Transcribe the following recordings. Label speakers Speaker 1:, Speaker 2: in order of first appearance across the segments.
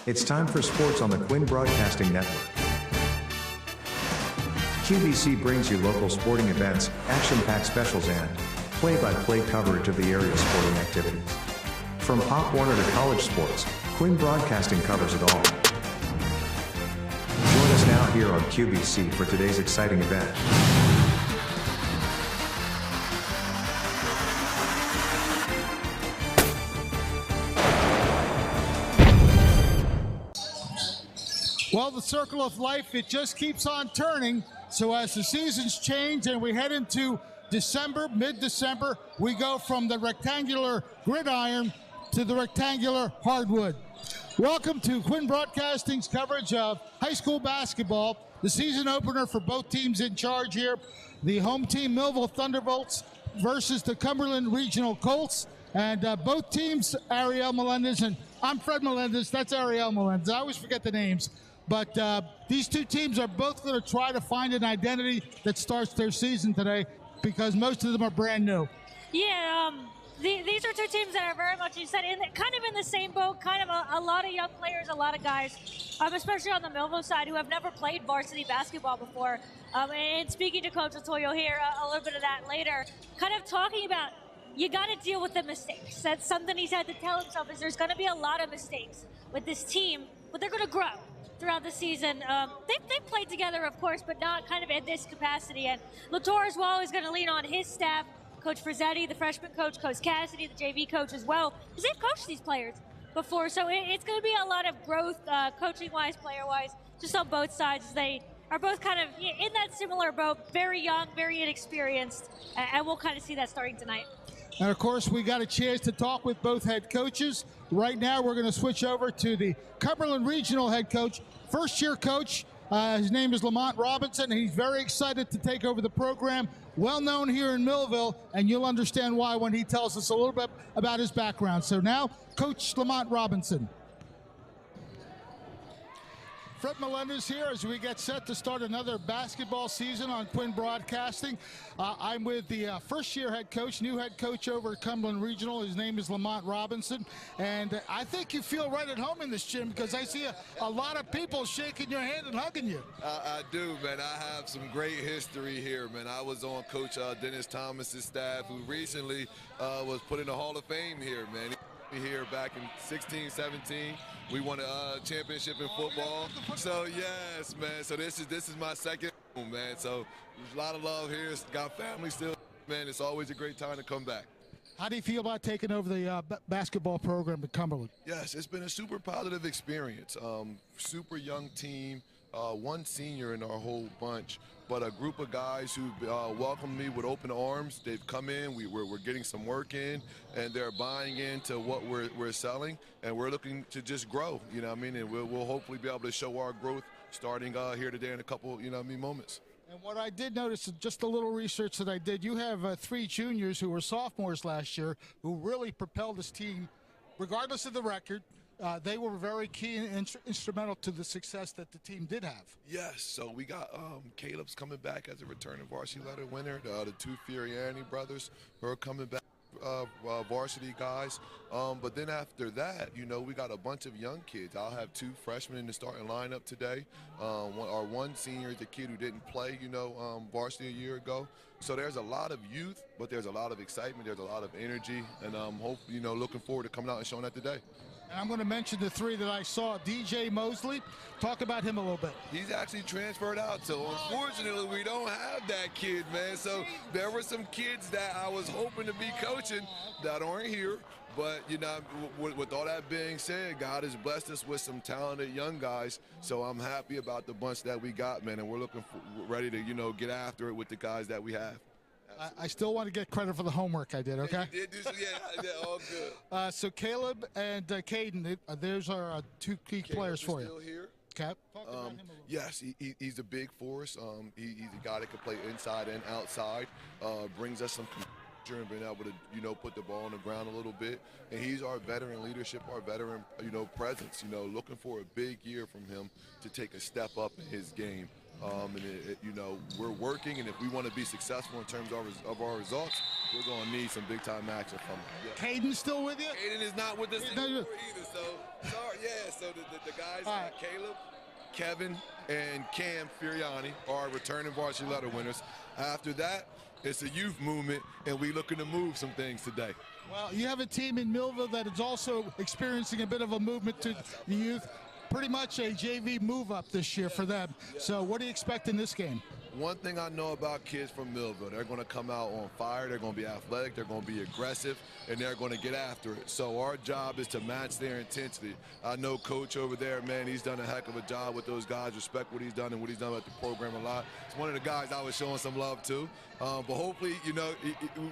Speaker 1: It's time for sports on the Quinn Broadcasting Network. QBC brings you local sporting events, action-packed specials, and play-by-play coverage of the area's sporting activities. From Pop Warner to college sports, Quinn Broadcasting covers it all. Join us now here on QBC for today's exciting event.
Speaker 2: Well, the circle of life, it just keeps on turning. So as the seasons change and we head into December, mid-December, we go from the rectangular gridiron to the rectangular hardwood. Welcome to Quinn Broadcasting's coverage of high school basketball, the season opener for both teams in charge here. The home team, Millville Thunderbolts, versus the Cumberland Regional Colts. And both teams, Ariel Melendez, and I'm Fred Melendez, that's Ariel Melendez. I always forget the names. But these two teams are both going to try to find an identity that starts their season today because most of them are brand new.
Speaker 3: Yeah, these are two teams that are very much, you said, kind of in the same boat, kind of a lot of young players, a lot of guys, especially on the Millville side, who have never played varsity basketball before. And speaking to Coach Latoya, you'll hear a little bit of that later, kind of talking about you got to deal with the mistakes. That's something he's had to tell himself is there's going to be a lot of mistakes with this team, but they're going to grow throughout the season. They've played together, of course, but not kind of in this capacity. And Latour as well is going to lean on his staff, Coach Frizzetti, the freshman coach, Coach Cassidy, the JV coach as well, because they've coached these players before. So it's going to be a lot of growth, coaching-wise, player-wise, just on both sides. They are both kind of in that similar boat, very young, very inexperienced, and we'll kind of see that starting tonight.
Speaker 2: And, of course, we got a chance to talk with both head coaches. Right now, we're going to switch over to the Cumberland Regional head coach, first-year coach. His name is Lamont Robinson, and he's very excited to take over the program. Well-known here in Millville, and you'll understand why when he tells us a little bit about his background. So now, Coach Lamont Robinson. Fred Melendez here as we get set to start another basketball season on Quinn Broadcasting. I'm with the first-year head coach, new head coach over at Cumberland Regional. His name is Lamont Robinson. And I think you feel right at home in this gym because I see a lot of people shaking your hand and hugging you.
Speaker 4: I do, man. I have some great history here, man. I was on Coach Dennis Thomas's staff, who recently was put in the Hall of Fame here, man. Here back in 16, 17, we won a championship in football. So yes, man. So this is my second home, man. So there's a lot of love here. Got family still, man. It's always a great time to come back.
Speaker 2: How do you feel about taking over the basketball program at Cumberland?
Speaker 4: Yes, it's been a super positive experience. Super young team, one senior in our whole bunch, but a group of guys who welcomed me with open arms. They've come in, we're getting some work in, and they're buying into what we're selling, and we're looking to just grow, you know what I mean? And we'll hopefully be able to show our growth starting here today in a couple, you know what I mean, moments.
Speaker 2: And what I did notice, just a little research that I did, you have three juniors who were sophomores last year who really propelled this team, regardless of the record. They were very key and instrumental to the success that the team did have.
Speaker 4: Yes, so we got Caleb's coming back as a returning varsity letter winner. The two Fioriani brothers who are coming back, varsity guys. But then after that, you know, we got a bunch of young kids. I'll have two freshmen in the starting lineup today. Our one senior is a kid who didn't play, you know, varsity a year ago. So there's a lot of youth, but there's a lot of excitement. There's a lot of energy, and looking forward to coming out and showing that today.
Speaker 2: And I'm going to mention the three that I saw. DJ Mosley, talk about him a little bit.
Speaker 4: He's actually transferred out, so unfortunately we don't have that kid, man. So there were some kids that I was hoping to be coaching that aren't here. But, you know, with all that being said, God has blessed us with some talented young guys. So I'm happy about the bunch that we got, man, and we're ready to, you know, get after it with the guys that we have.
Speaker 2: I still want to get credit for the homework I did, okay?
Speaker 4: You did do some, yeah, all good.
Speaker 2: So Caleb and Caden, those are two key players for you.
Speaker 4: Still here.
Speaker 2: Okay. Talk about him a little bit.
Speaker 4: Yes, he's a big force. He's a guy that can play inside and outside. Brings us some and being able to, you know, put the ball on the ground a little bit. And he's our veteran leadership, our veteran, you know, presence. You know, looking for a big year from him to take a step up in his game. You know, we're working, and if we want to be successful in terms of our results, we're going to need some big-time action from him. Yeah.
Speaker 2: Caden's still with you?
Speaker 4: Caden is not with us anymore either, so sorry. Yeah, so the guys,
Speaker 2: right.
Speaker 4: Caleb, Kevin, and Cam Furiani are returning varsity letter winners. After that, it's a youth movement, and we're looking to move some things today.
Speaker 2: Well, you have a team in Millville that is also experiencing a bit of a movement to the youth. Pretty much a JV move-up this year for them. So what do you expect in this game?
Speaker 4: One thing I know about kids from Millville, they're going to come out on fire, they're going to be athletic, they're going to be aggressive, and they're going to get after it. So our job is to match their intensity. I know Coach over there, man, he's done a heck of a job with those guys. Respect what he's done and what he's done with the program a lot. It's one of the guys I was showing some love to. But hopefully, you know,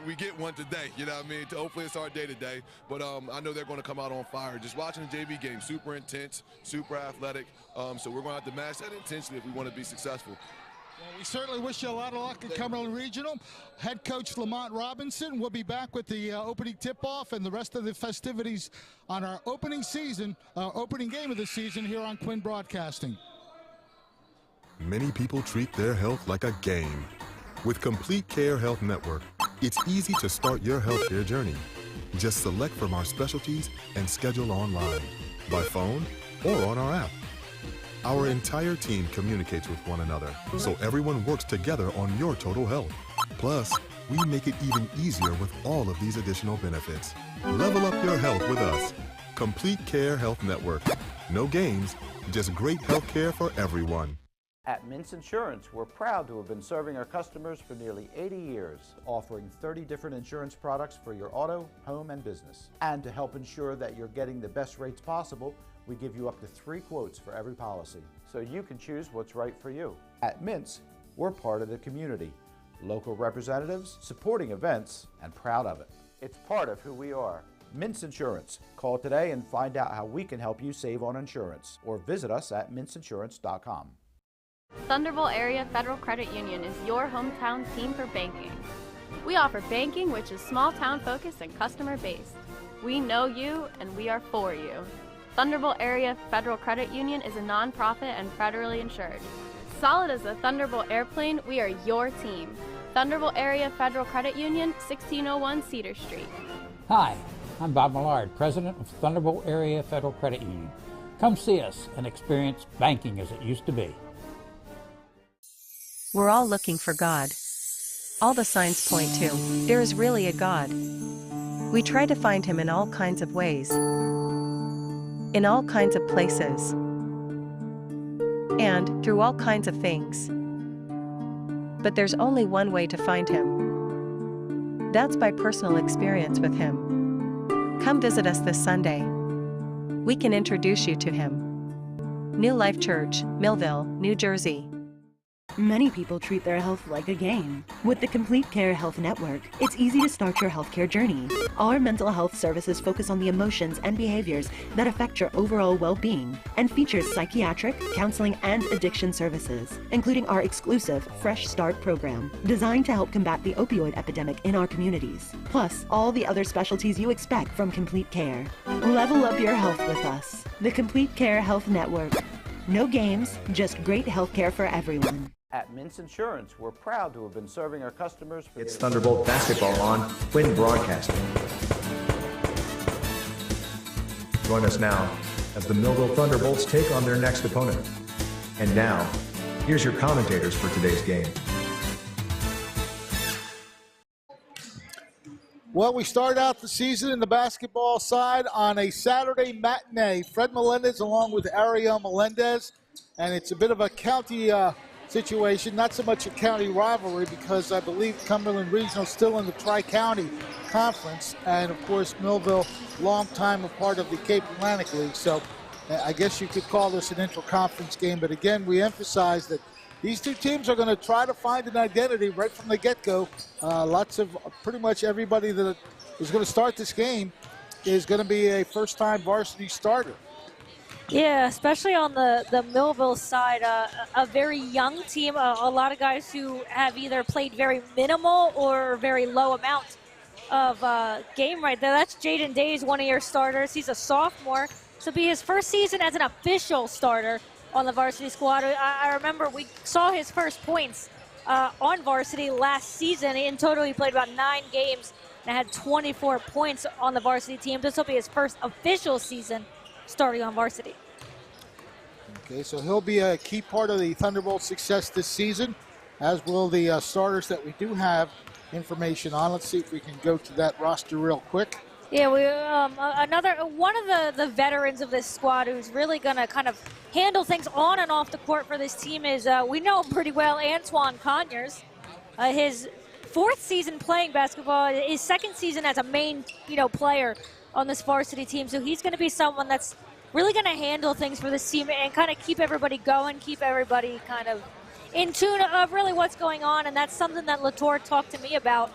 Speaker 4: we get one today, you know what I mean? Hopefully it's our day today. But I know they're going to come out on fire. Just watching the JV game, super intense, super athletic. So we're going to have to match that intensity if we want to be successful.
Speaker 2: Well, we certainly wish you a lot of luck at Cumberland Regional. Head coach Lamont Robinson will be back with the opening tip-off and the rest of the festivities on our opening game of the season here on Quinn Broadcasting.
Speaker 5: Many people treat their health like a game. With Complete Care Health Network, it's easy to start your healthcare journey. Just select from our specialties and schedule online, by phone, or on our app. Our entire team communicates with one another, so everyone works together on your total health. Plus, we make it even easier with all of these additional benefits. Level up your health with us. Complete Care Health Network. No games, just great health care for everyone.
Speaker 6: At Mintz Insurance, we're proud to have been serving our customers for nearly 80 years, offering 30 different insurance products for your auto, home, and business. And to help ensure that you're getting the best rates possible, we give you up to 3 quotes for every policy, so you can choose what's right for you. At Mintz, we're part of the community, local representatives, supporting events, and proud of it. It's part of who we are. Mintz Insurance. Call today and find out how we can help you save on insurance, or visit us at mintzinsurance.com.
Speaker 7: Thunderbolt Area Federal Credit Union is your hometown team for banking. We offer banking which is small town focused and customer based. We know you and we are for you. Thunderbolt Area Federal Credit Union is a nonprofit and federally insured. Solid as a Thunderbolt airplane, we are your team. Thunderbolt Area Federal Credit Union, 1601 Cedar Street.
Speaker 8: Hi, I'm Bob Millard, President of Thunderbolt Area Federal Credit Union. Come see us and experience banking as it used to be.
Speaker 9: We're all looking for God. All the signs point to, there is really a God. We try to find Him in all kinds of ways, in all kinds of places, and through all kinds of things. But there's only one way to find Him. That's by personal experience with Him. Come visit us this Sunday. We can introduce you to Him. New Life Church, Millville, New Jersey.
Speaker 10: Many people treat their health like a game. With the Complete Care Health Network, it's easy to start your healthcare journey. Our mental health services focus on the emotions and behaviors that affect your overall well-being and features psychiatric, counseling, and addiction services, including our exclusive Fresh Start program, designed to help combat the opioid epidemic in our communities, plus all the other specialties you expect from Complete Care. Level up your health with us. The Complete Care Health Network. No games, just great healthcare for everyone.
Speaker 6: At Mintz Insurance, we're proud to have been serving our customers for
Speaker 1: It's Thunderbolt basketball on Quinn Broadcasting. Join us now as the Millville Thunderbolts take on their next opponent. And now, here's your commentators for today's game.
Speaker 2: Well, we start out the season in the basketball side on a Saturday matinee. Fred Melendez along with Ariel Melendez, and it's a bit of a county situation, not so much a county rivalry because I believe Cumberland Regional is still in the Tri-County Conference, and of course Millville, long time a part of the Cape Atlantic League, so I guess you could call this an inter-conference game, but again, we emphasize that these two teams are going to try to find an identity right from the get-go. Lots of, pretty much everybody that is going to start this game is going to be a first-time varsity starter.
Speaker 3: Yeah, especially on the Millville side, a very young team, a lot of guys who have either played very minimal or very low amount of game right there. That's Jaden Days, one of your starters. He's a sophomore. This will be his first season as an official starter on the varsity squad. I remember we saw his first points on varsity last season. In total, he played about 9 games and had 24 points on the varsity team. This will be his first official season starting on varsity.
Speaker 2: Okay, so he'll be a key part of the Thunderbolts' success this season, as will the starters that we do have information on. Let's see if we can go to that roster real quick.
Speaker 3: Yeah, we one of the veterans of this squad who's really going to kind of handle things on and off the court for this team is, we know him pretty well, Antoine Conyers. His 4th season playing basketball, his 2nd season as a main, player on this varsity team. So he's going to be someone that's really going to handle things for this team and kind of keep everybody going, keep everybody kind of in tune of really what's going on. And that's something that Latour talked to me about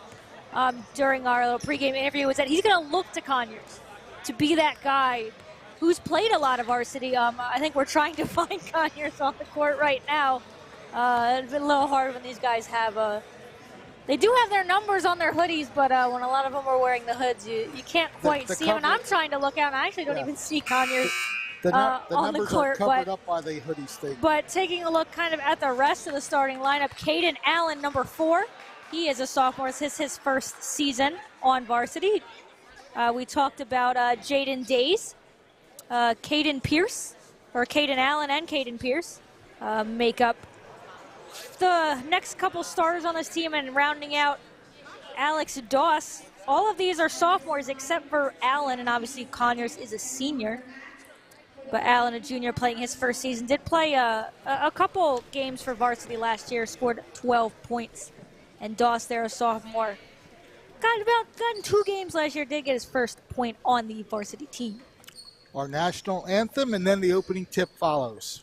Speaker 3: during our little pregame interview, is that he's going to look to Conyers to be that guy who's played a lot of varsity. I think we're trying to find Conyers on the court right now. It's been a little hard when these guys have they do have their numbers on their hoodies, but when a lot of them are wearing the hoods, you can't quite see them. And I'm trying to look out, and I actually don't even see Conyers on the court.
Speaker 2: Are covered up by the hoodie state.
Speaker 3: But taking a look kind of at the rest of the starting lineup, Caden Allen, number 4. He is a sophomore. This is his first season on varsity. We talked about Jaden Days, Caden Pierce, or Caden Allen and Caden Pierce make up the next couple starters on this team, and rounding out Alex Doss. All of these are sophomores except for Allen, and obviously Conyers is a senior. But Allen, a junior, playing his first season, did play a couple games for varsity last year, scored 12 points. And Doss, there, a sophomore, gotten 2 games last year, did get his first point on the varsity team.
Speaker 2: Our national anthem, and then the opening tip follows.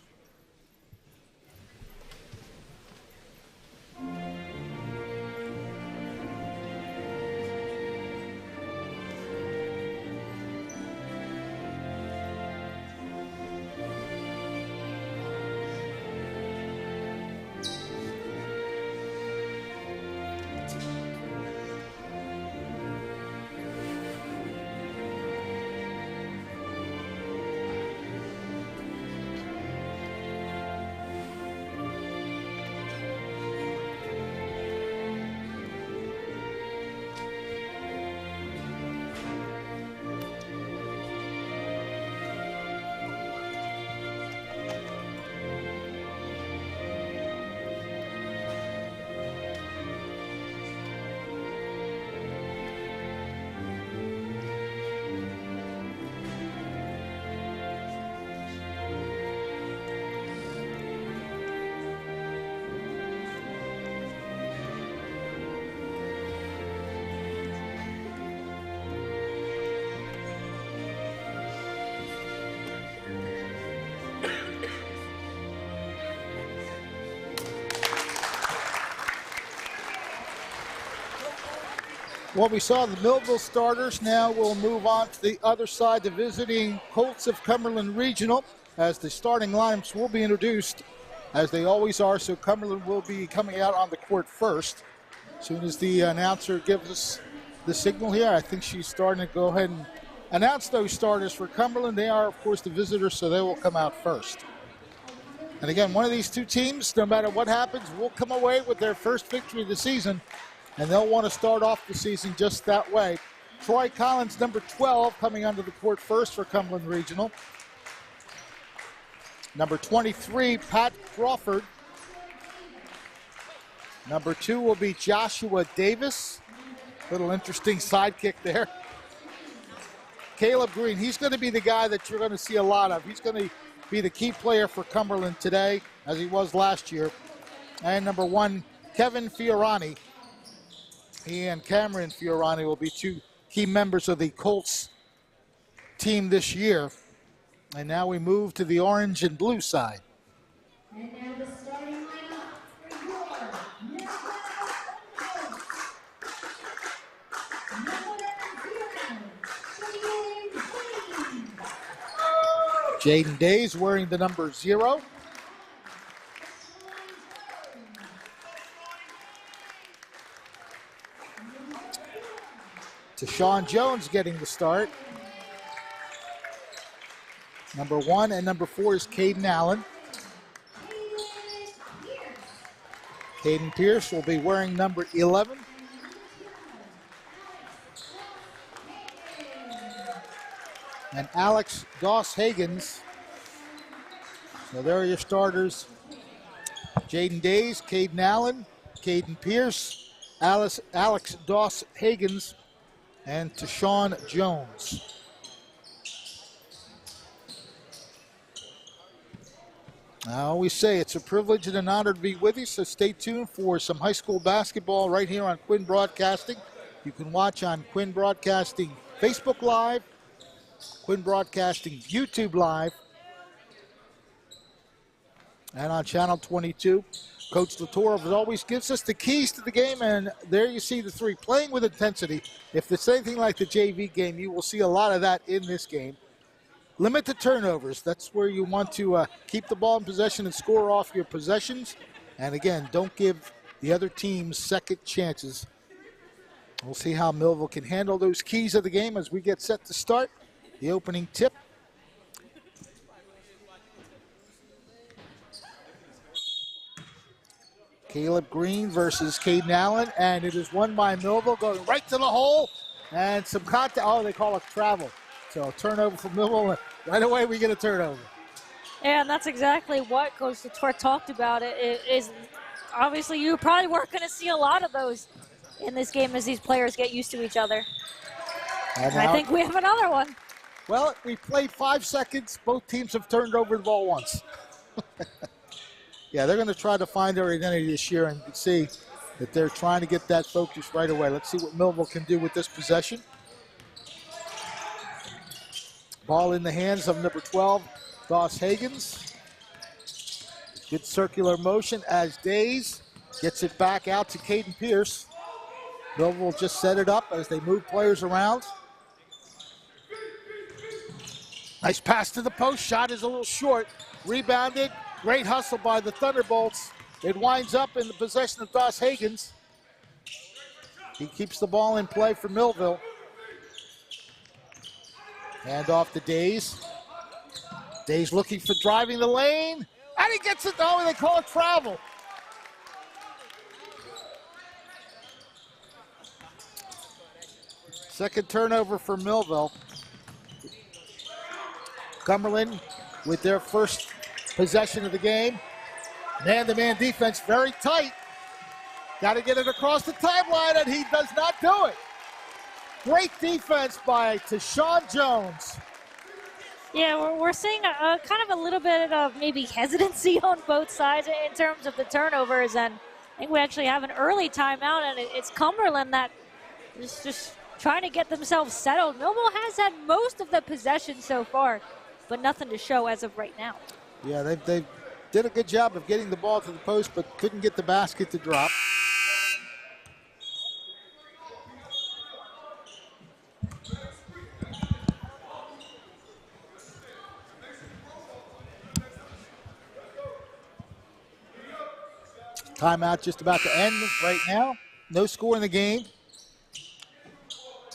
Speaker 2: Well, we saw the Millville starters. Now we'll move on to the other side, the visiting Colts of Cumberland Regional, as the starting lineups will be introduced, as they always are. So Cumberland will be coming out on the court first. As soon as the announcer gives us the signal here, I think she's starting to go ahead and announce those starters for Cumberland. They are, of course, the visitors, so they will come out first. And again, one of these two teams, no matter what happens, will come away with their first victory of the season. And they'll want to start off the season just that way. Troy Collins, number 12, coming onto the court first for Cumberland Regional. Number 23, Pat Crawford. Number 2 will be Joshua Davis. Little interesting sidekick there. Caleb Green, he's going to be the guy that you're going to see a lot of. He's going to be the key player for Cumberland today, as he was last year. And number 1, Kevin Fiorani. He and Cameron Fiorani will be 2 key members of the Colts team this year. And now we move to the orange and blue side.
Speaker 11: And now the starting lineup for your Millville Thunderbolts.
Speaker 2: Jaden Days wearing the number 0. Deshaun Jones getting the start. Number 1 and number 4 is Caden Allen. Caden Pierce will be wearing number 11. And Alex Doss-Hagens. So there are your starters. Jaden Days, Caden Allen, Caden Pierce, Alex Doss-Hagens, and Tashawn Jones. I always say it's a privilege and an honor to be with you, so stay tuned for some high school basketball right here on Quinn Broadcasting. You can watch on Quinn Broadcasting Facebook Live, Quinn Broadcasting YouTube Live, and on Channel 22. Coach Latorov always gives us the keys to the game, and there you see the three playing with intensity. If it's anything like the JV game, you will see a lot of that in this game. Limit the turnovers. That's where you want to keep the ball in possession and score off your possessions. And again, don't give the other teams second chances. We'll see how Millville can handle those keys of the game as we get set to start the opening tip. Caleb Green versus Caden Allen, and it is won by Millville, going right to the hole, and some contact. Oh, they call it travel. So a turnover for Millville. Right away, we get a turnover.
Speaker 3: Yeah, and that's exactly what Coach Latorov talked about. It is obviously you probably weren't going to see a lot of those in this game as these players get used to each other. And I think we have another one.
Speaker 2: Well, we played 5 seconds. Both teams have turned over the ball once. Yeah, they're going to try to find their identity this year, and you can see that they're trying to get that focus right away. Let's see what Millville can do with this possession. Ball in the hands of number 12, Doss-Hagens. Good circular motion as Days gets it back out to Caden Pierce. Millville will just set it up as they move players around. Nice pass to the post. Shot is a little short. Rebounded. Great hustle by the Thunderbolts. It winds up in the possession of Doss-Hagens. He keeps the ball in play for Millville. Hand off to Days. Days looking for driving the lane. And he gets it. Oh, they call it travel. Second turnover for Millville. Cumberland with their first possession of the game. Man-to-man defense, very tight. Got to get it across the timeline, and he does not do it. Great defense by Tashawn Jones.
Speaker 3: Yeah, we're seeing a kind of a little bit of maybe hesitancy on both sides in terms of the turnovers, and I think we actually have an early timeout, and it's Cumberland that is just trying to get themselves settled. Millville has had most of the possession so far, but nothing to show as of right now.
Speaker 2: Yeah, they did a good job of getting the ball to the post, but couldn't get the basket to drop. Timeout just about to end right now. No score in the game.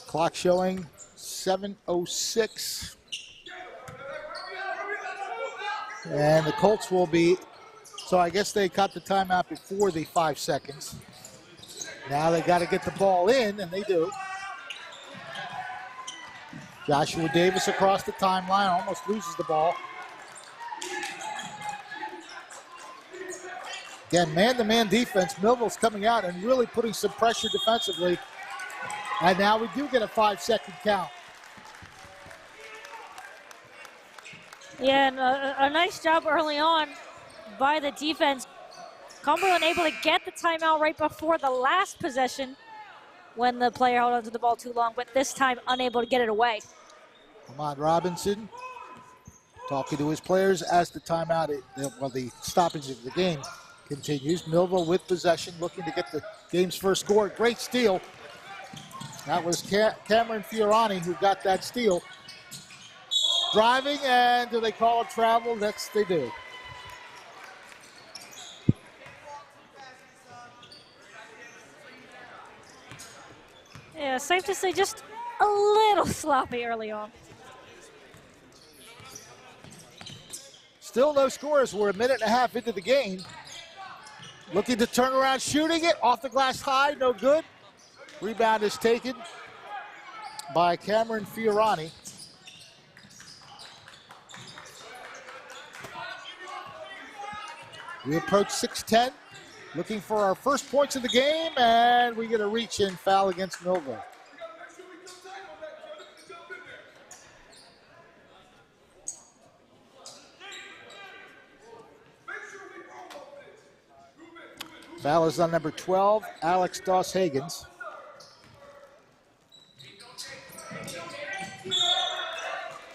Speaker 2: Clock showing 7:06. And the Colts will be, so I guess they cut the timeout before the 5 seconds. Now they got to get the ball in, and they do. Joshua Davis across the timeline, almost loses the ball. Again, man-to-man defense. Millville's coming out and really putting some pressure defensively. And now we do get a 5-second count.
Speaker 3: Yeah, and a nice job early on by the defense. Cumberland able to get the timeout right before the last possession when the player held onto the ball too long, but this time unable to get it away.
Speaker 2: Lamont Robinson talking to his players as the timeout, the stoppage of the game continues. Millville with possession, looking to get the game's first score. Great steal. That was Cameron Fiorani who got that steal. Driving, and do they call it travel? That's they do.
Speaker 3: Yeah, safe to say just a little sloppy early on.
Speaker 2: Still no scores. We're a minute and a half into the game. looking to turn around, shooting it off the glass high, no good. Rebound is taken by Cameron Fiorani. We approach 6:10, looking for our first points of the game, and we get a reach-in foul against Millville. Foul is on number 12, Alex Doss-Hagens.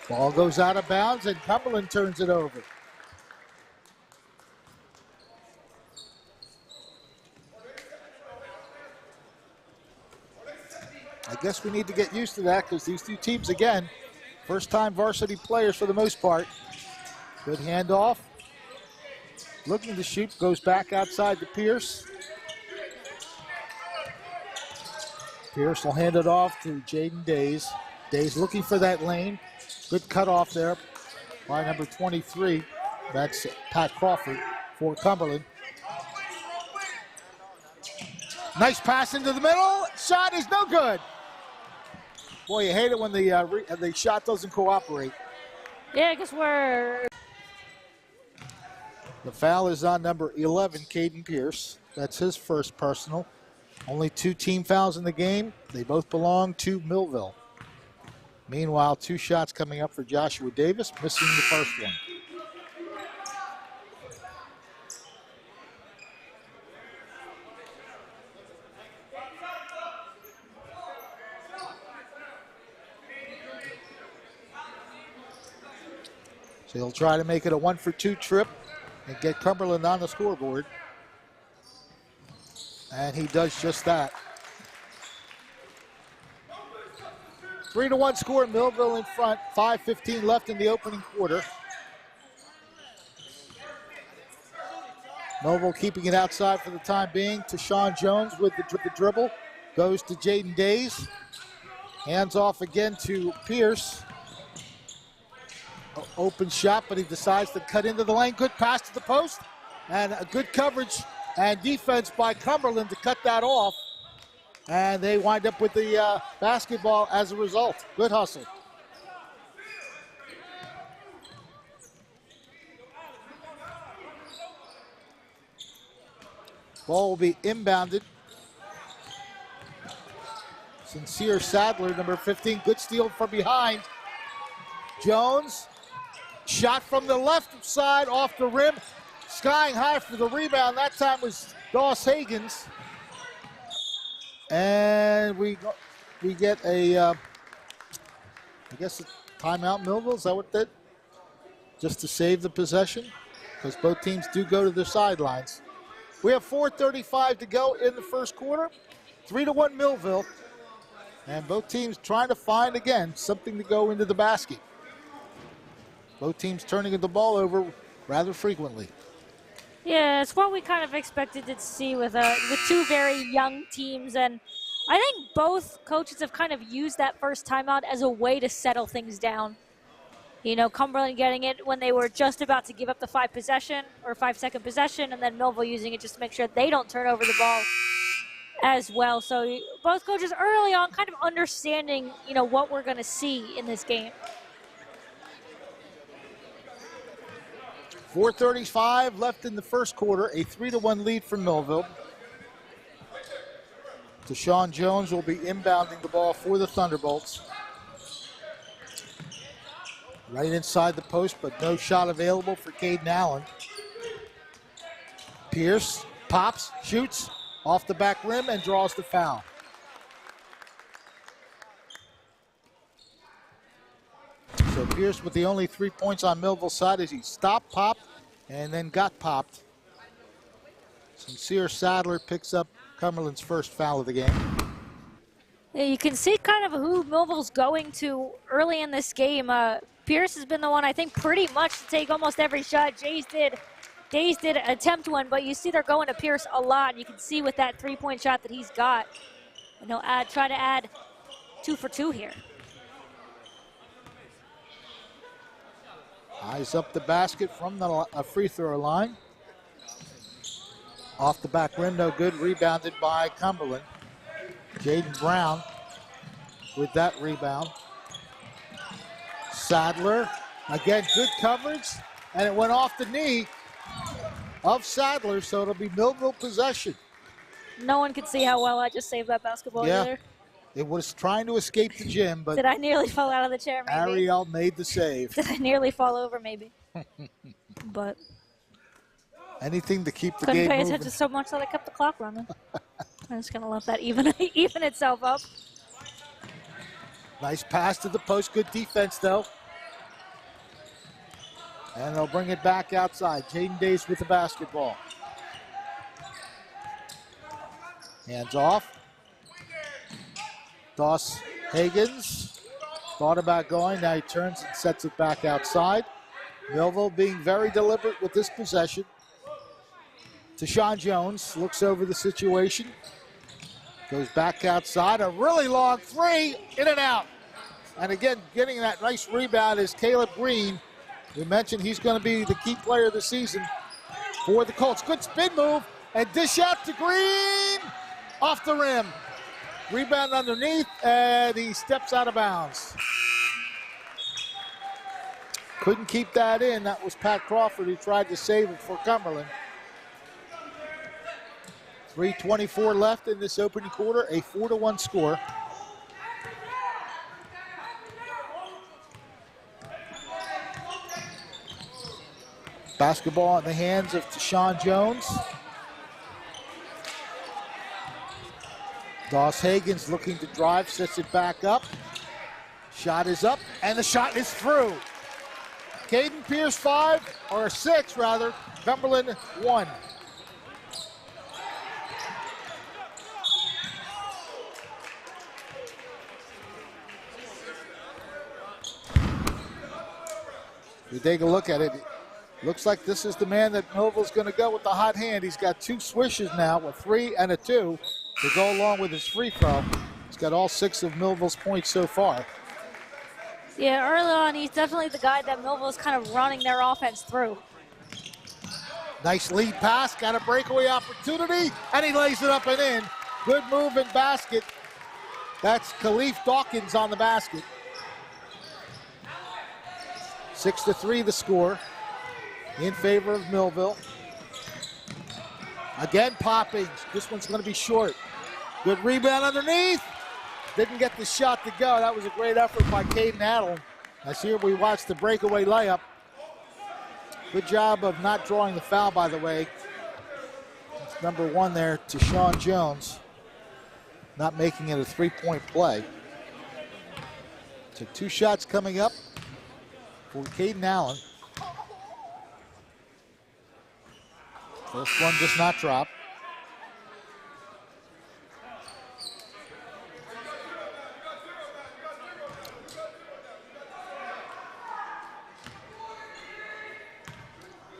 Speaker 2: Ball goes out of bounds, and Cumberland turns it over. I guess we need to get used to that because these two teams, again, first-time varsity players for the most part. Good handoff. Looking to shoot, goes back outside to Pierce. Pierce will hand it off to Jaden Days. Days looking for that lane. Good cutoff there by number 23. That's Pat Crawford for Cumberland. Nice pass into the middle. Shot is no good. Boy, you hate it when the shot doesn't cooperate.
Speaker 3: Yeah, because we're...
Speaker 2: The foul is on number 11, Caden Pierce. That's his first personal. Only 2 team fouls in the game. They both belong to Millville. Meanwhile, 2 shots coming up for Joshua Davis, missing the first one. So he'll try to make it a 1-for-2 trip and get Cumberland on the scoreboard. And he does just that. 3-1 score, Millville in front. 5:15 left in the opening quarter. Millville keeping it outside for the time being to Sean Jones with the dribble. Goes to Jaden Days. Hands off again to Pierce. Open shot, but he decides to cut into the lane. Good pass to the post. And a good coverage and defense by Cumberland to cut that off. And they wind up with the basketball as a result. Good hustle. Ball will be inbounded. Sincere Sadler, number 15. Good steal from behind. Jones. Shot from the left side off the rim. Skying high for the rebound. That time was Doss-Hagens. And we get a, I guess a timeout, Millville. Is that what that? Just to save the possession? Because both teams do go to their sidelines. We have 4:35 to go in the first quarter. 3-1 Millville. And both teams trying to find, again, something to go into the basket. Both teams turning the ball over rather frequently.
Speaker 3: Yeah, it's what we kind of expected to see with 2 very young teams. And I think both coaches have kind of used that first timeout as a way to settle things down. You know, Cumberland getting it when they were just about to give up the 5-second possession, and then Millville using it just to make sure they don't turn over the ball as well. So both coaches early on kind of understanding, you know, what we're going to see in this game.
Speaker 2: 4:35 left in the first quarter, a 3-1 lead for Millville. Deshaun Jones will be inbounding the ball for the Thunderbolts. Right inside the post, but no shot available for Caden Allen. Pierce pops, shoots off the back rim, and draws the foul. So Pierce with the only 3 points on Millville's side as he stopped, popped, and then got popped. Sincere Sadler picks up Cumberland's first foul of the game.
Speaker 3: Yeah, you can see kind of who Millville's going to early in this game. Pierce has been the one, I think, pretty much to take almost every shot. Days did attempt one, but you see they're going to Pierce a lot. You can see with that 3-point shot that he's got. And he'll try to add 2 for 2 here.
Speaker 2: Eyes up the basket from the free throw line. Off the back rim, no good. Rebounded by Cumberland. Jaden Brown with that rebound. Sadler, again, good coverage, and it went off the knee of Sadler, so it'll be Millville possession.
Speaker 3: No one could see how well I just saved that basketball either.
Speaker 2: It was trying to escape the gym, but
Speaker 3: Did I nearly fall out of the chair, maybe?
Speaker 2: Ariel made the save.
Speaker 3: Did I nearly fall over, maybe? But
Speaker 2: anything to keep the
Speaker 3: couldn't
Speaker 2: game
Speaker 3: pay
Speaker 2: moving.
Speaker 3: attention so much that I kept the clock running. I'm just going to let that even itself up.
Speaker 2: Nice pass to the post. Good defense, though. And they'll bring it back outside. Jaden Days with the basketball. Hands off. Doss Higgins thought about going. Now he turns and sets it back outside. Millville being very deliberate with this possession. Tashawn Jones looks over the situation. Goes back outside. A really long three. In and out. And again, getting that nice rebound is Caleb Green. We mentioned he's going to be the key player of the season for the Colts. Good spin move. And dish out to Green. Off the rim. Rebound underneath. And he steps out of bounds. Couldn't keep that in. That was Pat Crawford who tried to save it for Cumberland. 3:24 left in this opening quarter, a 4-1 score. Basketball in the hands of Tashawn Jones. Doss Higgins looking to drive, sets it back up. Shot is up, and the shot is through. Caden Pierce 6 rather, Cumberland 1. You take a look at it. Looks like this is the man that Millville's going to go with the hot hand. He's got 2 swishes now, a 3 and a 2, to go along with his free throw. He's got all 6 of Millville's points so far.
Speaker 3: Yeah, early on, he's definitely the guy that Millville's kind of running their offense through.
Speaker 2: Nice lead pass, got a breakaway opportunity, and he lays it up and in. Good move and basket. That's Khalif Dawkins on the basket. 6-3 the score in favor of Millville. Again, Poppings. This one's going to be short. Good rebound underneath. Didn't get the shot to go. That was a great effort by Caden Allen. As here we watch the breakaway layup. Good job of not drawing the foul, by the way. That's number 1 there, Tashawn Jones. Not making it a 3-point play. So 2 shots coming up for Caden Allen. First one does not drop.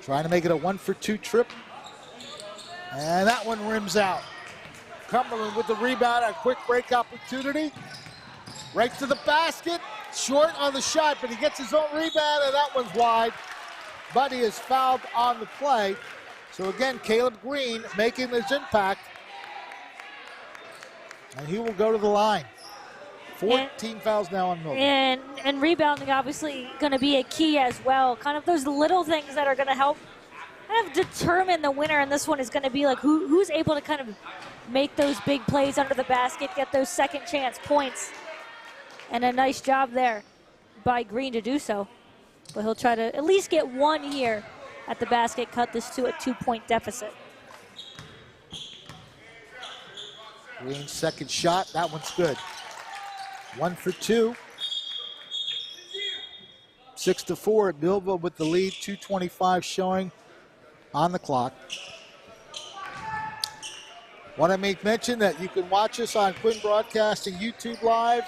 Speaker 2: Trying to make it a 1-for-2 trip. And that one rims out. Cumberland with the rebound, a quick break opportunity. Right to the basket. Short on the shot, but he gets his own rebound, and that one's wide. But he is fouled on the play. So again, Caleb Green making his impact. And he will go to the line. 14 fouls now on Millville.
Speaker 3: And rebounding obviously going to be a key as well. Kind of those little things that are going to help kind of determine the winner. And this one is going to be like who's able to kind of make those big plays under the basket, get those second chance points. And a nice job there by Green to do so. But he'll try to at least get 1 here at the basket, cut this to a 2-point deficit.
Speaker 2: Green's second shot, that one's good. 1 for 2. 6-4 Millville with the lead, 2:25 showing on the clock. Want to make mention that you can watch us on Quinn Broadcasting YouTube Live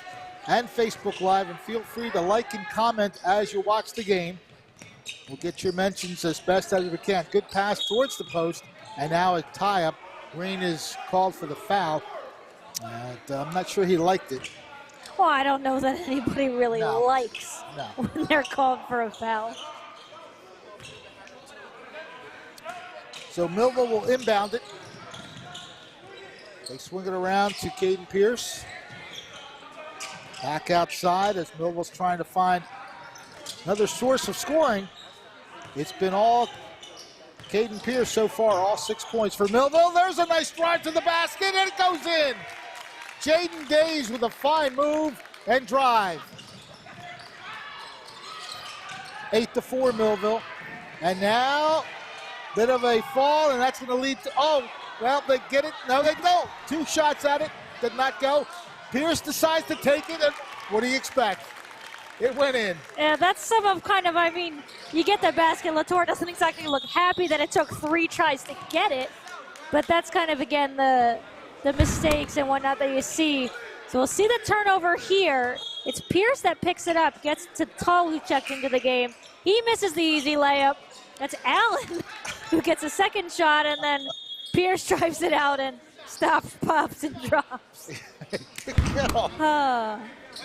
Speaker 2: and Facebook Live, and feel free to like and comment as you watch the game. We'll get your mentions as best as we can. Good pass towards the post, and now a tie-up. Green is called for the foul. And I'm not sure he liked it.
Speaker 3: Well, I don't know that anybody really likes when they're called for a foul.
Speaker 2: So Millville will inbound it. They swing it around to Caden Pierce. Back outside as Millville's trying to find another source of scoring. It's been all Caden Pierce so far, all 6 points for Millville. There's a nice drive to the basket, and it goes in. Jaden Days with a fine move and drive. 8-4 Millville. And now, bit of a fall, and that's going to lead to, oh, well, they get it. No, they don't. 2 shots at it, did not go. Pierce decides to take it, and what do you expect? It went in.
Speaker 3: Yeah, that's some of kind of, I mean, you get the basket. Latour doesn't exactly look happy that it took 3 tries to get it, but that's kind of, again, the mistakes and whatnot that you see. So we'll see the turnover here. It's Pierce that picks it up, gets to Tull, who checked into the game. He misses the easy layup. That's Allen who gets a second shot, and then Pierce drives it out and stops, pops, and drops.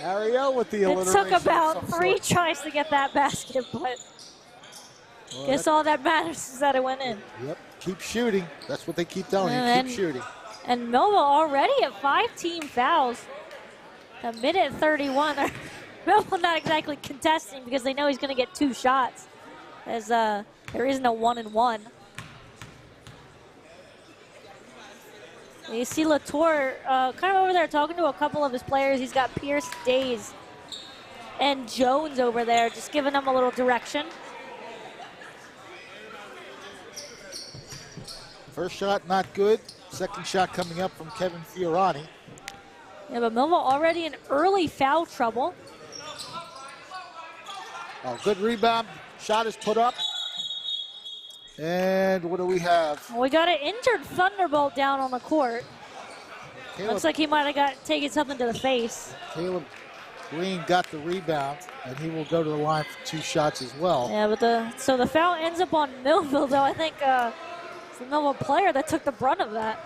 Speaker 2: Ariel with the
Speaker 3: It took about 3 tries to get that basket, but guess all that matters is that it went in.
Speaker 2: Yep, keep shooting. That's what they keep telling you, keep shooting.
Speaker 3: And Millville already at 5 team fouls. A minute 31. Millville not exactly contesting because they know he's going to get 2 shots, as there is no 1-and-1. You see Latour kind of over there talking to a couple of his players. He's got Pierce, Days, and Jones over there, just giving them a little direction.
Speaker 2: First shot not good. Second shot coming up from Kevin Fiorani.
Speaker 3: Yeah, but Millville already in early foul trouble.
Speaker 2: Oh, good rebound. Shot is put up. And what do we have?
Speaker 3: We got an injured Thunderbolt down on the court. Looks like he might have taken something to the face.
Speaker 2: Caleb Green got the rebound, and he will go to the line for 2 shots as well.
Speaker 3: Yeah, but so the foul ends up on Millville, though. I think it's the Millville player that took the brunt of that.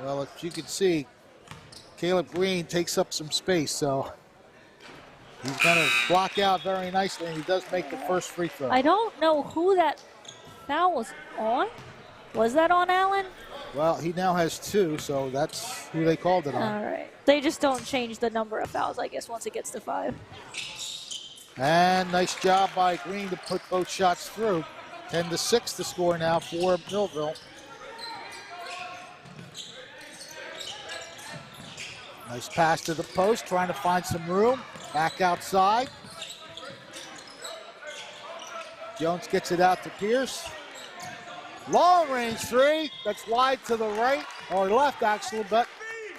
Speaker 2: Well, as you can see, Caleb Green takes up some space, so he's going to block out very nicely, and he does make the first free throw.
Speaker 3: I don't know who that foul was on. Was that on Allen?
Speaker 2: Well, he now has 2, so that's who they called it on.
Speaker 3: All right. They just don't change the number of fouls, I guess, once it gets to 5.
Speaker 2: And nice job by Green to put both shots through. 10-6 the score now for Millville. Nice pass to the post, trying to find some room. Back outside. Jones gets it out to Pierce. Long range 3. That's wide to the right, or left actually, but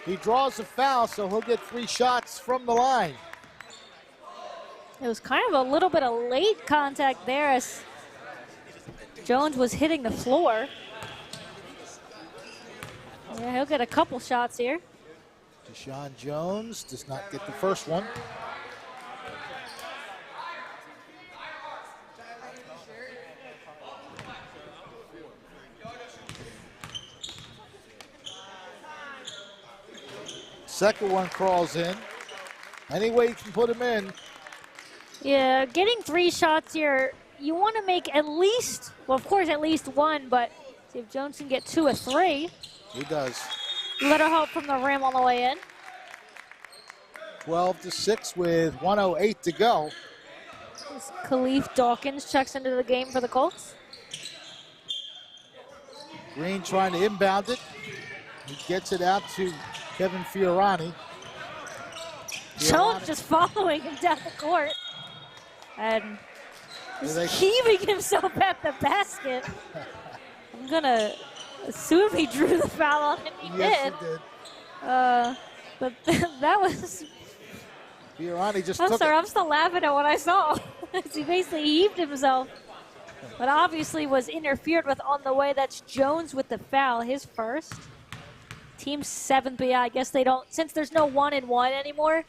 Speaker 2: he draws a foul, so he'll get 3 shots from the line.
Speaker 3: It was kind of a little bit of late contact there as Jones was hitting the floor. Yeah, he'll get a couple shots here.
Speaker 2: Deshaun Jones does not get the first one. Second one crawls in. Any way you can put him in.
Speaker 3: Yeah, getting 3 shots here, you want to make at least, well, of course, at least 1, but see if Jones can get 2 or 3.
Speaker 2: He does.
Speaker 3: Little help from the rim on the way in.
Speaker 2: 12-6 with 1:08 to go.
Speaker 3: Khalif Dawkins checks into the game for the Colts.
Speaker 2: Green trying to inbound it. He gets it out to Kevin Fiorani.
Speaker 3: Jones just following him down the court. And just heaving himself at the basket. I'm going to assume he drew the foul on him. He
Speaker 2: yes,
Speaker 3: did.
Speaker 2: He did.
Speaker 3: But that was...
Speaker 2: Fiorani just
Speaker 3: I'm sorry, I'm still laughing at what I saw. He basically heaved himself. But obviously was interfered with on the way. That's Jones with the foul, his first. Team 7th, but yeah, I guess they don't, since there's no 1-and-1 anymore,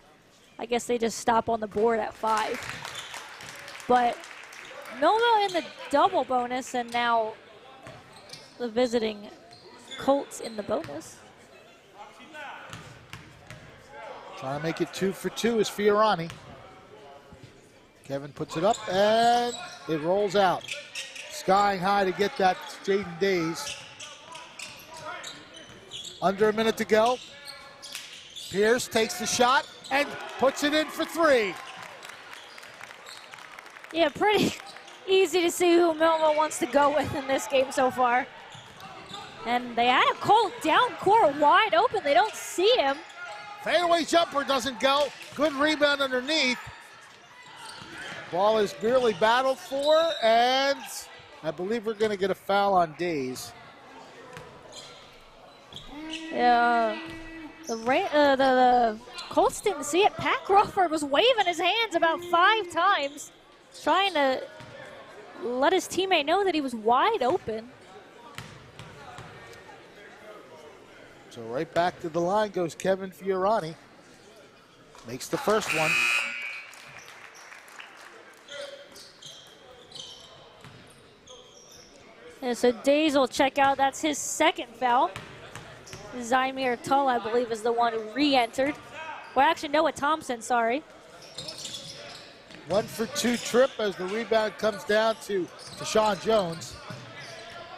Speaker 3: I guess they just stop on the board at 5. But Millville in the double bonus, and now the visiting Colts in the bonus.
Speaker 2: Trying to make it 2 for 2 is Fiorani. Kevin puts it up, and it rolls out. skying high to get that Jaden Days. Under a minute to go. Pierce takes the shot and puts it in for three.
Speaker 3: Yeah, pretty easy to see who Millville wants to go with in this game so far. And they had a Colt down court wide open. They don't see him.
Speaker 2: Fadeaway jumper doesn't go. Good rebound underneath. Ball is barely battled for, and I believe we're going to get a foul on Days.
Speaker 3: Yeah, the Colts didn't see it. Pat Crawford was waving his hands about 5 times, trying to let his teammate know that he was wide open.
Speaker 2: So right back to the line goes Kevin Fiorani. Makes the first one.
Speaker 3: And so Days will check out. That's his second foul. Zymir Tull, I believe, is the one who re-entered. Well, actually, Noah Thompson, sorry.
Speaker 2: 1 for 2 trip as the rebound comes down to Sean Jones.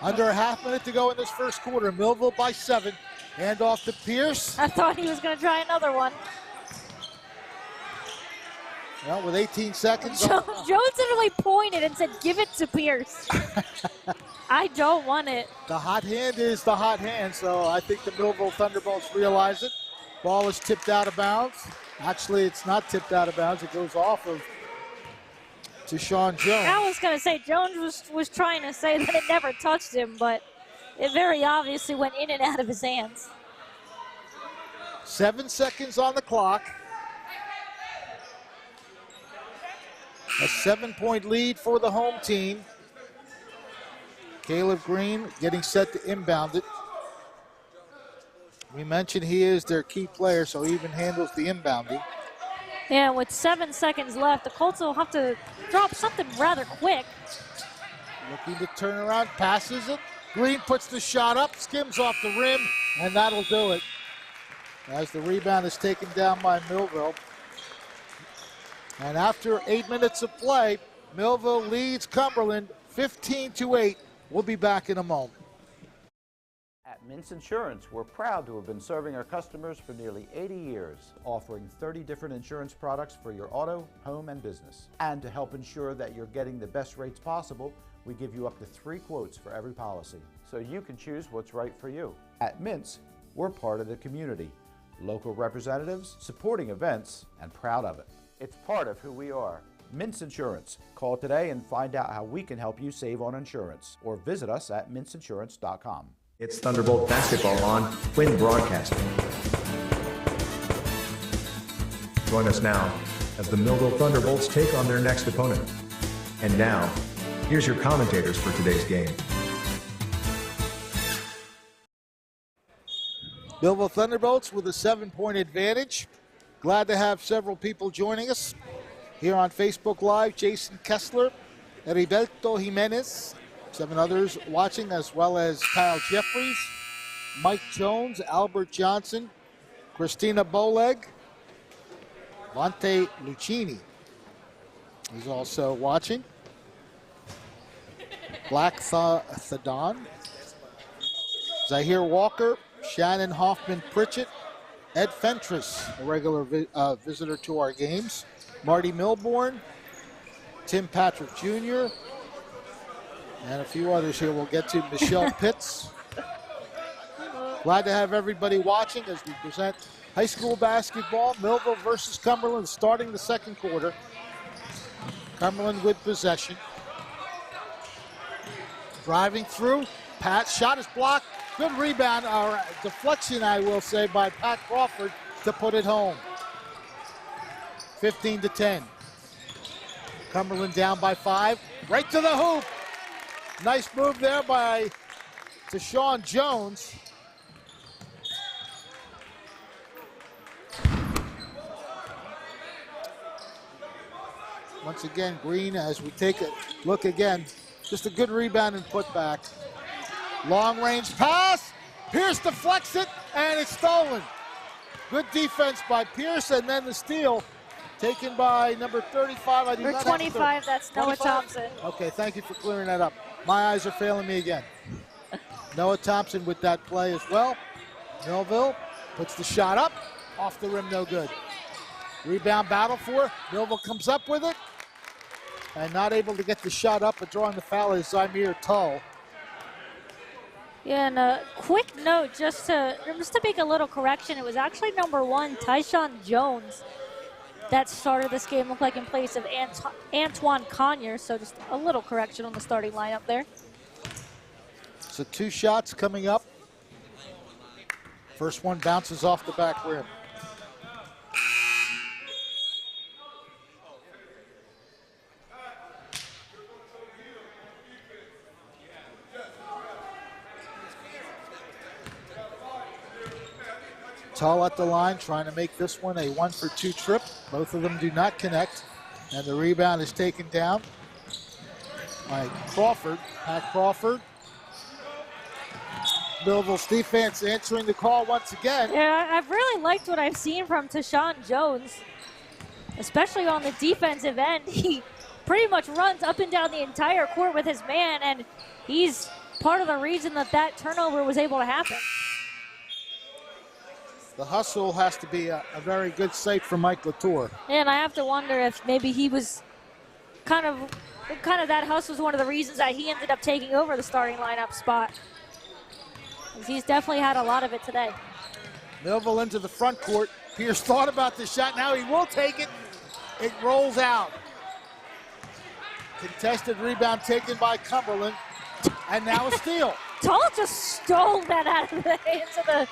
Speaker 2: Under a half minute to go in this first quarter. Millville by 7. Hand off to Pierce.
Speaker 3: I thought he was going to try another one.
Speaker 2: Well, with 18 seconds.
Speaker 3: Jones literally pointed and said, give it to Pierce. I don't want it.
Speaker 2: The hot hand is the hot hand, so I think the Millville Thunderbolts realize it. Ball is tipped out of bounds. Actually, it's not tipped out of bounds. It goes off of to Sean Jones.
Speaker 3: I was going to say, Jones was trying to say that it never touched him, but it very obviously went in and out of his hands.
Speaker 2: 7 seconds on the clock. A 7-point lead for the home team. Caleb Green getting set to inbound it. We mentioned he is their key player, so he even handles the inbounding.
Speaker 3: Yeah, with 7 seconds left, the Colts will have to drop something rather quick.
Speaker 2: Looking to turn around, passes it. Green puts the shot up, skims off the rim, and that'll do it. As the rebound is taken down by Millville. And after 8 minutes of play, Millville leads Cumberland 15-8. We'll be back in a moment.
Speaker 6: At Mintz Insurance, we're proud to have been serving our customers for nearly 80 years, offering 30 different insurance products for your auto, home, and business. And to help ensure that you're getting the best rates possible, we give you up to 3 quotes for every policy, so you can choose what's right for you. At Mintz, we're part of the community, local representatives, supporting events, and proud of it. It's part of who we are. Mintz Insurance. Call today and find out how we can help you save on insurance, or visit us at mintzinsurance.com.
Speaker 1: It's Thunderbolt basketball on Quinn Broadcasting. Join us now as the Millville Thunderbolts take on their next opponent. And now, here's your commentators for today's game.
Speaker 2: Millville Thunderbolts with a 7-point advantage. Glad to have several people joining us here on Facebook Live. Jason Kessler, Heriberto Jimenez, 7 others watching, as well as Kyle Jeffries, Mike Jones, Albert Johnson, Christina Boleg, Monte Lucchini is also watching. Black Thadon, Zahir Walker, Shannon Hoffman-Pritchett, Ed Fentress, a regular visitor to our games, Marty Milborn, Tim Patrick Jr., and a few others here we'll get to. Michelle Pitts. Glad to have everybody watching as we present high school basketball. Millville versus Cumberland starting the second quarter. Cumberland with possession. Driving through. Pat, shot is blocked. Good rebound, or deflection, I will say, by Pat Crawford to put it home. 15-10. Cumberland down by 5. Right to the hoop. Nice move there by Sean Jones. Once again, Green, as we take a look again, just a good rebound and put back. Long range pass. Pierce deflects it, and it's stolen. Good defense by Pierce, and then the steal taken by number 35. I do
Speaker 3: Number
Speaker 2: not
Speaker 3: 25, that's Noah
Speaker 2: 25?
Speaker 3: Thompson.
Speaker 2: Okay, thank you for clearing that up. My eyes are failing me again. Noah Thompson with that play as well. Millville puts the shot up. Off the rim, no good. Rebound battle for it. Millville comes up with it. And not able to get the shot up, but drawing the foul is Zamir Tull.
Speaker 3: Yeah, and a quick note, just to make a little correction, it was actually number 1, Tyshawn Jones, that started this game, looked like in place of Antoine Conyer, so just a little correction on the starting lineup there.
Speaker 2: So 2 shots coming up. First one bounces off the back rim. Tull at the line, trying to make this one a 1-for-2 trip. Both of them do not connect. And the rebound is taken down by Crawford. Pat Crawford. Millville's defense answering the call once again.
Speaker 3: Yeah, I've really liked what I've seen from Tyshawn Jones, especially on the defensive end. He pretty much runs up and down the entire court with his man, and he's part of the reason that turnover was able to happen.
Speaker 2: The hustle has to be a very good sight for Mike Latour.
Speaker 3: And I have to wonder if maybe he was kind of that hustle was one of the reasons that he ended up taking over the starting lineup spot. He's definitely had a lot of it today.
Speaker 2: Millville into the front court. Pierce thought about the shot. Now he will take it. It rolls out. Contested rebound taken by Cumberland. And now a steal.
Speaker 3: Tull just stole that out of the hands of the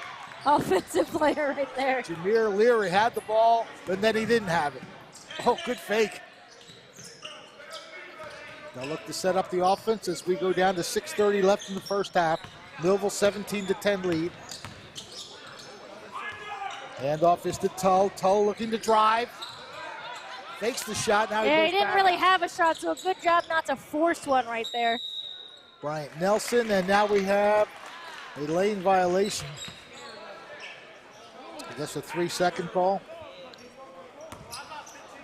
Speaker 3: offensive player right there.
Speaker 2: Jameer Leary had the ball, but then he didn't have it. Oh, good fake. They'll look to set up the offense as we go down to 6:30 left in the first half. Millville 17-10 lead. Handoff is to Tull. Tull looking to drive. Fakes the shot. Now he
Speaker 3: didn't really have a shot, so a good job not to force one right there.
Speaker 2: Bryant Nelson, and now we have a lane violation. I guess a 3-second call.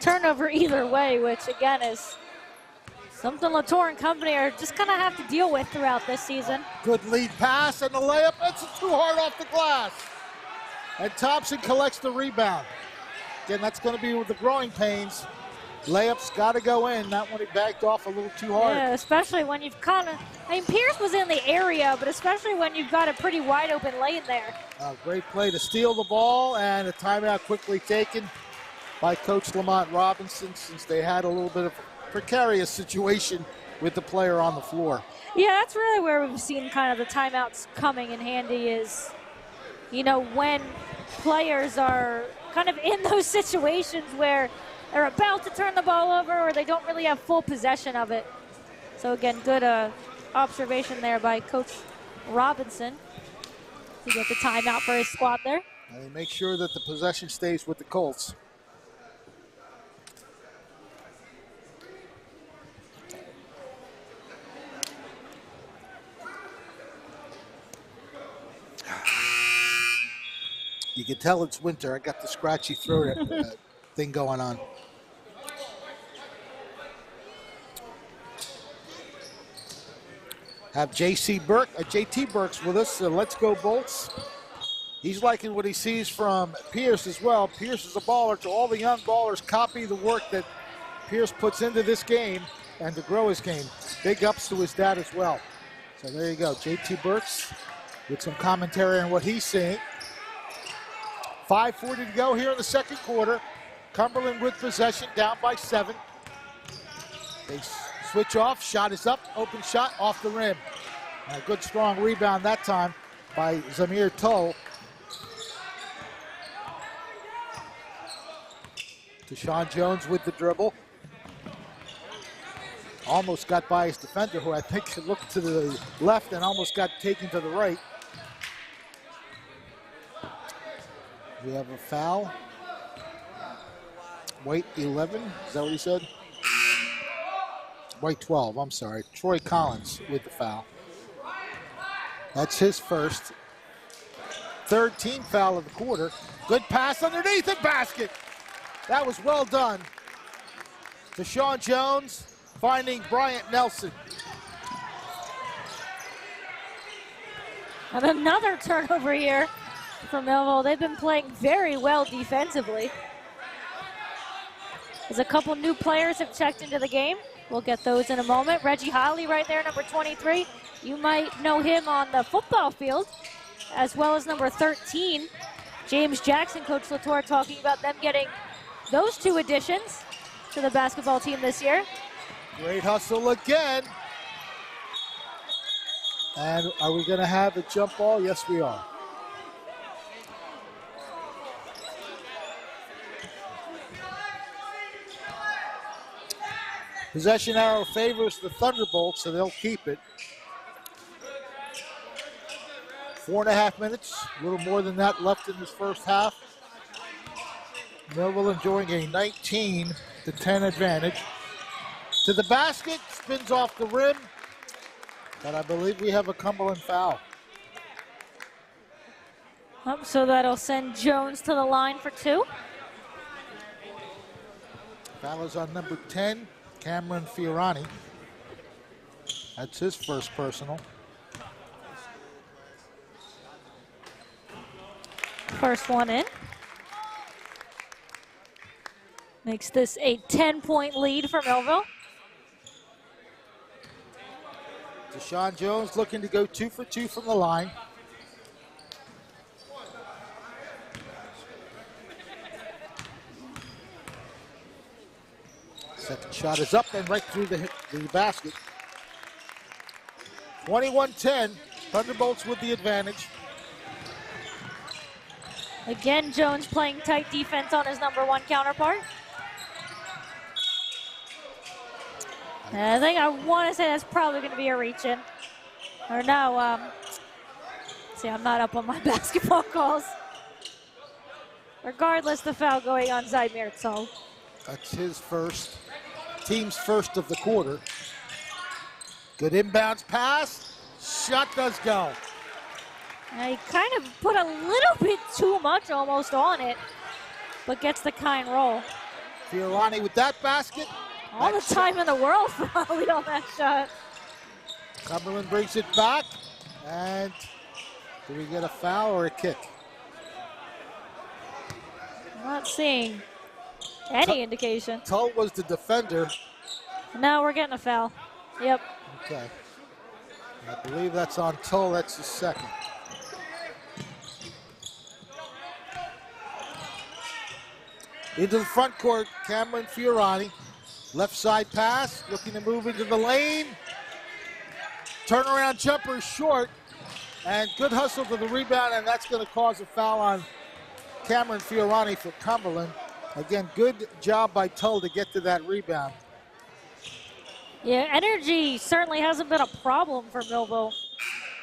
Speaker 3: Turnover either way, which again is something Latour and company are just going to have to deal with throughout this season.
Speaker 2: Good lead pass and the layup. It's too hard off the glass. And Thompson collects the rebound. Again, that's going to be with the growing pains. Layup's got to go in. Not when he backed off a little too hard.
Speaker 3: Yeah, especially when you've Pierce was in the area, but especially when you've got a pretty wide open lane there.
Speaker 2: Great play to steal the ball, and a timeout quickly taken by Coach Lamont Robinson, since they had a little bit of a precarious situation with the player on the floor.
Speaker 3: Yeah, that's really where we've seen kind of the timeouts coming in handy is, when players are kind of in those situations where they're about to turn the ball over or they don't really have full possession of it. So again, good observation there by Coach Robinson to get the timeout for his squad there.
Speaker 2: And they make sure that the possession stays with the Colts. You can tell it's winter. I got the scratchy throat thing going on. Have JT Burks with us. Let's go Bolts. He's liking what he sees from Pierce as well. Pierce is a baller. To all the young ballers, copy the work that Pierce puts into this game and to grow his game. Big ups to his dad as well. So there you go. JT Burks with some commentary on what he's seeing. 5:40 to go here in the second quarter. Cumberland with possession, down by 7. They switch off, shot is up, open shot off the rim. A good strong rebound that time by Zamir Tull. Tyshawn Jones with the dribble. Almost got by his defender, who I think looked to the left and almost got taken to the right. We have a foul. White 11, is that what he said? White 12, I'm sorry. Troy Collins with the foul. That's his first. Third team foul of the quarter. Good pass underneath the basket. That was well done. Tyshawn Jones finding Bryant Nelson.
Speaker 3: And another turnover here for Millville. They've been playing very well defensively. As a couple new players have checked into the game. We'll get those in a moment. Reggie Holly right there, number 23. You might know him on the football field, as well as number 13. James Jackson, Coach Latour, talking about them getting those two additions to the basketball team this year.
Speaker 2: Great hustle again. And are we going to have a jump ball? Yes, we are. Possession arrow favors the Thunderbolts, so they'll keep it. 4.5 minutes, a little more than that left in this first half. Millville enjoying a 19-10 advantage. To the basket, spins off the rim, but I believe we have a Cumberland foul.
Speaker 3: So that'll send Jones to the line for 2.
Speaker 2: Foul is on number 10, Cameron Fiorani. That's his first personal.
Speaker 3: First one in. Makes this a 10-point lead for Millville.
Speaker 2: Deshaun Jones looking to go 2 for 2 from the line. Second shot is up and right through the basket. 21-10, Thunderbolts with the advantage.
Speaker 3: Again, Jones playing tight defense on his number 1 counterpart. And I think I want to say that's probably going to be a reach-in. Or no, see, I'm not up on my basketball calls. Regardless, the foul going on Zymir Tzol.
Speaker 2: That's his first, team's first of the quarter. Good inbounds pass, shot does go.
Speaker 3: He kind of put a little bit too much almost on it, but gets the kind roll.
Speaker 2: Fiorani with that basket.
Speaker 3: All the time in the world probably on that shot.
Speaker 2: Cumberland brings it back, and do we get a foul or a kick?
Speaker 3: Not seeing any indication.
Speaker 2: Tull was the defender.
Speaker 3: No, we're getting a foul. Yep.
Speaker 2: Okay. I believe that's on Tull. That's the second. Into the front court, Cameron Fiorani. Left side pass, looking to move into the lane. Turnaround jumper short, and good hustle for the rebound, and that's going to cause a foul on Cameron Fiorani for Cumberland. Again, good job by Tull to get to that rebound.
Speaker 3: Yeah, energy certainly hasn't been a problem for Millville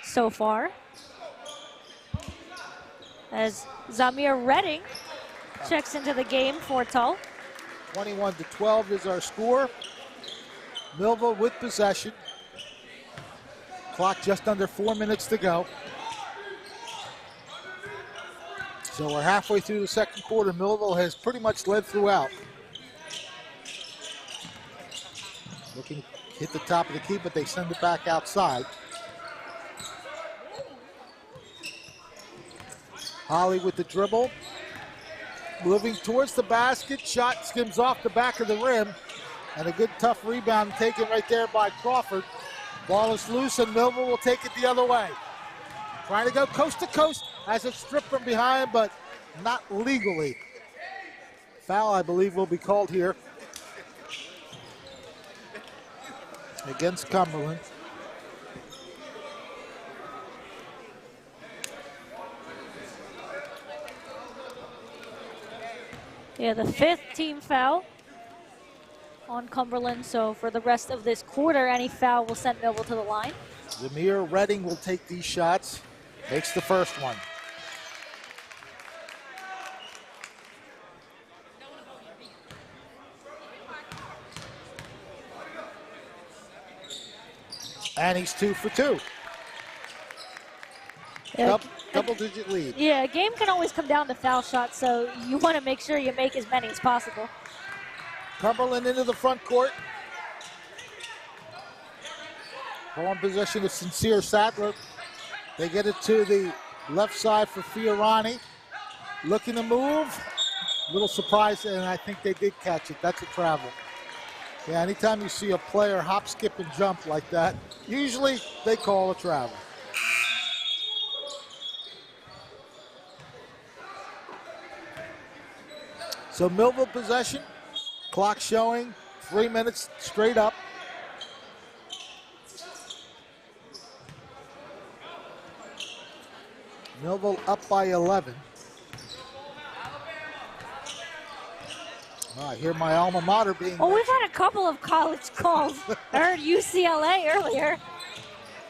Speaker 3: so far. As Zamir Redding checks into the game for Tull.
Speaker 2: 21-12 is our score. Millville with possession. Clock just under 4 minutes to go. So we're halfway through the second quarter. Millville has pretty much led throughout. Looking to hit the top of the key, but they send it back outside. Holly with the dribble. Moving towards the basket, shot skims off the back of the rim, and a good tough rebound taken right there by Crawford. Ball is loose, and Millville will take it the other way. Trying to go coast to coast, has it stripped from behind, but not legally. Foul, I believe, will be called here against Cumberland.
Speaker 3: Yeah, the 5th team foul on Cumberland. So for the rest of this quarter, any foul will send Millville to the line.
Speaker 2: Zamir Redding will take these shots. Takes the first one. And he's 2 for 2.
Speaker 3: Yeah,
Speaker 2: Double-digit lead.
Speaker 3: Yeah, a game can always come down to foul shots, so you want to make sure you make as many as possible.
Speaker 2: Cumberland into the front court. Ball in possession of Sincere Sadler. They get it to the left side for Fiorani. Looking to move. A little surprised, and I think they did catch it. That's a travel. Yeah, anytime you see a player hop, skip, and jump like that, usually they call a travel. So Millville possession, clock showing 3 minutes straight up. Millville up by 11. I hear my alma mater being
Speaker 3: Oh, we've had a couple of college calls. I heard UCLA earlier.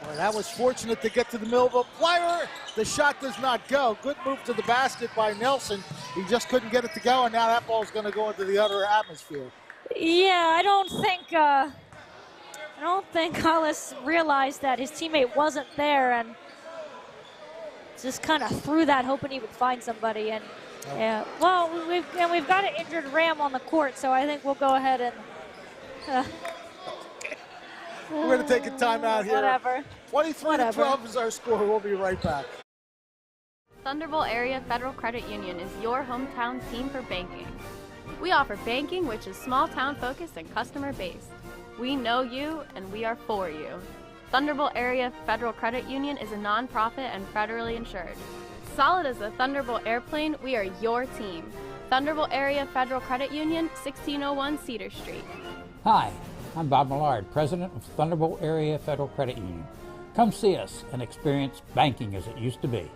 Speaker 2: Well, that was fortunate to get to the Millville player. The shot does not go. Good move to the basket by Nelson. He just couldn't get it to go, and now that ball's going to go into the other atmosphere.
Speaker 3: Yeah, I don't think Hollis realized that his teammate wasn't there, and just kind of threw that, hoping he would find somebody. And yeah, well, we've got an injured Ram on the court, so I think we'll go ahead and.
Speaker 2: We're going to take a timeout here.
Speaker 3: Whatever.
Speaker 2: 23-12 is our score. We'll be right back.
Speaker 7: Thunderbolt Area Federal Credit Union is your hometown team for banking. We offer banking which is small town focused and customer based. We know you and we are for you. Thunderbolt Area Federal Credit Union is a non-profit and federally insured. Solid as a Thunderbolt airplane, we are your team. Thunderbolt Area Federal Credit Union, 1601 Cedar Street.
Speaker 8: Hi, I'm Bob Millard, President of Thunderbolt Area Federal Credit Union. Come see us and experience banking as it used to be.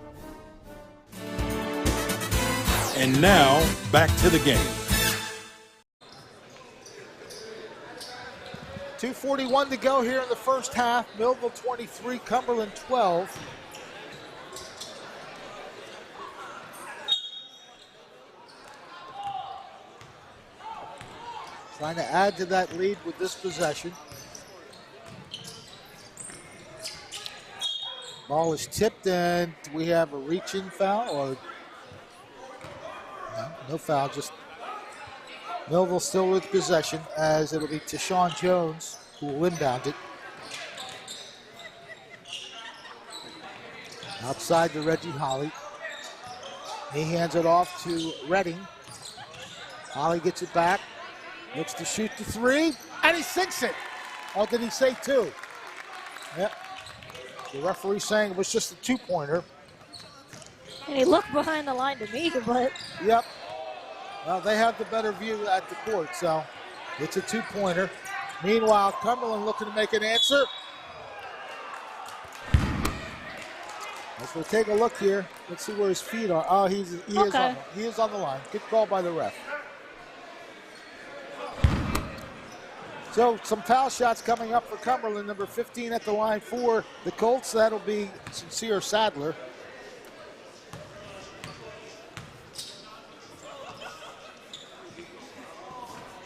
Speaker 12: And now, back to the game.
Speaker 2: 2:41 to go here in the first half. Millville 23, Cumberland 12. Trying to add to that lead with this possession. Ball is tipped, and we have a reach-in foul, or no foul, just Millville still with possession, as it'll be Tashawn Jones who will inbound it. Outside to Reggie Holly. He hands it off to Redding. Holly gets it back. Looks to shoot the three, and he sinks it. Or did he say two? Yep. The referee saying it was just a two-pointer.
Speaker 3: And he looked behind the line to me, but...
Speaker 2: Yep. Well, they have the better view at the court, so it's a two-pointer. Meanwhile, Cumberland looking to make an answer. Let's go take a look here. Let's see where his feet are. Oh, he is on the line. Good call by the ref. So some foul shots coming up for Cumberland. Number 15 at the line for the Colts. That'll be Sincere Sadler.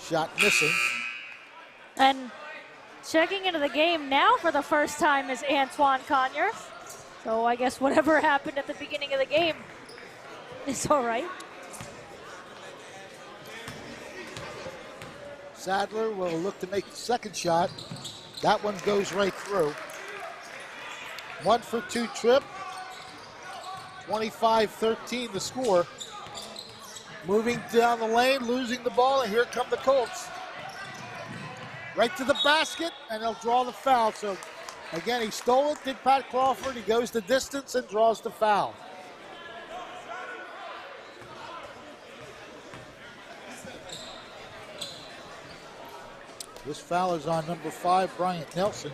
Speaker 2: Shot missing.
Speaker 3: And checking into the game now for the first time is Antoine Conyers. So I guess whatever happened at the beginning of the game is all right.
Speaker 2: Sadler will look to make the second shot. That one goes right through. 1 for 2 trip. 25-13 the score. Moving down the lane, losing the ball, and here come the Colts. Right to the basket, and they'll draw the foul. So, again, he stole it, did Pat Crawford. He goes the distance and draws the foul. This foul is on number 5, Bryant Nelson.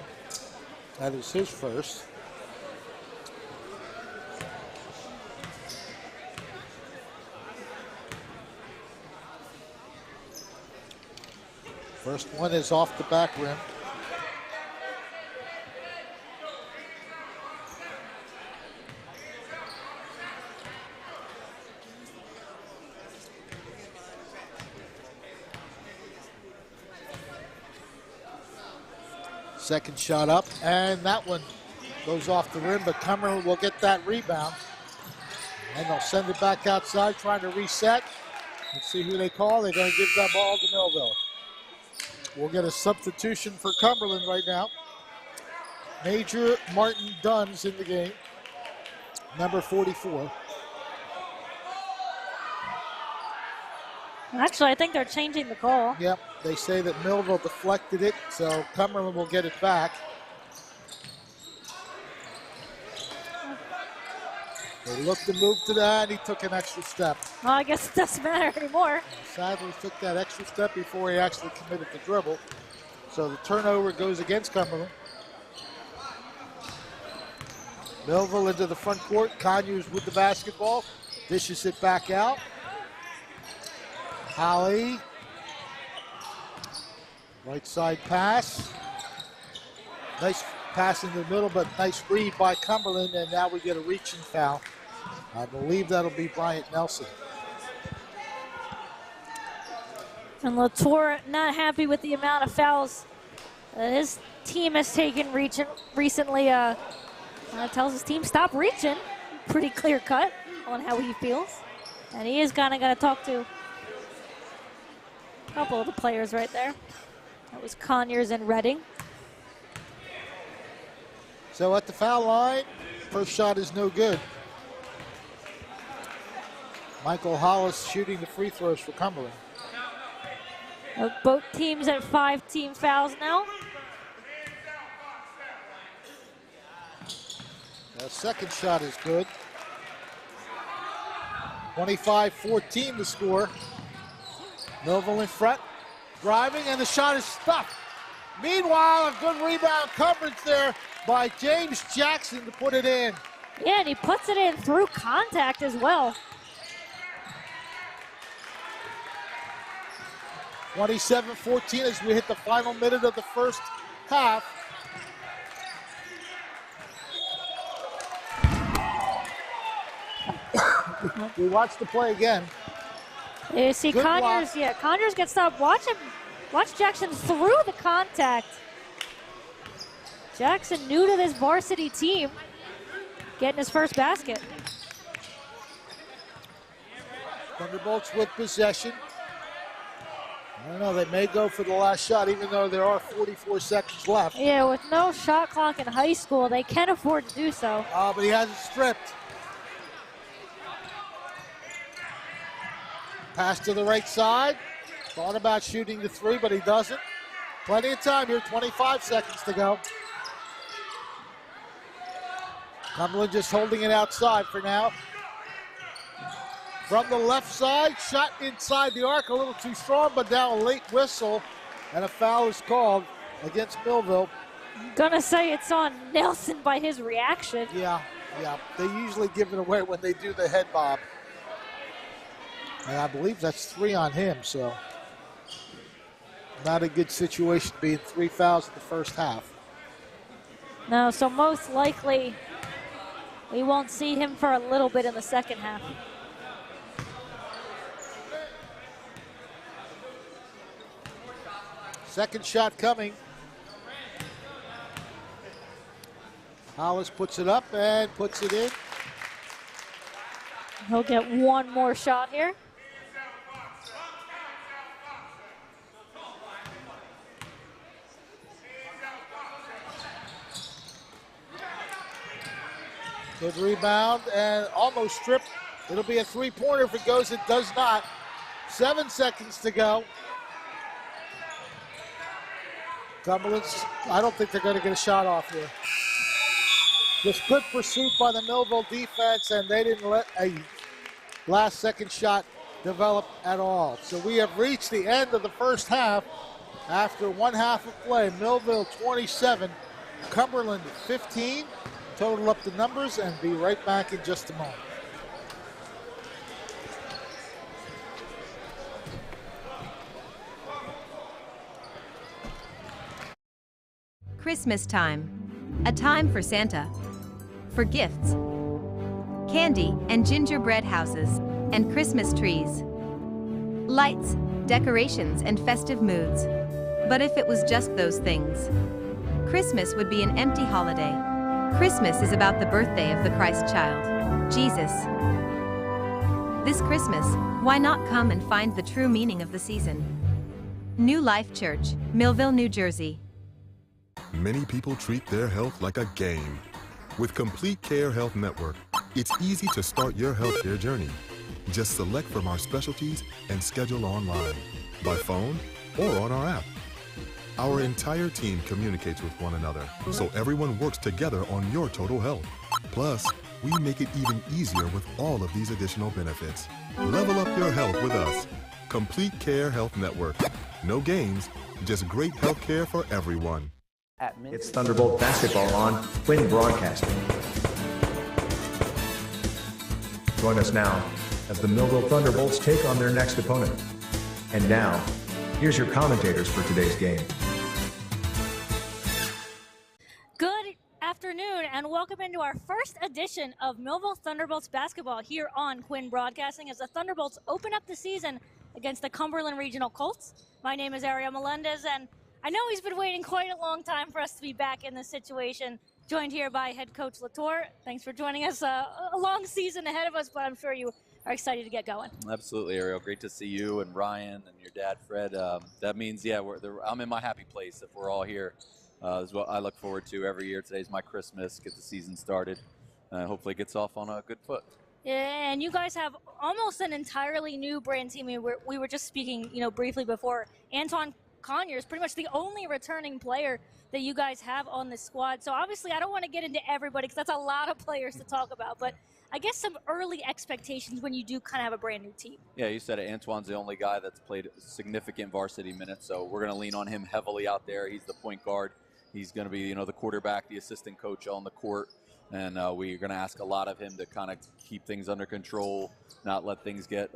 Speaker 2: That is his first. First one is off the back rim. Second shot up, and that one goes off the rim, but Cumberland will get that rebound. And they'll send it back outside, trying to reset. Let's see who they call. They're going to give that ball to Millville. We'll get a substitution for Cumberland right now. Major Martin Dunn's in the game.
Speaker 13: number 44.
Speaker 3: Actually, I think they're changing the call.
Speaker 13: Yep, they say that Millville deflected it, so Cumberland will get it back. They looked to move to that, he took an extra step.
Speaker 3: Well, I guess it doesn't matter anymore.
Speaker 13: Sadly took that extra step before he actually committed the dribble. So the turnover goes against Cumberland. Millville into the front court. Conyers with the basketball. Dishes it back out. Holly. Right side pass. Nice pass in the middle, but nice read by Cumberland, and now we get a reaching foul. I believe that'll be Bryant Nelson.
Speaker 3: And Latour not happy with the amount of fouls his team has taken recently. Tells his team stop reaching. Pretty clear cut on how he feels. And he is kind of going to talk to a couple of the players right there. That was Conyers and Redding.
Speaker 13: So at the foul line, first shot is no good. Michael Hollis shooting the free throws for Cumberland.
Speaker 3: Both teams at 5 team fouls now.
Speaker 13: The second shot is good. 25-14 the score. Millville in front, driving, and the shot is stuck. Meanwhile, a good rebound coverage there by James Jackson to put it in.
Speaker 3: Yeah, and he puts it in through contact as well.
Speaker 13: 27-14 as we hit the final minute of the first half. We watch the play again.
Speaker 3: You see
Speaker 13: Good
Speaker 3: Conyers,
Speaker 13: block.
Speaker 3: yeah, Conyers gets stopped. Watch Jackson through the contact. Jackson new to this varsity team, getting his first basket.
Speaker 13: Thunderbolts with possession. I don't know, they may go for the last shot even though there are 44 seconds left.
Speaker 3: Yeah, with no shot clock in high school, they can afford to do so.
Speaker 13: But he has it stripped. Pass to the right side. Thought about shooting the three, but he doesn't. Plenty of time here, 25 seconds to go. Cumberland just holding it outside for now. From the left side, shot inside the arc, a little too strong, but now a late whistle, and a foul is called against Millville.
Speaker 3: I'm gonna say it's on Nelson by his reaction.
Speaker 13: Yeah. They usually give it away when they do the head bob. And I believe that's 3 on him, so not a good situation being 3 fouls in the first half.
Speaker 3: No, so most likely we won't see him for a little bit in the second half.
Speaker 13: Second shot coming. Hollis puts it up and puts it in.
Speaker 3: He'll get one more shot here.
Speaker 13: Good rebound and almost stripped. It'll be a three-pointer if it goes. It does not. 7 seconds to go. Cumberland's, I don't think they're going to get a shot off here. Just good pursuit by the Millville defense, and they didn't let a last-second shot develop at all. So we have reached the end of the first half. After one half of play, Millville 27, Cumberland 15. Total up the numbers and be right back in just a moment.
Speaker 14: Christmas time. A time for Santa. For gifts. Candy and gingerbread houses and Christmas trees. Lights, decorations, and festive moods. But if it was just those things, Christmas would be an empty holiday. Christmas is about the birthday of the Christ child, Jesus. This Christmas, why not come and find the true meaning of the season? New Life Church, Millville, New Jersey.
Speaker 5: Many people treat their health like a game. With Complete Care Health Network, It's easy to start your healthcare journey. Just select from our specialties and schedule online, by phone, or on our app. Our entire team communicates with one another, so everyone works together on your total health. Plus, we make it even easier with all of these additional benefits. Level up your health with us. Complete Care Health Network. No games, just great health care for everyone.
Speaker 1: It's Thunderbolt basketball on Quinn Broadcasting. Join us now as the Millville Thunderbolts take on their next opponent. And now, here's your commentators for today's game.
Speaker 3: Good afternoon and welcome into our first edition of Millville Thunderbolts basketball here on Quinn Broadcasting as the Thunderbolts open up the season against the Cumberland Regional Colts. My name is Melendez, and I know he's been waiting quite a long time for us to be back in this situation. Joined here by head coach Latour. Thanks for joining us. A long season ahead of us, but I'm sure you are excited to get going.
Speaker 15: Absolutely, Ariel. Great to see you and Ryan and your dad, Fred. That means, yeah, I'm in my happy place if we're all here. This is what I look forward to every year. Today's my Christmas, get the season started. Hopefully it gets off on a good foot.
Speaker 3: Yeah, and you guys have almost an entirely new brand team. We were just speaking, briefly before. Antoine Conyers, pretty much the only returning player that you guys have on the squad. So obviously I don't want to get into everybody because that's a lot of players to talk about, but I guess some early expectations when you do kind of have a brand new team.
Speaker 15: Yeah, you said it. Antoine's the only guy that's played significant varsity minutes, so we're going to lean on him heavily out there. He's the point guard. He's going to be, the quarterback, the assistant coach on the court, and we're going to ask a lot of him to kind of keep things under control, not let things get,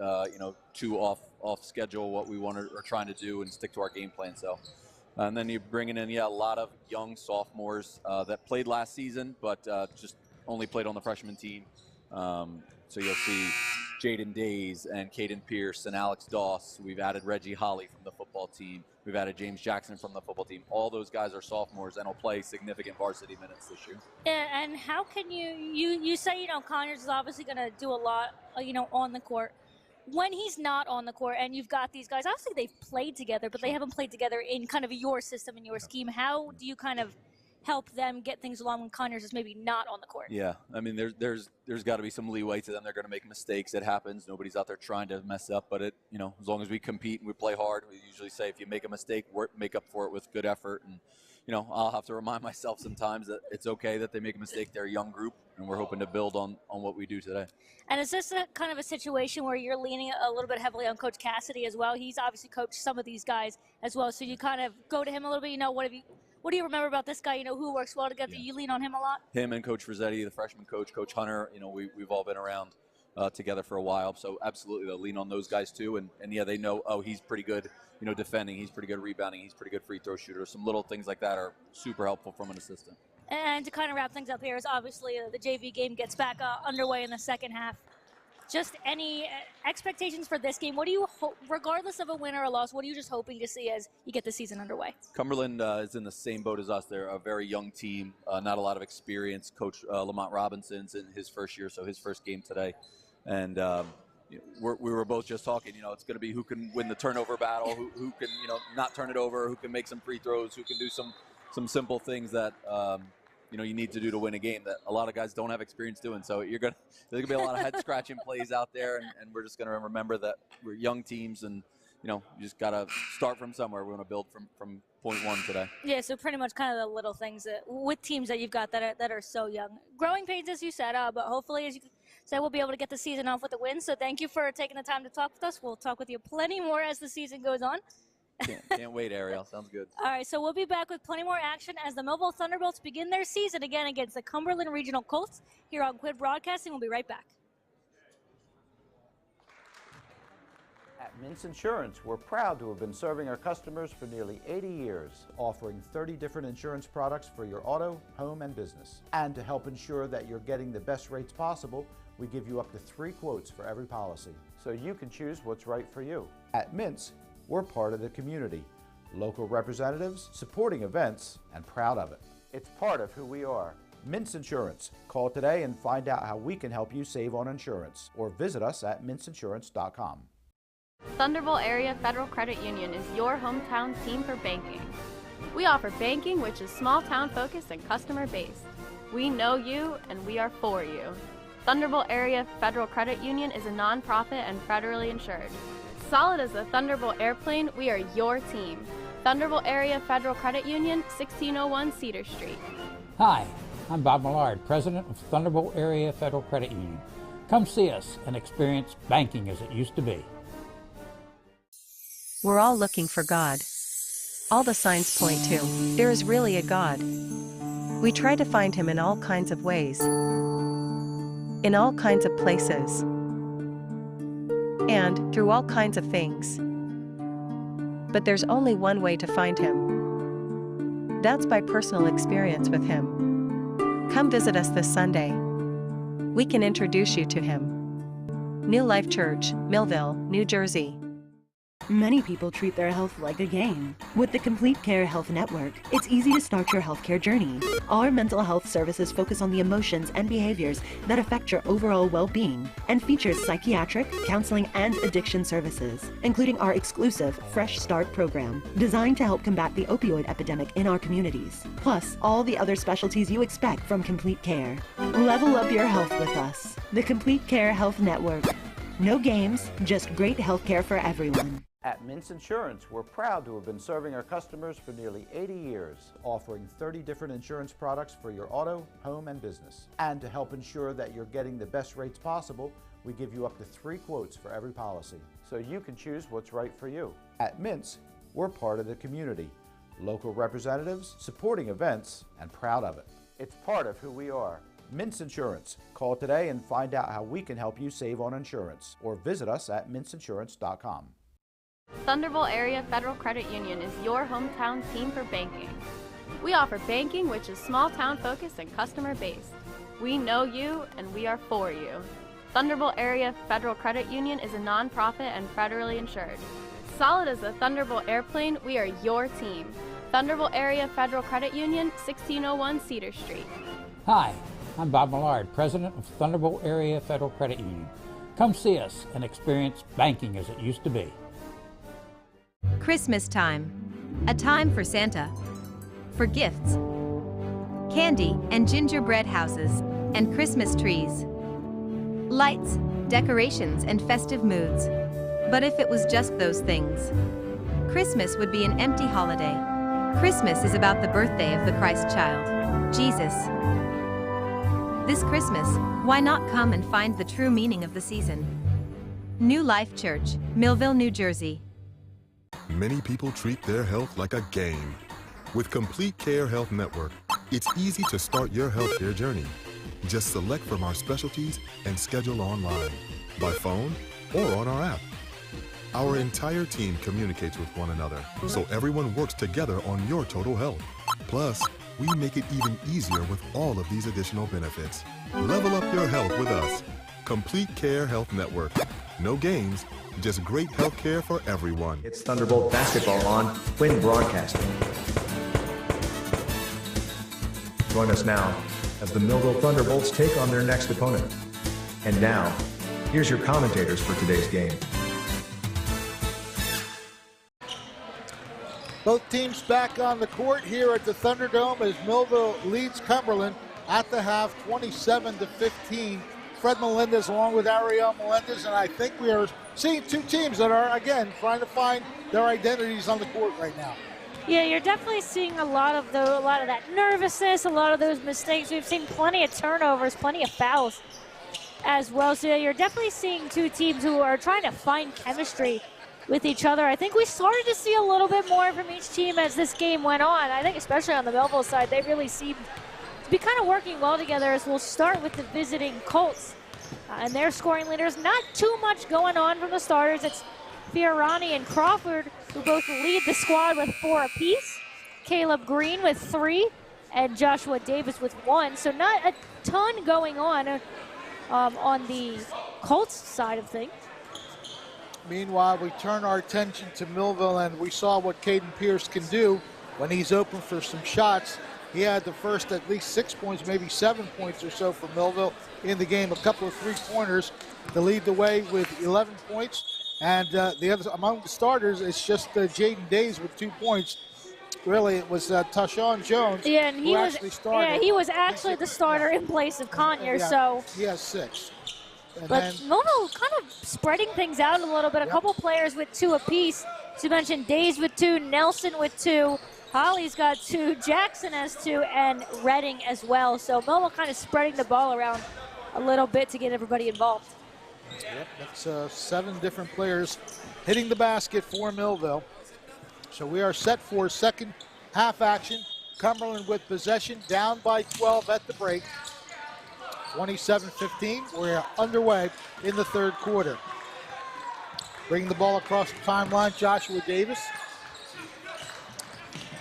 Speaker 15: too off schedule what we are trying to do, and stick to our game plan. So, and then you're bringing in, a lot of young sophomores that played last season, but just only played on the freshman team. So you'll see Jaden Days and Caden Pierce and Alex Doss. We've added Reggie Holly from the football team. We've added James Jackson from the football team. All those guys are sophomores and will play significant varsity minutes this year.
Speaker 3: And how can you say, Conyers is obviously going to do a lot, on the court. When he's not on the court and you've got these guys, obviously they've played together, but they haven't played together in kind of your system and your scheme. How do you kind of help them get things along when Conyers is maybe not on the court?
Speaker 15: Yeah, I mean, there's got to be some leeway to them. They're going to make mistakes. It happens. Nobody's out there trying to mess up, but as long as we compete and we play hard, we usually say if you make a mistake, make up for it with good effort. And I'll have to remind myself sometimes that it's okay that they make a mistake. They're a young group, and we're hoping to build on what we do today.
Speaker 3: And is this kind of a situation where you're leaning a little bit heavily on Coach Cassidy as well? He's obviously coached some of these guys as well, so you kind of go to him a little bit. What do you remember about this guy? Who works well together? Yeah. You lean on him a lot?
Speaker 15: Him and Coach Rossetti, the freshman coach, Coach Hunter, we've all been around together for a while. So absolutely, they'll lean on those guys too. And yeah, they know, he's pretty good, defending. He's pretty good rebounding. He's pretty good free throw shooter. Some little things like that are super helpful from an assistant.
Speaker 3: And to kind of wrap things up here is obviously the JV game gets back underway in the second half. Just any expectations for this game? What do you hope, regardless of a win or a loss, what are you just hoping to see as you get the season underway?
Speaker 15: Cumberland is in the same boat as us. They're a very young team, not a lot of experience. Coach Lamont Robinson's in his first year, so his first game today. And we were both just talking, it's going to be who can win the turnover battle, who can, not turn it over, who can make some free throws, who can do some simple things that you need to do to win a game that a lot of guys don't have experience doing. So there's gonna be a lot of head scratching plays out there, and we're just gonna remember that we're young teams, and you just gotta start from somewhere. We're gonna build from point one today.
Speaker 3: Yeah, so pretty much kind of the little things with teams that you've got that are so young. Growing pains, as you said, but hopefully, as you said, we'll be able to get the season off with a win. So thank you for taking the time to talk with us. We'll talk with you plenty more as the season goes on.
Speaker 15: Can't wait, Ariel. Sounds good.
Speaker 3: All right, so we'll be back with plenty more action as the Millville Thunderbolts begin their season again against the Cumberland Regional Colts here on Quinn Broadcasting. We'll be right back.
Speaker 6: At Mintz Insurance, we're proud to have been serving our customers for nearly 80 years, offering 30 different insurance products for your auto, home, and business. And to help ensure that you're getting the best rates possible, we give you up to 3 quotes for every policy, so you can choose what's right for you. At Mintz, we're part of the community, local representatives, supporting events, and proud of it. It's part of who we are. Mintz Insurance. Call today and find out how we can help you save on insurance, or visit us at mintzinsurance.com.
Speaker 7: Thunderbolt Area Federal Credit Union is your hometown team for banking. We offer banking which is small town focused and customer based. We know you and we are for you. Thunderbolt Area Federal Credit Union is a nonprofit and federally insured. Solid as a Thunderbolt airplane, we are your team. Thunderbolt Area Federal Credit Union, 1601 Cedar Street.
Speaker 8: Hi, I'm Bob Millard, President of Thunderbolt Area Federal Credit Union. Come see us and experience banking as it used to be.
Speaker 9: We're all looking for God. All the signs point to, there is really a God. We try to find him in all kinds of ways, in all kinds of places, and through all kinds of things. But there's only one way to find him. That's by personal experience with him. Come visit us this Sunday. We can introduce you to him. New Life Church, Millville, New Jersey.
Speaker 10: Many people treat their health like a game. With the Complete Care Health Network, it's easy to start your healthcare journey. Our mental health services focus on the emotions and behaviors that affect your overall well-being and features psychiatric, counseling, and addiction services, including our exclusive Fresh Start program, designed to help combat the opioid epidemic in our communities, plus all the other specialties you expect from Complete Care. Level up your health with us. The Complete Care Health Network. No games, just great healthcare for everyone.
Speaker 6: At Mintz Insurance, we're proud to have been serving our customers for nearly 80 years, offering 30 different insurance products for your auto, home, and business. And to help ensure that you're getting the best rates possible, we give you up to 3 quotes for every policy, so you can choose what's right for you. At Mintz, we're part of the community, local representatives, supporting events, and proud of it. It's part of who we are. Mintz Insurance. Call today and find out how we can help you save on insurance, or visit us at mintzinsurance.com.
Speaker 7: Thunderbolt Area Federal Credit Union is your hometown team for banking. We offer banking which is small town focused and customer based. We know you and we are for you. Thunderbolt Area Federal Credit Union is a nonprofit and federally insured. Solid as a Thunderbolt airplane, we are your team. Thunderbolt Area Federal Credit Union, 1601 Cedar Street.
Speaker 8: Hi, I'm Bob Millard, President of Thunderbolt Area Federal Credit Union. Come see us and experience banking as it used to be.
Speaker 14: Christmas time. A time for Santa. For gifts, candy and gingerbread houses, and Christmas trees. Lights, decorations, and festive moods. But if it was just those things, Christmas would be an empty holiday. Christmas is about the birthday of the Christ child, Jesus. This Christmas, why not come and find the true meaning of the season? New Life Church, Millville, New Jersey.
Speaker 5: Many people treat their health like a game. With Complete Care Health Network, it's easy to start your healthcare journey. Just select from our specialties and schedule online, by phone, or on our app. Our entire team communicates with one another, so everyone works together on your total health. Plus, we make it even easier with all of these additional benefits. Level up your health with us. Complete Care Health Network. No games, just great health care for everyone.
Speaker 1: It's Thunderbolt basketball on Quinn Broadcasting. Join us now as the Millville Thunderbolts take on their next opponent. And now, here's your commentators for today's game.
Speaker 13: Both teams back on the court here at the Thunderdome as Millville leads Cumberland at the half, 27-15. Fred Melendez along with Ariel Melendez, and I think we are seeing two teams that are, again, trying to find their identities on the court right now.
Speaker 3: Yeah, you're definitely seeing a lot of that nervousness, a lot of those mistakes. We've seen plenty of turnovers, plenty of fouls as well. So you're definitely seeing two teams who are trying to find chemistry with each other. I think we started to see a little bit more from each team as this game went on. I think especially on the Millville side, they really seemed to be kind of working well together, as we'll start with the visiting Colts and their scoring leaders. Not too much going on from the starters. It's Fiorani and Crawford who both lead the squad with 4 apiece. Caleb Green with 3 and Joshua Davis with 1. So not a ton going on the Colts side of things.
Speaker 13: Meanwhile, we turn our attention to Millville, and we saw what Caden Pierce can do when he's open for some shots. He had the first at least 6 points, maybe 7 points or so for Millville in the game. A couple of three-pointers to lead the way with 11 points. And the other among the starters, it's just Jaden Days with 2 points. really, it was Tashawn Jones
Speaker 3: Yeah, and he
Speaker 13: who
Speaker 3: was
Speaker 13: actually started.
Speaker 3: Yeah, he was actually the starter in place of Conyers. So
Speaker 13: he has 6. And
Speaker 3: but
Speaker 13: then,
Speaker 3: Millville kind of spreading things out a little bit. A couple players with 2 apiece. As you mentioned, Days with 2, Nelson with 2, Holly's got 2, Jackson has 2, and Redding as well. So Millville kind of spreading the ball around a little bit to get everybody involved.
Speaker 13: yep, that's 7 different players hitting the basket for Millville. So we are set for second half action. Cumberland with possession, down by 12 at the break. 27-15, we're underway in the third quarter. Bringing the ball across the timeline, Joshua Davis.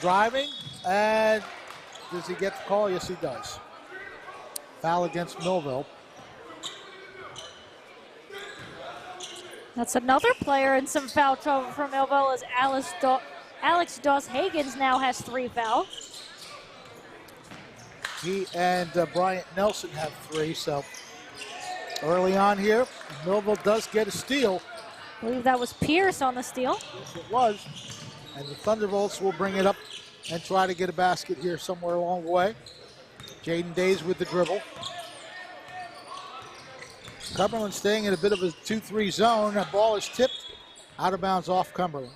Speaker 13: Driving, and does he get the call? Yes, he does. Foul against Millville.
Speaker 3: That's another player in some foul trouble for Millville as Alex Doss-Hagens now has 3 fouls.
Speaker 13: He and Bryant Nelson have 3, so early on here, Millville does get a steal.
Speaker 3: I believe that was Pierce on the steal.
Speaker 13: Yes, it was. And the Thunderbolts will bring it up and try to get a basket here somewhere along the way. Jaden Days with the dribble. Cumberland staying in a bit of a 2-3 zone. That ball is tipped out of bounds off Cumberland.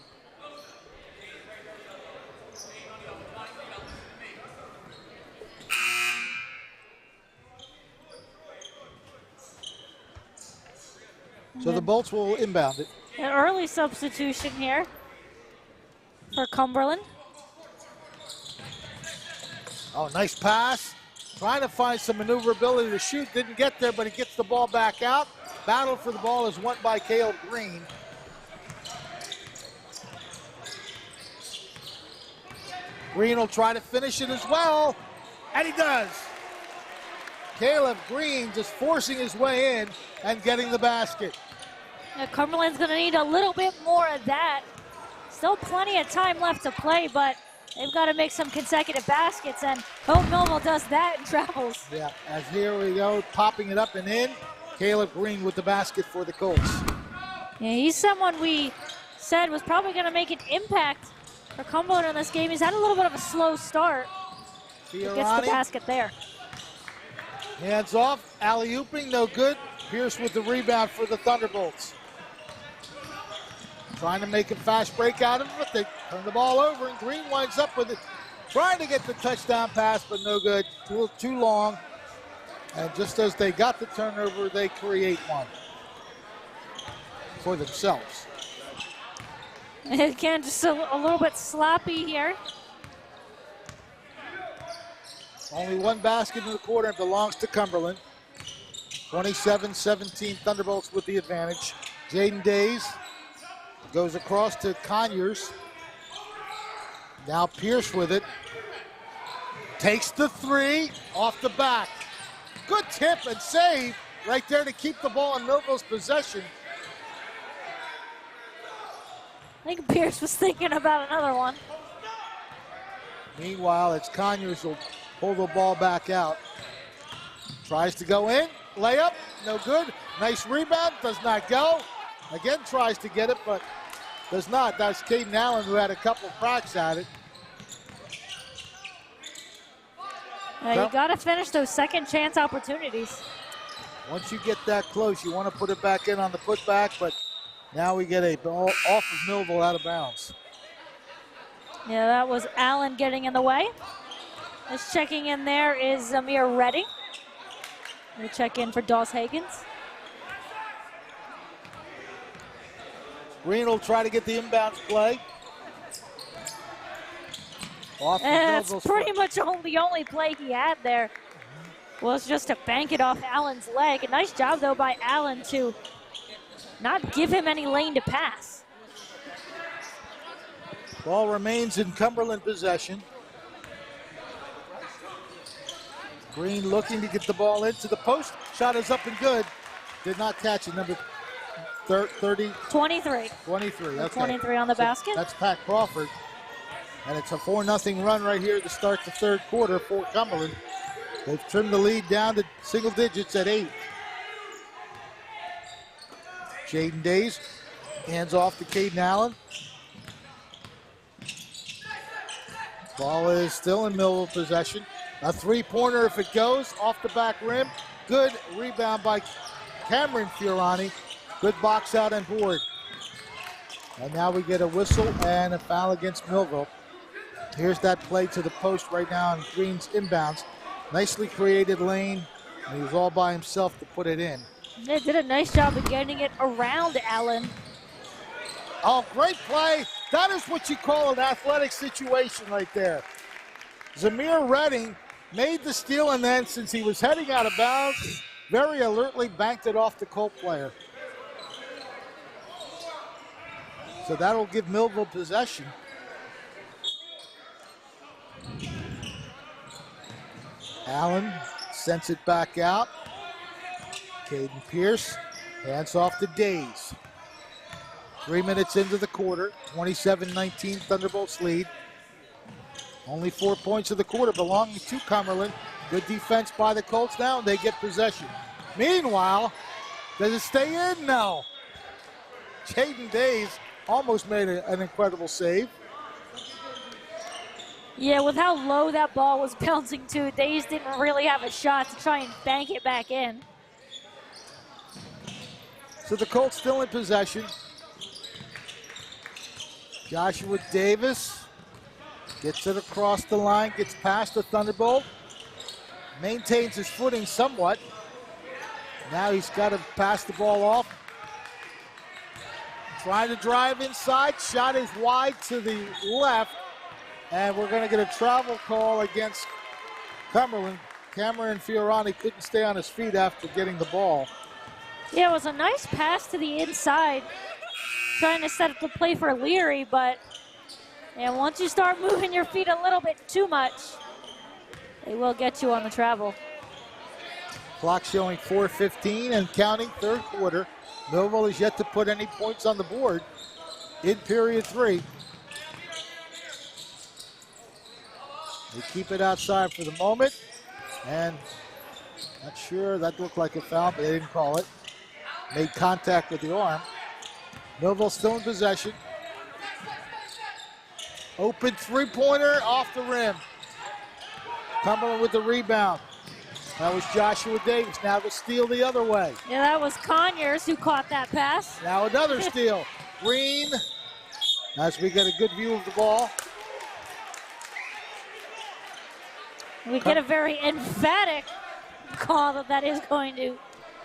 Speaker 13: So the Bolts will inbound it.
Speaker 3: An early substitution here for Cumberland.
Speaker 13: Oh, nice pass. Trying to find some maneuverability to shoot. Didn't get there, but he gets the ball back out. Battle for the ball is won by Caleb Green. Green will try to finish it as well, and he does. Caleb Green just forcing his way in and getting the basket.
Speaker 3: Now Cumberland's going to need a little bit more of that. Still plenty of time left to play, but they've got to make some consecutive baskets, and Hope Millville does that and travels.
Speaker 13: Yeah, as here we go, popping it up and in. Caleb Green with the basket for the Colts.
Speaker 3: Yeah, he's someone we said was probably going to make an impact for Cumberland in this game. He's had a little bit of a slow start. He gets the basket there.
Speaker 13: Hands off, alley-ooping, no good. Pierce with the rebound for the Thunderbolts. Trying to make a fast break out of it. They turn the ball over, and Green winds up with it. Trying to get the touchdown pass, but no good. Too long. And just as they got the turnover, they create one for themselves.
Speaker 3: Again, just a little bit sloppy here.
Speaker 13: Only one basket in the quarter and belongs to Cumberland. 27-17, Thunderbolts with the advantage. Jaden Days goes across to Conyers. Now Pierce with it. Takes the 3 off the back. Good tip and save right there to keep the ball in Millville's possession.
Speaker 3: I think Pierce was thinking about another one.
Speaker 13: Meanwhile, it's Conyers who'll pull the ball back out. Tries to go in. Layup, no good. Nice rebound, does not go. Again, tries to get it, but does not. That's Caden Allen who had a couple of cracks at it.
Speaker 3: You got to finish those second chance opportunities.
Speaker 13: Once you get that close, you want to put it back in on the putback, but now we get a ball off of Millville out of bounds.
Speaker 3: Yeah, that was Allen getting in the way. Just checking in there is Zamir Redding. We check in for Doss-Hagens.
Speaker 13: Green will try to get the inbounds play.
Speaker 3: That's pretty much the only play he had there was just to bank it off Allen's leg. A nice job, though, by Allen to not give him any lane to pass.
Speaker 13: Ball remains in Cumberland possession. Green looking to get the ball into the post. Shot is up and good. Did not catch it. Number 30.
Speaker 3: 23.
Speaker 13: 23, okay.
Speaker 3: 23 on the basket.
Speaker 13: That's Pat Crawford. And it's a 4-0 run right here to start the third quarter for Cumberland. They've trimmed the lead down to single digits at 8. Jaden Days hands off to Caden Allen. Ball is still in Millville possession. A three-pointer if it goes off the back rim. Good rebound by Cameron Fiorani. Good box out and board. And now we get a whistle and a foul against Millville. Here's that play to the post right now on Green's inbounds. Nicely created lane. And he was all by himself to put it in.
Speaker 3: They did a nice job of getting it around Allen.
Speaker 13: Oh, great play. That is what you call an athletic situation right there. Zamir Redding made the steal, and then since he was heading out of bounds, very alertly banked it off the Colt player. So that'll give Millville possession. Allen sends it back out. Caden Pierce hands off to Days. 3 minutes into the quarter, 27-19 Thunderbolts lead. Only 4 points of the quarter belonging to Cumberland. Good defense by the Colts now, and they get possession. Meanwhile, does it stay in? No. Jaden Days almost made an incredible save.
Speaker 3: Yeah, with how low that ball was bouncing to, Days didn't really have a shot to try and bank it back in.
Speaker 13: So the Colts still in possession. Joshua Davis gets it across the line, gets past the Thunderbolt, maintains his footing somewhat. Now he's got to pass the ball off. Trying to drive inside, shot is wide to the left, and we're going to get a travel call against Cumberland. Cameron Fiorani couldn't stay on his feet after getting the ball.
Speaker 3: Yeah, it was a nice pass to the inside, trying to set up the play for Leary, but once you start moving your feet a little bit too much, they will get you on the travel.
Speaker 13: Clock showing 4:15 and counting, third quarter. Millville is yet to put any points on the board in period 3. They keep it outside for the moment, and not sure, that looked like a foul, but they didn't call it. Made contact with the arm. Millville still in possession. Open three-pointer off the rim. Cumberland with the rebound. That was Joshua Davis. Now the steal the other way.
Speaker 3: Yeah, that was Conyers who caught that pass.
Speaker 13: Now another steal. Green, as we get a good view of the ball.
Speaker 3: We get a very emphatic call that is going to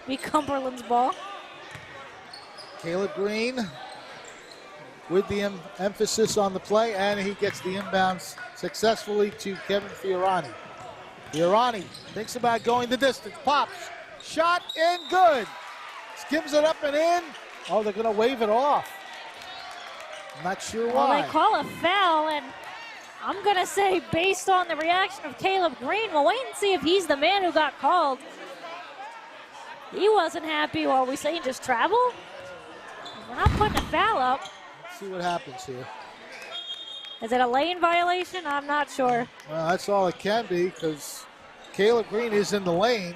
Speaker 3: be Cumberland's ball.
Speaker 13: Caleb Green with the emphasis on the play, and he gets the inbounds successfully to Kevin Fiorani. Fiorani thinks about going the distance, pops, shot in, good. Skims it up and in. Oh, they're gonna wave it off. I'm not sure why.
Speaker 3: Well, they call a foul, and I'm gonna say based on the reaction of Caleb Green, we'll wait and see if he's the man who got called. He wasn't happy. Are we saying just travel? We're not putting a foul up.
Speaker 13: Let's see what happens here.
Speaker 3: Is it a lane violation? I'm not sure.
Speaker 13: Well, that's all it can be, because Caleb Green is in the lane.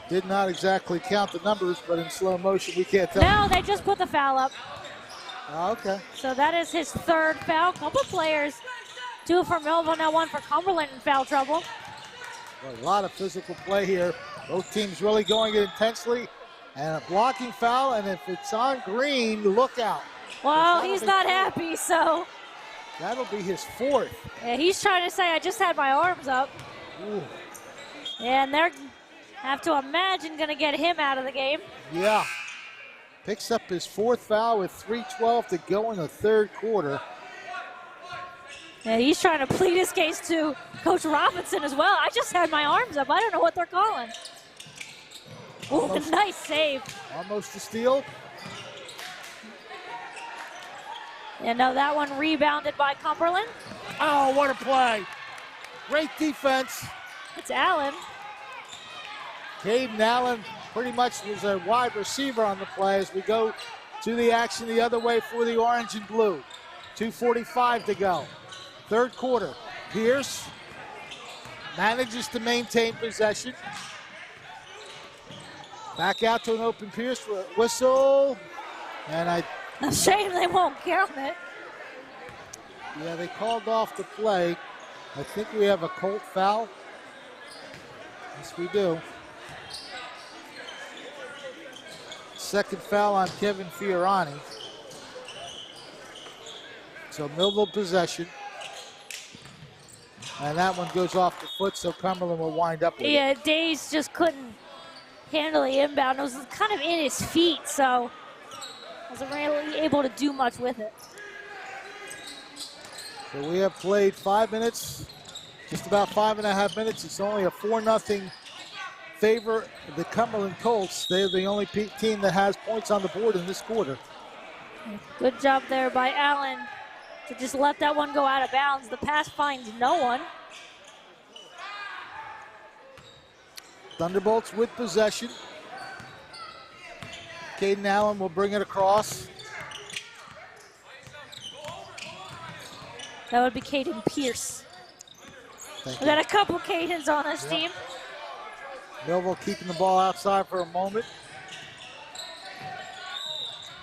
Speaker 13: Did not exactly count the numbers, but in slow motion, we can't tell.
Speaker 3: No, they just put the foul up.
Speaker 13: Oh, okay.
Speaker 3: So that is his third foul. Couple players, 2 for Millville, now 1 for Cumberland in foul trouble.
Speaker 13: Well, a lot of physical play here. Both teams really going it intensely. And a blocking foul, and if it's on Green, look out.
Speaker 3: Well, he's not happy, so.
Speaker 13: That'll be his 4th.
Speaker 3: Yeah, he's trying to say, I just had my arms up.
Speaker 13: Ooh.
Speaker 3: And they're, have to imagine, going to get him out of the game.
Speaker 13: Yeah. Picks up his 4th foul with 3:12 to go in the third quarter.
Speaker 3: Yeah, he's trying to plead his case to Coach Robinson as well. I just had my arms up. I don't know what they're calling. Ooh, nice save.
Speaker 13: Almost a steal.
Speaker 3: Yeah, no, that one rebounded by Cumberland.
Speaker 13: Oh, what a play. Great defense.
Speaker 3: It's Allen.
Speaker 13: Caden Allen pretty much was a wide receiver on the play as we go to the action the other way for the orange and blue. 2:45 to go. Third quarter. Pierce manages to maintain possession. Back out to an open Pierce for a whistle. And
Speaker 3: a shame they won't count it.
Speaker 13: Yeah, they called off the play. I think we have a Colt foul. Yes, we do. Second foul on Kevin Fiorani. So Millville possession. And that one goes off the foot, so Cumberland will wind up with it.
Speaker 3: Yeah, Days just couldn't handle the inbound. It was kind of in his feet, so wasn't really able to do much with it.
Speaker 13: So we have played 5 minutes, just about 5.5 minutes. It's only a 4-0 favor of the Cumberland Colts. They're the only team that has points on the board in this quarter.
Speaker 3: Good job there by Allen to just let that one go out of bounds. The pass finds no one.
Speaker 13: Thunderbolts with possession. Caden Allen will bring it across.
Speaker 3: That would be Caden Pierce. We got a couple Cadens on this team.
Speaker 13: Millville keeping the ball outside for a moment.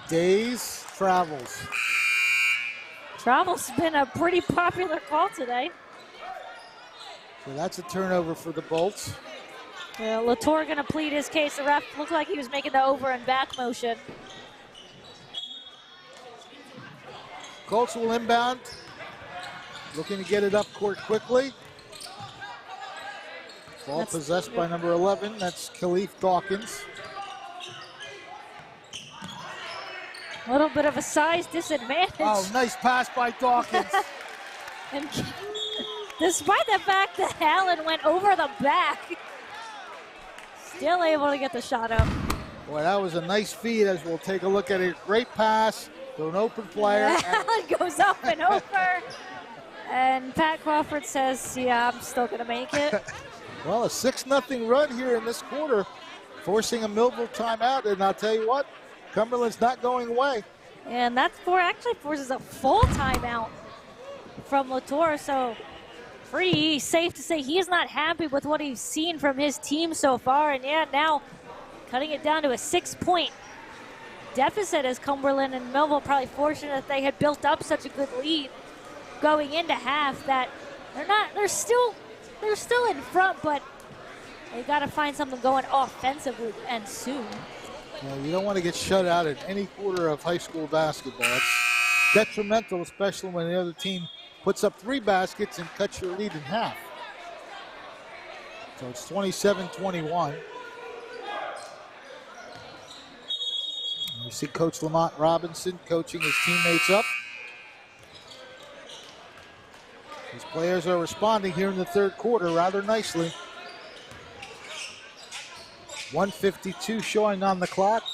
Speaker 13: Days travels.
Speaker 3: Travel's been a pretty popular call today.
Speaker 13: So that's a turnover for the Bolts.
Speaker 3: Yeah, Latour gonna plead his case. The ref looked like he was making the over and back motion.
Speaker 13: Colts will inbound. Looking to get it up court quickly. Ball possessed by number 11. That's Khalif Dawkins.
Speaker 3: A little bit of a size disadvantage.
Speaker 13: Oh, nice pass by Dawkins.
Speaker 3: And despite the fact that Allen went over the back, still able to get the shot up.
Speaker 13: Boy, that was a nice feed as we'll take a look at it. Great pass to an open player.
Speaker 3: Allen goes up and over. And Pat Crawford says, yeah, I'm still going to make it.
Speaker 13: Well, a 6-0 run here in this quarter, forcing a Millville timeout. And I'll tell you what, Cumberland's not going away.
Speaker 3: And that actually forces a full timeout from Latour. So pretty safe to say he is not happy with what he's seen from his team so far. And yeah, now cutting it down to a 6-point deficit as Cumberland and Millville probably fortunate that they had built up such a good lead going into half that they're still in front, but they got to find something going offensively and soon.
Speaker 13: You don't want to get shut out in any quarter of high school basketball. It's detrimental, especially when the other team puts up 3 baskets and cuts your lead in half. So it's 27-21. You see Coach Lamont Robinson coaching his teammates up. These players are responding here in the third quarter rather nicely. 1:52 showing on the clock.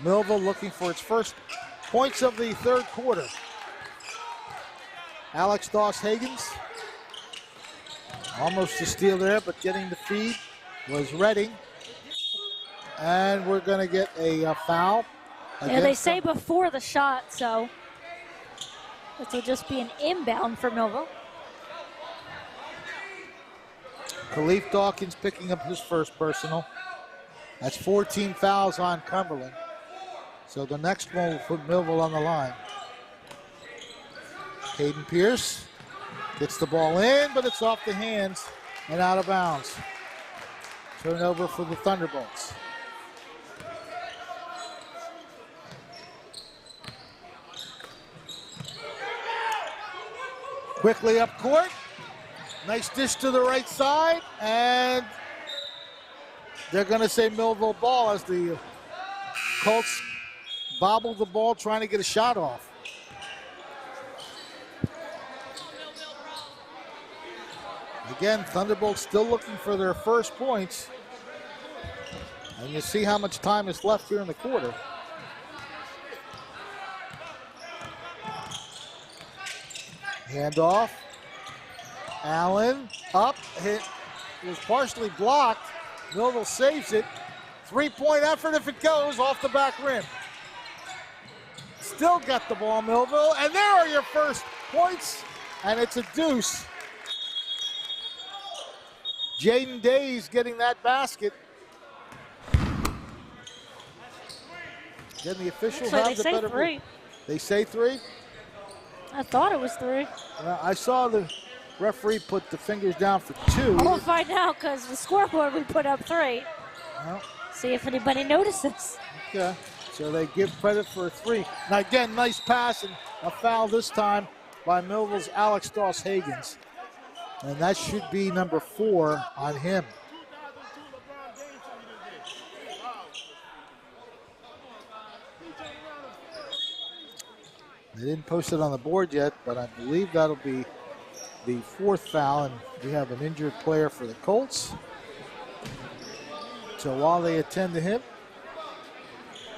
Speaker 13: Millville looking for its first points of the third quarter. Alex Doss-Hagens. Almost a steal there, but getting the feed was Redding. And we're going to get a foul.
Speaker 3: Yeah, they say before the shot, so this will just be an inbound for Millville.
Speaker 13: Khalif Dawkins picking up his first personal. That's 14 fouls on Cumberland. So the next one will put Millville on the line. Caden Pierce gets the ball in, but it's off the hands and out of bounds. Turnover for the Thunderbolts. Quickly up court. Nice dish to the right side, and they're going to say Millville ball as the Colts bobble the ball trying to get a shot off. Again, Thunderbolts still looking for their first points. And you see how much time is left here in the quarter. Handoff. Allen up, hit, was partially blocked. Millville saves it. 3-point effort if it goes off the back rim. Still got the ball, Millville, and there are your first points, and it's a deuce. Jaden Days getting that basket. Then the officials have the better move. They say 3.
Speaker 3: I thought it was 3.
Speaker 13: Well, I saw the referee put the fingers down for 2.
Speaker 3: We'll find out because the scoreboard we put up 3.
Speaker 13: Well,
Speaker 3: see if anybody notices.
Speaker 13: Okay, so they give credit for a 3. Now again, nice pass and a foul this time by Millville's Alex Doss-Hagens. And that should be number 4 on him. They didn't post it on the board yet, but I believe that'll be the 4th foul, and we have an injured player for the Colts. So while they attend to him,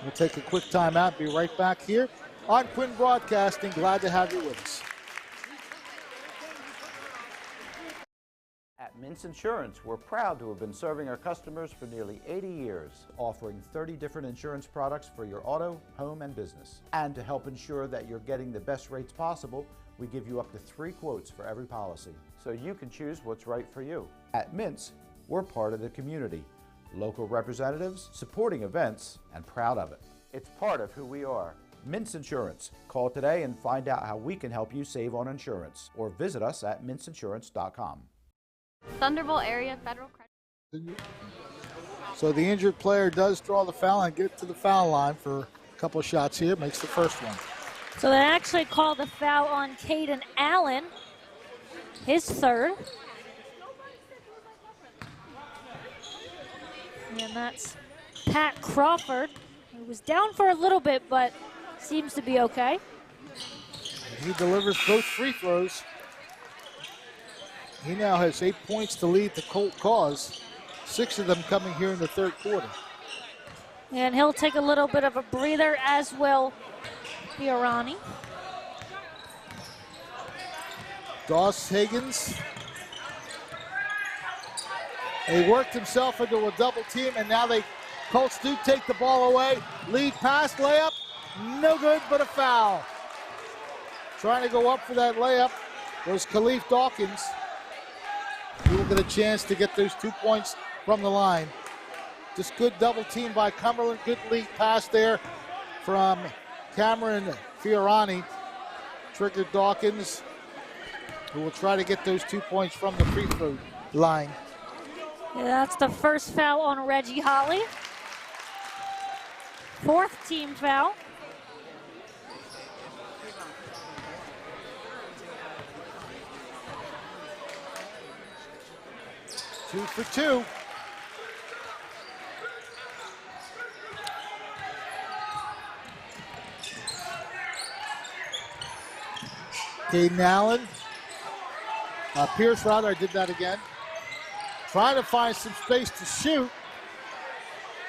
Speaker 13: we'll take a quick timeout, be right back here on Quinn Broadcasting. Glad to have you with us.
Speaker 6: At Mintz Insurance, we're proud to have been serving our customers for nearly 80 years, offering 30 different insurance products for your auto, home, and business. And to help ensure that you're getting the best rates possible, we give you up to 3 quotes for every policy, so you can choose what's right for you. At Mintz, we're part of the community, local representatives, supporting events, and proud of it. It's part of who we are. Mintz Insurance. Call today and find out how we can help you save on insurance, or visit us at mintzinsurance.com.
Speaker 7: Thunderbolt Area Federal Credit.
Speaker 13: So the injured player does draw the foul and get to the foul line for a couple of shots here. Makes the first one.
Speaker 3: So they actually called the foul on Caden Allen, his 3rd. And that's Pat Crawford, who was down for a little bit, but seems to be okay.
Speaker 13: And he delivers both free throws. He now has 8 points to lead the Colt cause, 6 of them coming here in the 3rd quarter.
Speaker 3: And he'll take a little bit of a breather, as will Fiorani.
Speaker 13: Doss-Hagens. He worked himself into a double team, and now Colts do take the ball away. Lead pass, layup, no good, but a foul. Trying to go up for that layup was Khalif Dawkins. He will get a chance to get those 2 points from the line. Just good double team by Cumberland. Good lead pass there from Cameron Fiorani. Triggered Dawkins, who will try to get those 2 points from the free throw line.
Speaker 3: Yeah, that's the first foul on Reggie Holly. 4th team foul.
Speaker 13: Two for 2. Caden Allen. Pierce rather, I did that again. Trying to find some space to shoot.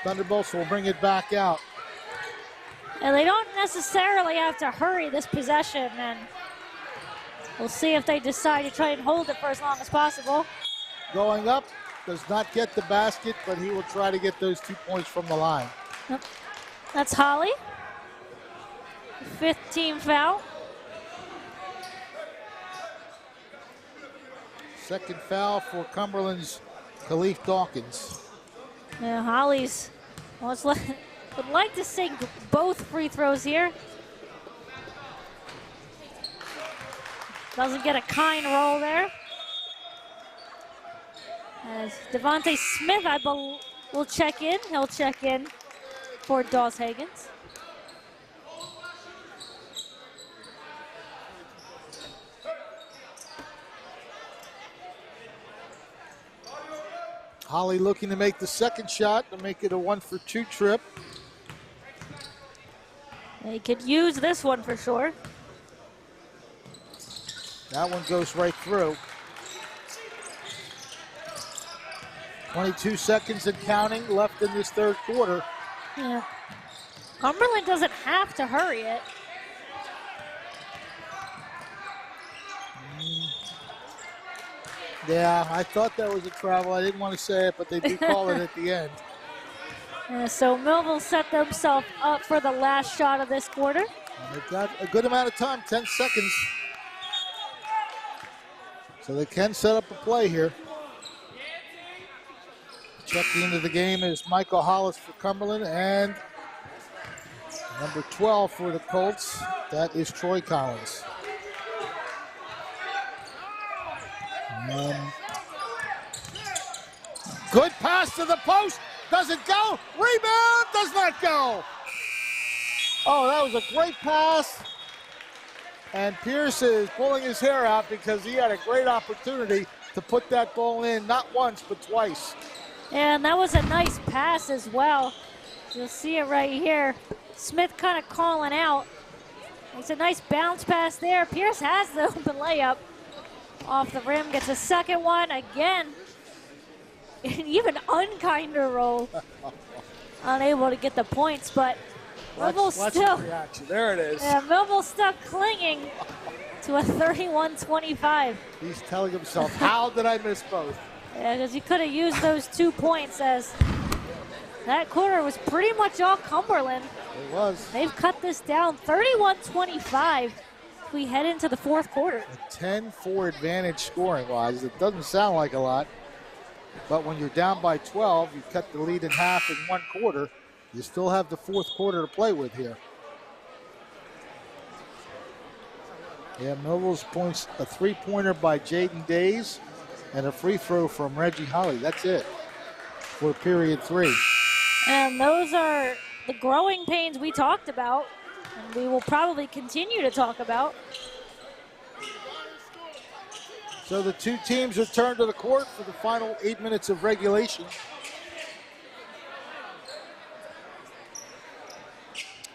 Speaker 13: Thunderbolts will bring it back out.
Speaker 3: And they don't necessarily have to hurry this possession, and we'll see if they decide to try and hold it for as long as possible.
Speaker 13: Going up, does not get the basket, but he will try to get those 2 points from the line.
Speaker 3: Yep. That's Holly. 5th team foul.
Speaker 13: Second foul for Cumberland's Khalif Dawkins.
Speaker 3: Yeah, Holly's would like to sink both free throws here. Doesn't get a kind roll there. As Devontae Smith, will check in. He'll check in for Doss-Hagens.
Speaker 13: Holly looking to make the second shot to make it a 1-for-2 trip.
Speaker 3: They could use this one for sure.
Speaker 13: That one goes right through. 22 seconds and counting left in this 3rd quarter.
Speaker 3: Yeah. Cumberland doesn't have to hurry it.
Speaker 13: Yeah, I thought that was a travel. I didn't want to say it, but they do call it at the end.
Speaker 3: So Millville set themselves up for the last shot of this quarter.
Speaker 13: And they've got a good amount of time, 10 seconds. So they can set up a play here. Checking into the game is Michael Hollis for Cumberland, and number 12 for the Colts, that is Troy Collins. Good pass to the post. Does it go? Rebound does not go. Oh, that was a great pass. And Pierce is pulling his hair out because he had a great opportunity to put that ball in, not once, but twice.
Speaker 3: And that was a nice pass as well. You'll see it right here. Smith kind of calling out. It's a nice bounce pass there. Pierce has the open layup. Off the rim, gets a second one again. Even unkinder roll. Unable to get the points, but Millville still.
Speaker 13: There it is.
Speaker 3: Yeah, Millville still clinging to a 31-25.
Speaker 13: He's telling himself, how did I miss both?
Speaker 3: Yeah, because he could have used those 2 points, as that quarter was pretty much all Cumberland.
Speaker 13: It was.
Speaker 3: They've cut this down 31-25. We head into the fourth quarter.
Speaker 13: A 10-4 advantage scoring-wise. It doesn't sound like a lot, but when you're down by 12, you cut the lead in half in 1 quarter. You still have the fourth quarter to play with here. Yeah, Millville's points, a 3-pointer by Jaden Days and a free throw from Reggie Holly. That's it for period 3.
Speaker 3: And those are the growing pains we talked about, and we will probably continue to talk about.
Speaker 13: So the 2 teams return to the court for the final 8 minutes of regulation.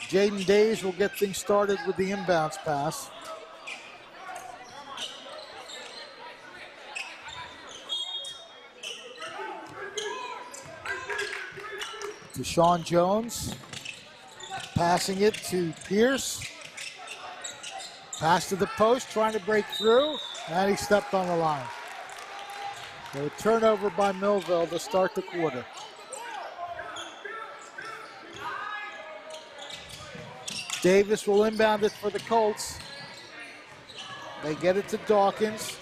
Speaker 13: Jaden Days will get things started with the inbounds pass. To Sean Jones. Passing it to Pierce. Pass to the post, trying to break through, and he stepped on the line. So a turnover by Millville to start the quarter. Davis will inbound it for the Colts. They get it to Dawkins.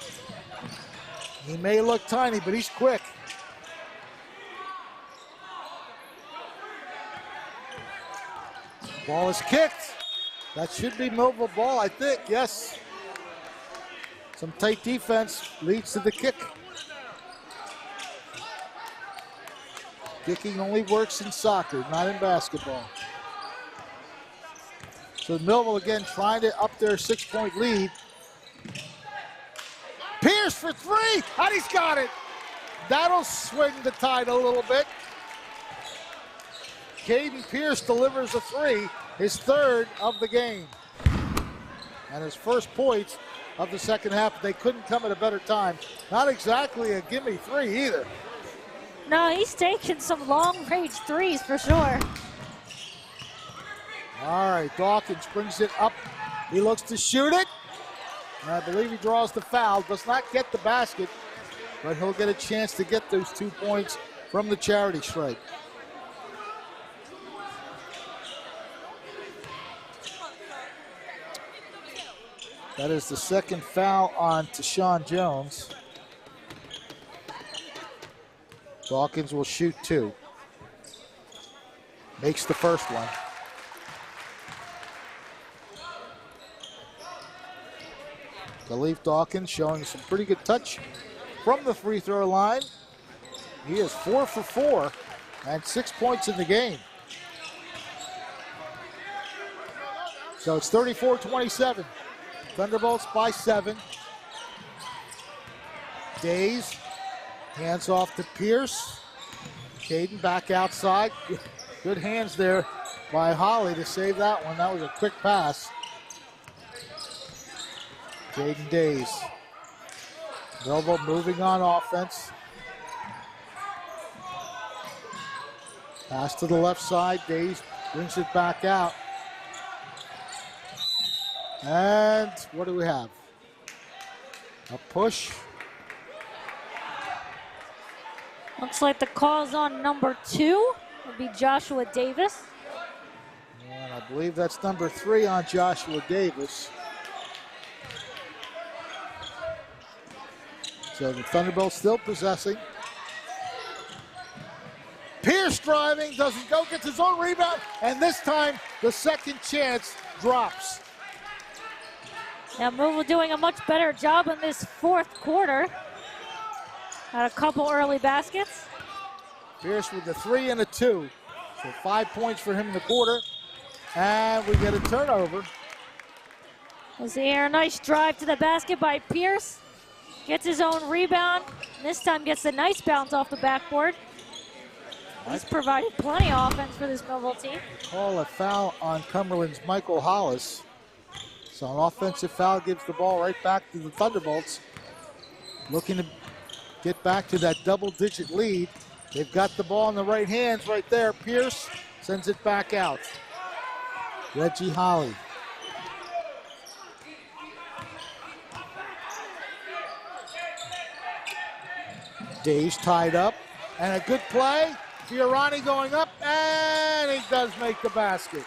Speaker 13: He may look tiny, but he's quick. Ball is kicked. That should be Millville ball, I think, yes. Some tight defense leads to the kick. Kicking only works in soccer, not in basketball. So Millville again trying to up their 6-point lead. Pierce for 3, and he's got it. That'll swing the tide a little bit. Caden Pierce delivers a 3, his 3rd of the game. And his first points of the second half. They couldn't come at a better time. Not exactly a gimme 3 either.
Speaker 3: No, he's taking some long-range 3s for sure.
Speaker 13: All right, Dawkins brings it up. He looks to shoot it. And I believe he draws the foul. Does not get the basket, but he'll get a chance to get those 2 points from the charity stripe. That is the second foul on Tashawn Jones. Dawkins will shoot 2. Makes the first one. Khalif Dawkins showing some pretty good touch from the free throw line. He is 4 for 4 and 6 points in the game. So it's 34-27. Thunderbolts by 7. Days hands off to Pierce. Caden back outside. Good hands there by Holly to save that one. That was a quick pass. Jaden Days. Millville moving on offense. Pass to the left side. Days brings it back out. And what do we have? A push.
Speaker 3: Looks like the call's on number 2. It'll be Joshua Davis.
Speaker 13: And I believe that's number 3 on Joshua Davis. So the Thunderbolts still possessing. Pierce driving, doesn't go, gets his own rebound, and this time the second chance drops.
Speaker 3: Now Millville doing a much better job in this fourth quarter. Got a couple early baskets.
Speaker 13: Pierce with the 3 and a 2. So 5 points for him in the quarter. And we get a turnover.
Speaker 3: Was here a nice drive to the basket by Pierce. Gets his own rebound. This time gets a nice bounce off the backboard. He's provided plenty of offense for this Millville team.
Speaker 13: Call a foul on Cumberland's Michael Hollis. So an offensive foul gives the ball right back to the Thunderbolts. Looking to get back to that double-digit lead. They've got the ball in the right hands right there. Pierce sends it back out. Reggie Holly. Dave's tied up. And a good play. Fiorani going up, and he does make the basket.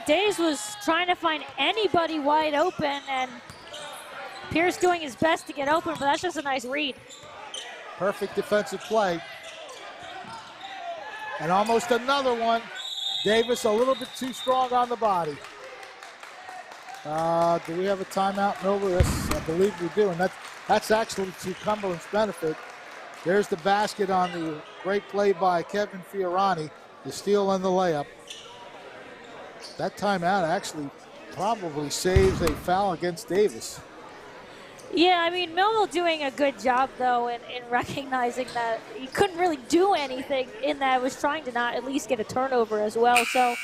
Speaker 3: Days was trying to find anybody wide open, and Pierce doing his best to get open, but that's just a nice read.
Speaker 13: Perfect defensive play. And almost another one. Davis a little bit too strong on the body. Do we have a timeout, Millville? Yes, I believe we do, and that's actually to Cumberland's benefit. There's the basket on the great play by Kevin Fiorani, the steal and the layup. That timeout actually probably saves a foul against Davis.
Speaker 3: Yeah, I mean, Millville doing a good job, though, in recognizing that he couldn't really do anything in that. Was trying to not at least get a turnover as well. So,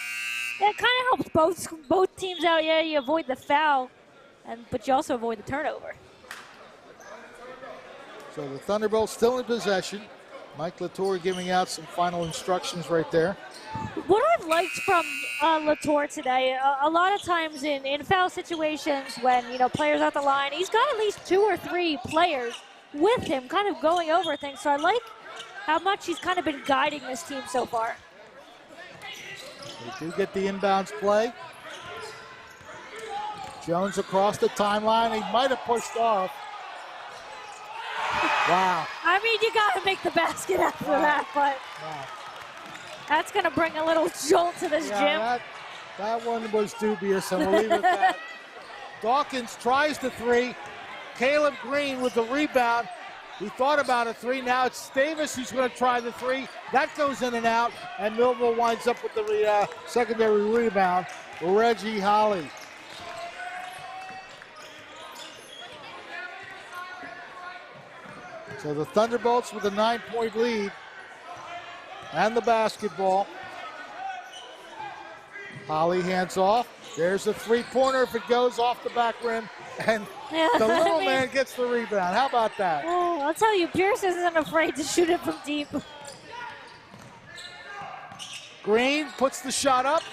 Speaker 3: yeah, it kind of helps both teams out. Yeah, you avoid the foul, but you also avoid the turnover.
Speaker 13: So the Thunderbolts still in possession. Mike Latour giving out some final instructions right there.
Speaker 3: What I've liked from Latour today, a lot of times in foul situations when, players at the line, he's got at least 2 or 3 players with him kind of going over things. So I like how much he's kind of been guiding this team so far.
Speaker 13: They do get the inbounds play. Jones across the timeline. He might have pushed off. Wow.
Speaker 3: I mean, you got to make the basket after that, but that's going to bring a little jolt to this gym.
Speaker 13: That one was dubious, and we'll leave it at that. Dawkins tries the 3. Caleb Green with the rebound. He thought about a 3. Now it's Davis who's going to try the 3. That goes in and out, and Millville winds up with the secondary rebound. Reggie Holly. So the Thunderbolts with a 9-point lead and the basketball. Holly hands off. There's a 3-pointer if it goes off the back rim, and the little man gets the rebound. How about that?
Speaker 3: Oh, I'll tell you, Pierce isn't afraid to shoot it from deep.
Speaker 13: Green puts the shot up,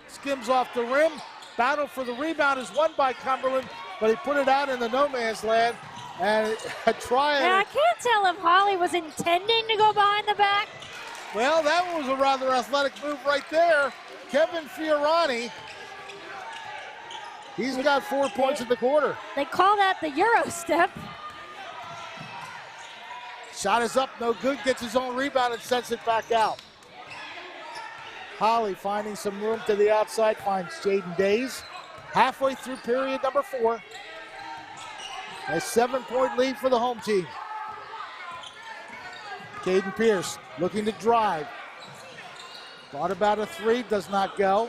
Speaker 13: skims off the rim. Battle for the rebound is won by Cumberland, but he put it out in the no man's land. And a try.
Speaker 3: Yeah, I can't tell if Holly was intending to go behind the back.
Speaker 13: Well, that was a rather athletic move right there. Kevin Fiorani, he's got 4 points in the quarter.
Speaker 3: They call that the Euro step.
Speaker 13: Shot is up, no good, gets his own rebound and sends it back out. Holly finding some room to the outside, finds Jaden Days. Halfway through period number 4. A 7-point lead for the home team. Caden Pierce looking to drive. Thought about a 3, does not go.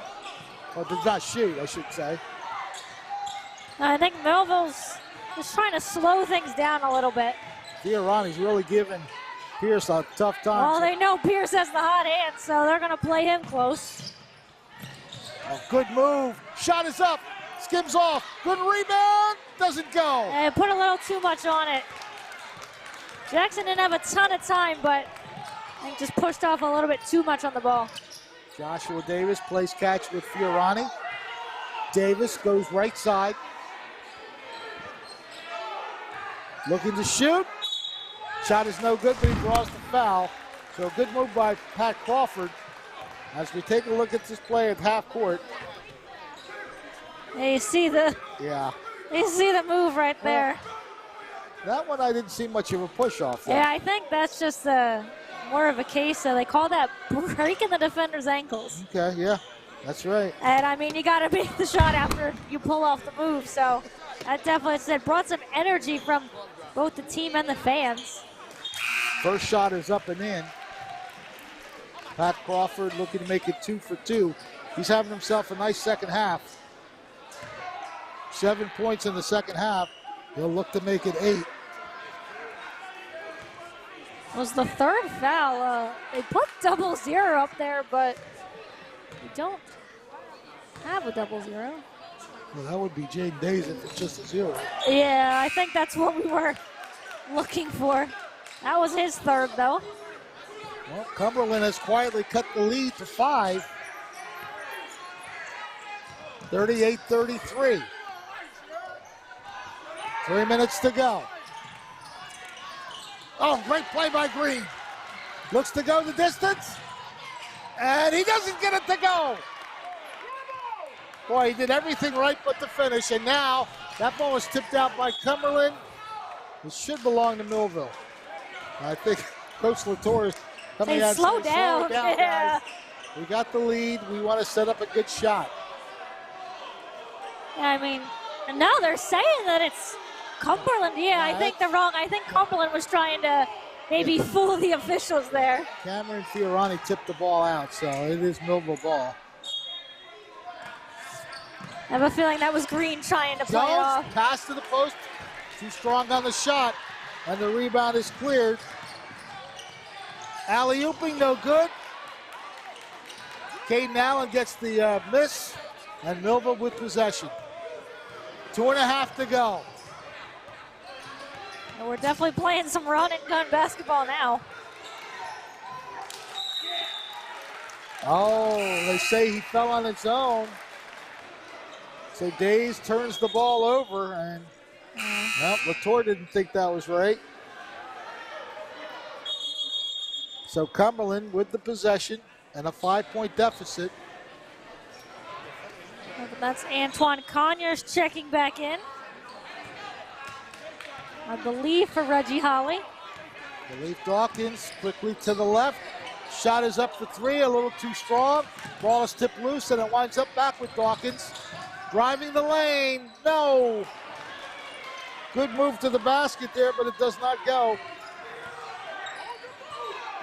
Speaker 13: Or does not shoot, I should say.
Speaker 3: I think Millville's just trying to slow things down a little bit.
Speaker 13: Fiorani's really giving Pierce a tough time.
Speaker 3: Well, they know Pierce has the hot hand, so they're going to play him close.
Speaker 13: A good move. Shot is up. Skims off. Good rebound. Doesn't go.
Speaker 3: And put a little too much on it. Jackson didn't have a ton of time, but I think just pushed off a little bit too much on the ball.
Speaker 13: Joshua Davis plays catch with Fiorani. Davis goes right side. Looking to shoot. Shot is no good, but he draws the foul. So a good move by Pat Crawford. As we take a look at this play at half court.
Speaker 3: You see the move right there.
Speaker 13: That one I didn't see much of a push off there.
Speaker 3: Yeah, I think that's just more of a case. They call that breaking the defender's ankles.
Speaker 13: Okay, yeah, that's right.
Speaker 3: And I mean, you got to make the shot after you pull off the move. So that definitely brought some energy from both the team and the fans.
Speaker 13: First shot is up and in. Pat Crawford looking to make it 2 for 2. He's having himself a nice second half. 7 points in the second half. He'll look to make it 8.
Speaker 3: Was the third foul. They put 0-0 up there, but we don't have a 0-0.
Speaker 13: Well, that would be Jaden Days if it's just a 0.
Speaker 3: Yeah, I think that's what we were looking for. That was his third, though.
Speaker 13: Well, Cumberland has quietly cut the lead to 5. 38-33. 3 minutes to go. Oh, great play by Green. Looks to go the distance. And he doesn't get it to go. Boy, he did everything right but the finish. And now that ball was tipped out by Cumberland. It should belong to Millville. I think Coach Latour is coming out and
Speaker 3: slow
Speaker 13: saying,
Speaker 3: down.
Speaker 13: Slow down,
Speaker 3: Yeah.
Speaker 13: guys. We got the lead. We want to set up a good shot.
Speaker 3: Yeah, I mean, and now they're saying that it's Cumberland. Yeah, I think they're wrong. I think Cumberland was trying to maybe fool the officials there.
Speaker 13: Cameron Fiorani tipped the ball out, so it is Millville ball.
Speaker 3: I have a feeling that was Green trying to play it off.
Speaker 13: Pass to the post. Too strong on the shot, and the rebound is cleared. Alley-ooping, no good. Caden Allen gets the miss, and Millville with possession. 2.5 to go.
Speaker 3: And we're definitely playing some run and gun basketball now.
Speaker 13: Oh, they say he fell on his own. So Days turns the ball over, and Latour didn't think that was right. So Cumberland with the possession and a 5-point deficit.
Speaker 3: That's Antoine Conyers checking back in, I believe, for Reggie Holly.
Speaker 13: Leaf Dawkins quickly to the left. Shot is up for 3, a little too strong. Ball is tipped loose, and it winds up back with Dawkins. Driving the lane, no. Good move to the basket there, but it does not go.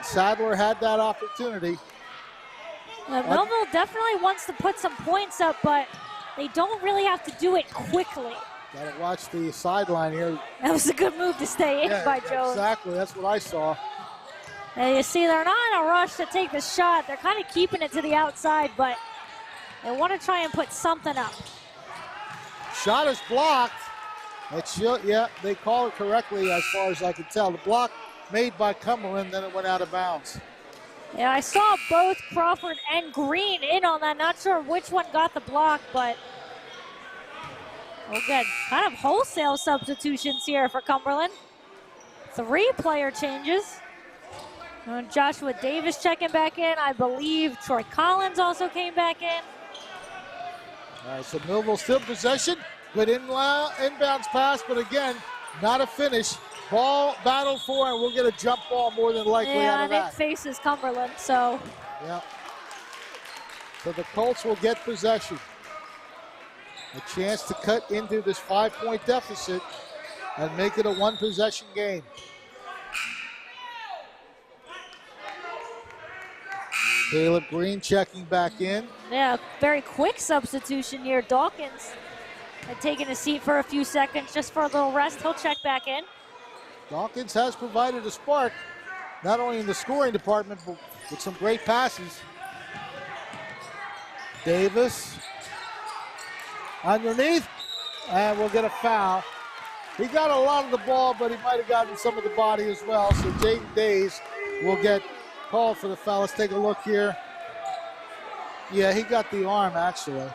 Speaker 13: Sadler had that opportunity.
Speaker 3: Millville definitely wants to put some points up, but they don't really have to do it quickly.
Speaker 13: Got to watch the sideline here.
Speaker 3: That was a good move to stay in by Jones.
Speaker 13: Exactly, that's what I saw.
Speaker 3: And you see, they're not in a rush to take the shot. They're kind of keeping it to the outside, but they want to try and put something up.
Speaker 13: Shot is blocked. They call it correctly as far as I can tell. The block made by Cumberland, then it went out of bounds.
Speaker 3: Yeah, I saw both Crawford and Green in on that. Not sure which one got the block, but good. Kind of wholesale substitutions here for Cumberland. 3 player changes. Joshua Davis checking back in. I believe Troy Collins also came back in.
Speaker 13: All right, so Millville still possession. Good inbounds pass, but again, not a finish. Ball battled for, and we'll get a jump ball more than likely out of that.
Speaker 3: And it faces Cumberland, so.
Speaker 13: Yeah. So the Colts will get possession. A chance to cut into this 5-point deficit and make it a 1-possession game. Caleb Green checking back in.
Speaker 3: Yeah, very quick substitution here. Dawkins had taken a seat for a few seconds just for a little rest. He'll check back in.
Speaker 13: Dawkins has provided a spark, not only in the scoring department, but with some great passes. Davis underneath, and we'll get a foul. He got a lot of the ball, but he might have gotten some of the body as well. So Jaden Days will get called for the foul. Let's take a look here. Yeah, he got the arm, actually.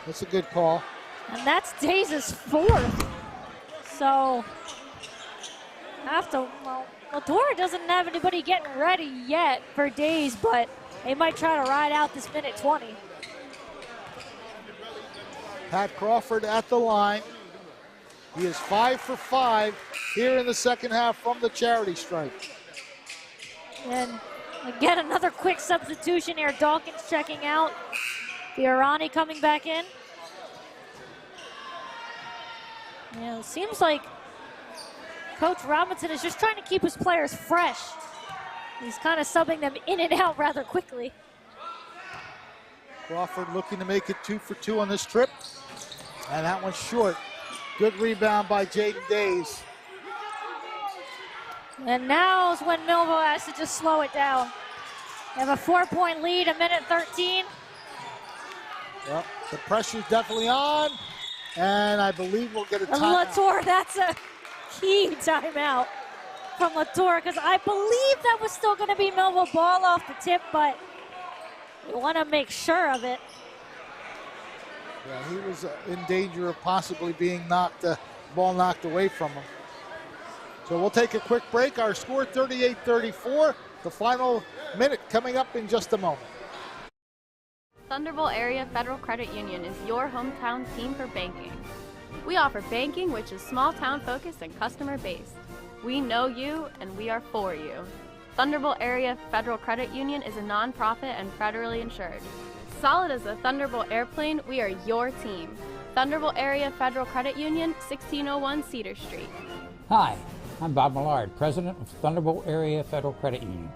Speaker 13: That's a good call.
Speaker 3: And that's Days' 4th. So, Latour doesn't have anybody getting ready yet for Days, but they might try to ride out this minute 20.
Speaker 13: Pat Crawford at the line. He is 5 for 5 here in the second half from the charity stripe.
Speaker 3: And again, another quick substitution here. Dawkins checking out. Fiorani coming back in. Yeah, it seems like Coach Robinson is just trying to keep his players fresh. He's kind of subbing them in and out rather quickly.
Speaker 13: Crawford looking to make it 2 for 2 on this trip. And that one's short. Good rebound by Jaden Days.
Speaker 3: And now is when Millville has to just slow it down. They have a 4-point lead, 1:13.
Speaker 13: Well, the pressure's definitely on. And I believe we'll get a timeout.
Speaker 3: Latour, that's a key timeout from Latour, because I believe that was still going to be Millville ball off the tip, but we want to make sure of it.
Speaker 13: Yeah, he was in danger of possibly being ball knocked away from him. So we'll take a quick break. Our score 38-34. The final minute coming up in just a moment.
Speaker 7: Thunderbolt Area Federal Credit Union is your hometown team for banking. We offer banking which is small town focused and customer based. We know you and we are for you. Thunderbolt Area Federal Credit Union is a nonprofit and federally insured. Solid as a Thunderbolt airplane, we are your team. Thunderbolt Area Federal Credit Union, 1601 Cedar Street.
Speaker 8: Hi, I'm Bob Millard, President of Thunderbolt Area Federal Credit Union.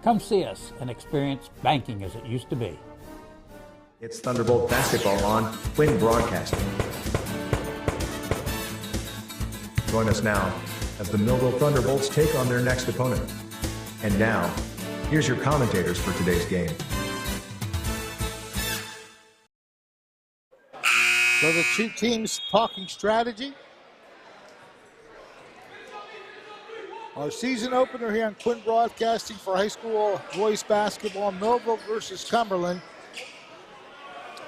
Speaker 8: Come see us and experience banking as it used to be.
Speaker 1: It's Thunderbolt basketball on Quinn Broadcasting. Join us now as the Millville Thunderbolts take on their next opponent. And now, here's your commentators for today's game.
Speaker 13: So the two teams talking strategy. Our season opener here on Quinn Broadcasting for high school boys basketball, Millville versus Cumberland.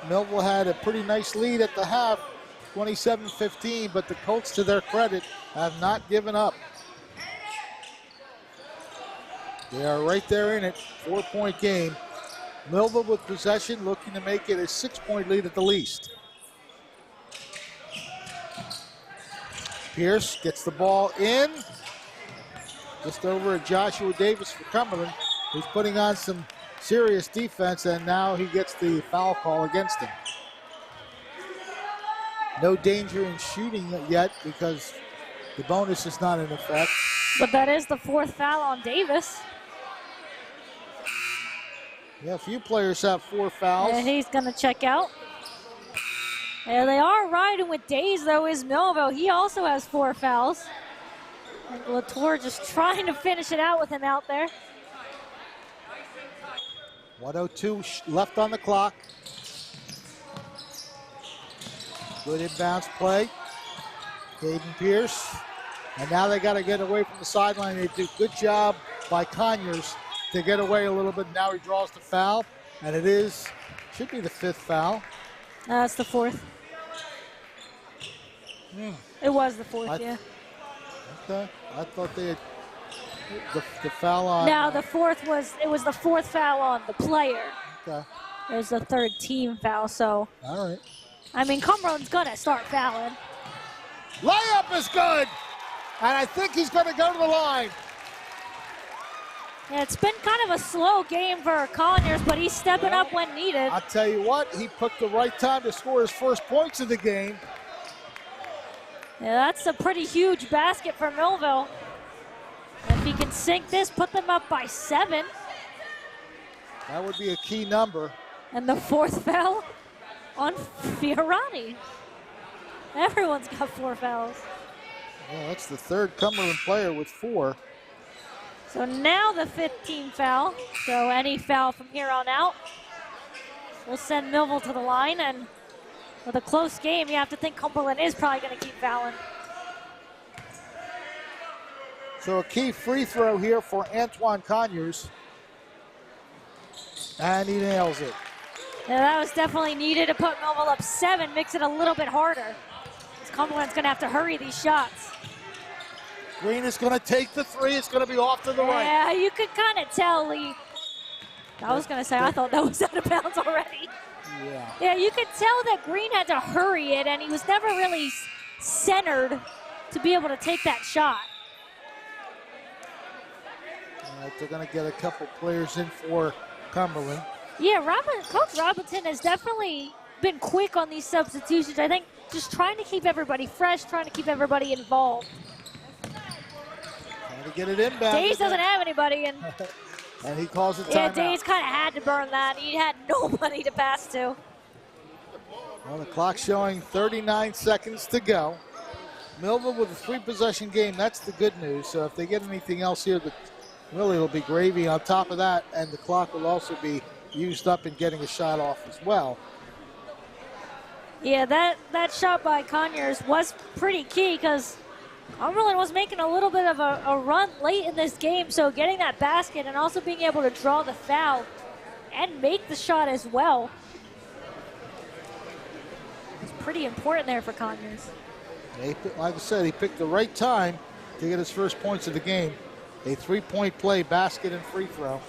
Speaker 13: Millville had a pretty nice lead at the half, 27-15, but the Colts, to their credit, have not given up. They are right there in it, 4-point game. Millville with possession, looking to make it a 6-point lead at the least. Pierce gets the ball in, just over at Joshua Davis for Cumberland, who's putting on some serious defense, and now he gets the foul call against him. No danger in shooting yet because the bonus is not in effect.
Speaker 3: But that is the 4th foul on Davis.
Speaker 13: Yeah, a few players have 4 fouls.
Speaker 3: And he's going to check out. And they are riding with Days, though, is Millville. He also has 4 fouls. And Latour just trying to finish it out with him out there.
Speaker 13: 1:02 left on the clock. Good inbounds play. Caden Pierce. And now they got to get away from the sideline. They do a good job by Conyers to get away a little bit. Now he draws the foul. And it should be the 5th foul.
Speaker 3: That's the 4th. It was the 4th, yeah.
Speaker 13: Okay. I thought they had the foul on.
Speaker 3: No, the 4th was the 4th foul on the player.
Speaker 13: Okay.
Speaker 3: There's the 3rd team foul, so.
Speaker 13: All right.
Speaker 3: I mean, Cumberland's going to start fouling.
Speaker 13: Layup is good. And I think he's going to go to the line.
Speaker 3: Yeah, it's been kind of a slow game for Conyers, but he's stepping up when needed.
Speaker 13: I'll tell you what, he picked the right time to score his first points of the game.
Speaker 3: Yeah, that's a pretty huge basket for Millville. If he can sink this, put them up by 7.
Speaker 13: That would be a key number.
Speaker 3: And the 4th foul on Fiorani. Everyone's got 4 fouls.
Speaker 13: Yeah, that's the 3rd Cumberland player with 4.
Speaker 3: So now the 15th foul. So any foul from here on out will send Millville to the line. And with a close game, you have to think Cumberland is probably going to keep fouling.
Speaker 13: So a key free throw here for Antoine Conyers. And he nails it.
Speaker 3: Yeah, that was definitely needed to put Millville up 7, makes it a little bit harder. Cumberland's going to have to hurry these shots.
Speaker 13: Green is going to take the 3. It's going to be off to the right.
Speaker 3: Yeah, you could kind of tell, Lee. I was going to say, I thought that was out of bounds already.
Speaker 13: Yeah.
Speaker 3: Yeah, you could tell that Green had to hurry it, and he was never really centered to be able to take that shot.
Speaker 13: All right, they're going to get a couple players in for Cumberland.
Speaker 3: Yeah, Coach Robinson has definitely been quick on these substitutions. I think just trying to keep everybody fresh, trying to keep everybody involved.
Speaker 13: Trying to get it inbound.
Speaker 3: Days doesn't have anybody, and
Speaker 13: and he calls it timeout.
Speaker 3: yeah, Days kind of had to burn that. He had nobody to pass to.
Speaker 13: Well, the clock's showing 39 seconds to go. Millville with a 3-possession game. That's the good news. So if they get anything else here, really it'll be gravy on top of that, and the clock will also be used up in getting a shot off as well.
Speaker 3: Yeah, that shot by Conyers was pretty key because Cumberland was making a little bit of a run late in this game, so getting that basket and also being able to draw the foul and make the shot as well is pretty important there for Conyers.
Speaker 13: Like I said, he picked the right time to get his first points of the game. A 3-point play, basket and free throw.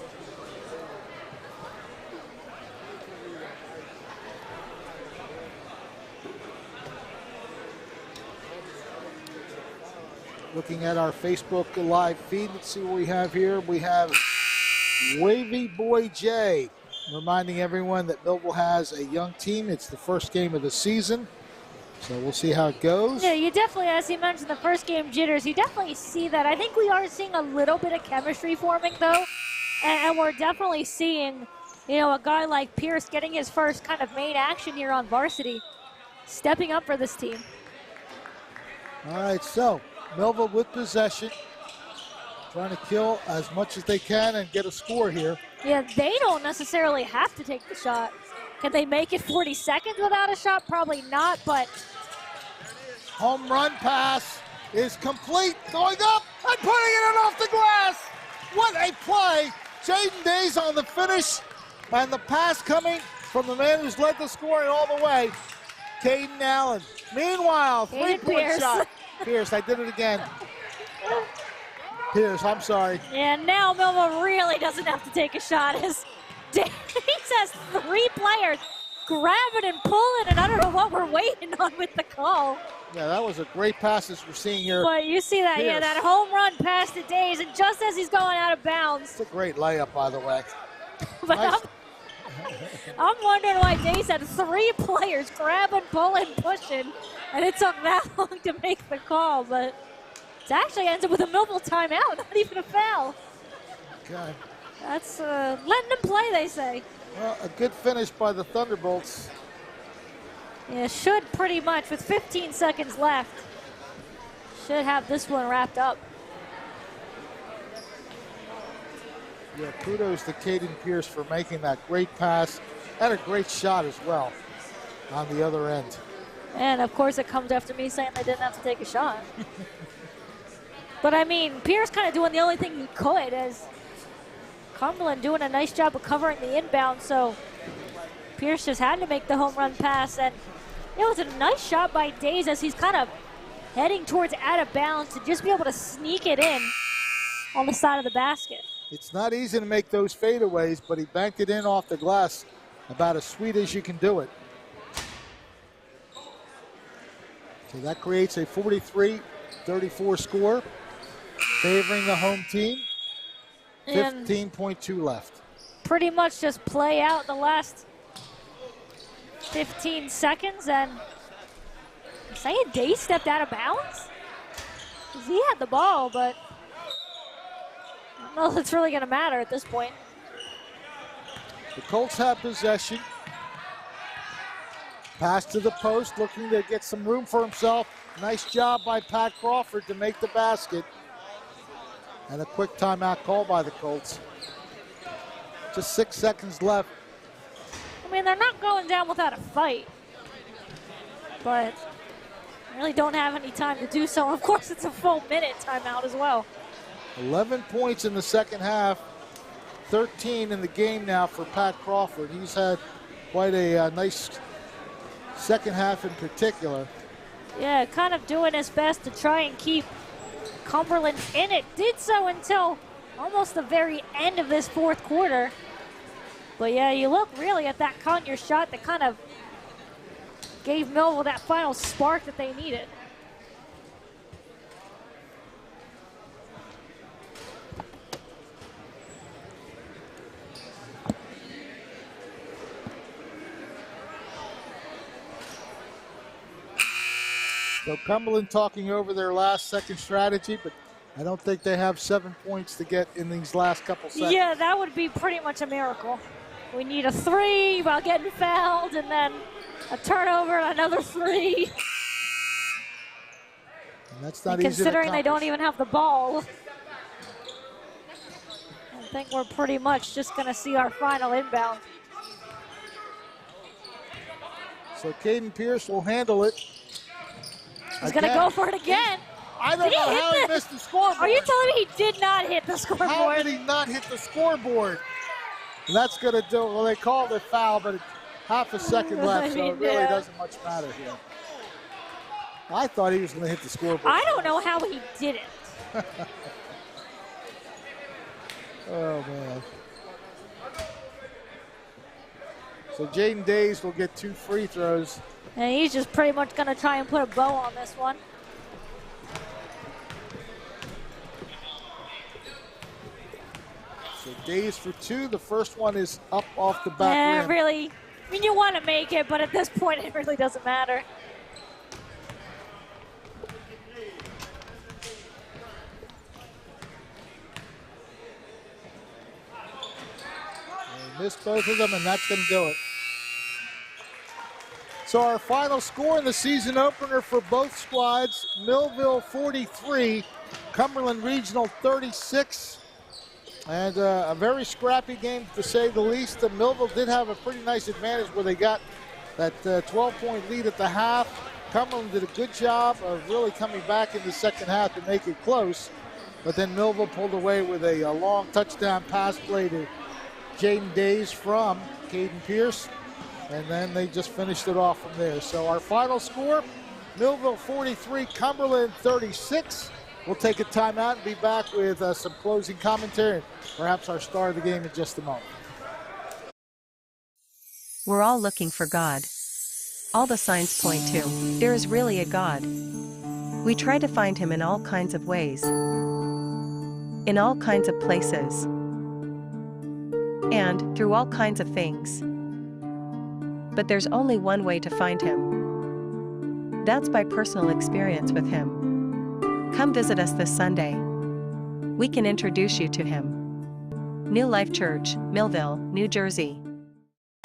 Speaker 13: Looking at our Facebook live feed, let's see what we have here. We have Wavy Boy J reminding everyone that Millville has a young team. It's the first game of the season, so we'll see how it goes.
Speaker 3: Yeah, you definitely, as he mentioned, the first game jitters, you definitely see that. I think we are seeing a little bit of chemistry forming, though, and we're definitely seeing, you know, a guy like Pierce getting his first kind of main action here on varsity, stepping up for this team.
Speaker 13: All right, so Millville with possession, trying to kill as much as they can and get a score here.
Speaker 3: Yeah, they don't necessarily have to take the shot. Can they make it 40 seconds without a shot? Probably not, but
Speaker 13: home run pass is complete, going up and putting it in off the glass. What a play. Jaden Days on the finish, and the pass coming from the man who's led the scoring all the way, Caden Allen. Meanwhile, 3-point shot. Pierce, I did it again. Pierce, I'm sorry.
Speaker 3: Yeah, now Millville really doesn't have to take a shot as Days has 3 players grabbing and pulling, and I don't know what we're waiting on with the call.
Speaker 13: Yeah, that was a great pass as we're seeing here.
Speaker 3: But you see that,
Speaker 13: Pierce.
Speaker 3: yeah, that home run pass to Days, and just as he's going out of bounds.
Speaker 13: It's a great layup, by the way.
Speaker 3: But
Speaker 13: Nice.
Speaker 3: I'm wondering why Days had 3 players grabbing, pulling, pushing, and it took that long to make the call, but it actually ends up with a Millville timeout, not even a foul.
Speaker 13: Okay.
Speaker 3: That's letting them play, they say.
Speaker 13: Well, a good finish by the Thunderbolts.
Speaker 3: Yeah, should pretty much, with 15 seconds left, should have this one wrapped up.
Speaker 13: Yeah, kudos to Caden Pierce for making that great pass and a great shot as well on the other end.
Speaker 3: And of course it comes after me saying they didn't have to take a shot. But I mean, Pierce kind of doing the only thing he could, as Cumberland doing a nice job of covering the inbound, so Pierce just had to make the home run pass, and it was a nice shot by Days as he's kind of heading towards out of bounds to just be able to sneak it in on the side of the basket.
Speaker 13: It's not easy to make those fadeaways, but he banked it in off the glass about as sweet as you can do it. So that creates a 43-34 score, favoring the home team. 15.2 left.
Speaker 3: Pretty much just play out the last 15 seconds, and saying Days stepped out of bounds? 'Cause he had the ball, but I don't know if it's really going to matter at this point.
Speaker 13: The Colts have possession. Pass to the post, looking to get some room for himself. Nice job by Pat Crawford to make the basket. And a quick timeout call by the Colts. Just 6 seconds left.
Speaker 3: I mean, they're not going down without a fight, but really don't have any time to do so. Of course, it's a full minute timeout as well.
Speaker 13: 11 points in the second half. 13 in the game now for Pat Crawford. He's had quite a nice second half in particular.
Speaker 3: Yeah, kind of doing his best to try and keep Cumberland in it. Did so until almost the very end of this fourth quarter. But yeah, you look really at that Conyers shot that kind of gave Millville that final spark that they needed.
Speaker 13: So Cumberland talking over their last second strategy, but I don't think they have 7 points to get in these last couple seconds.
Speaker 3: Yeah, that would be pretty much a miracle. We need a 3 while getting fouled, and then a turnover and another 3.
Speaker 13: And that's not
Speaker 3: and
Speaker 13: easy
Speaker 3: considering
Speaker 13: to
Speaker 3: they don't even have the ball, I think we're pretty much just going to see our final inbound.
Speaker 13: So Caden Pierce will handle it.
Speaker 3: He's going to go for it again.
Speaker 13: I don't know how he missed the scoreboard.
Speaker 3: Are you telling me he did not hit the scoreboard?
Speaker 13: How did he not hit the scoreboard? And that's going to do it. Well, they called it foul, but half a second left, so it really doesn't much matter here. I thought he was going to hit the scoreboard.
Speaker 3: I don't know how he did it.
Speaker 13: Oh, man. So Jaden Days will get 2 free throws.
Speaker 3: And he's just pretty much going to try and put a bow on this one.
Speaker 13: So Days for 2. The first one is up off the back rim.
Speaker 3: Really, I mean, you want to make it, but at this point, it really doesn't matter.
Speaker 13: They missed both of them, and that's going to do it. So our final score in the season opener for both squads, Millville 43, Cumberland Regional 36. And a very scrappy game, to say the least. Millville did have a pretty nice advantage where they got that 12-point lead at the half. Cumberland did a good job of really coming back in the second half to make it close. But then Millville pulled away with a long touchdown pass play to Jaden Days from Caden Pierce. And then they just finished it off from there. So our final score, Millville 43, Cumberland 36. We'll take a timeout and be back with some closing commentary and perhaps our star of the game in just a moment.
Speaker 9: We're all looking for God. All the signs point to, there is really a God. We try to find him in all kinds of ways, in all kinds of places, and through all kinds of things. But there's only one way to find him. That's by personal experience with him. Come visit us this Sunday. We can introduce you to him. New Life Church, Millville, New Jersey.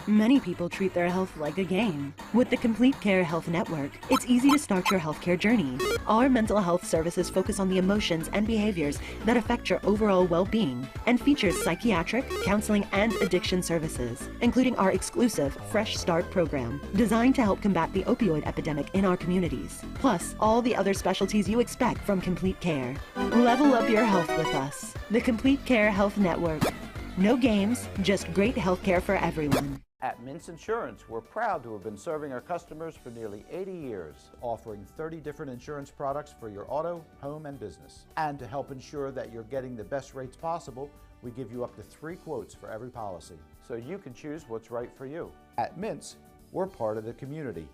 Speaker 10: Many people treat their health like a game. With the Complete Care Health Network, it's easy to start your healthcare journey. Our mental health services focus on the emotions and behaviors that affect your overall well-being and features psychiatric, counseling, and addiction services, including our exclusive Fresh Start program, designed to help combat the opioid epidemic in our communities, plus all the other specialties you expect from Complete Care. Level up your health with us. The Complete Care Health Network. No games, just great healthcare for everyone.
Speaker 6: At Mintz Insurance, we're proud to have been serving our customers for nearly 80 years, offering 30 different insurance products for your auto, home, and business. And to help ensure that you're getting the best rates possible, we give you up to 3 quotes for every policy, so you can choose what's right for you. At Mintz, we're part of the community,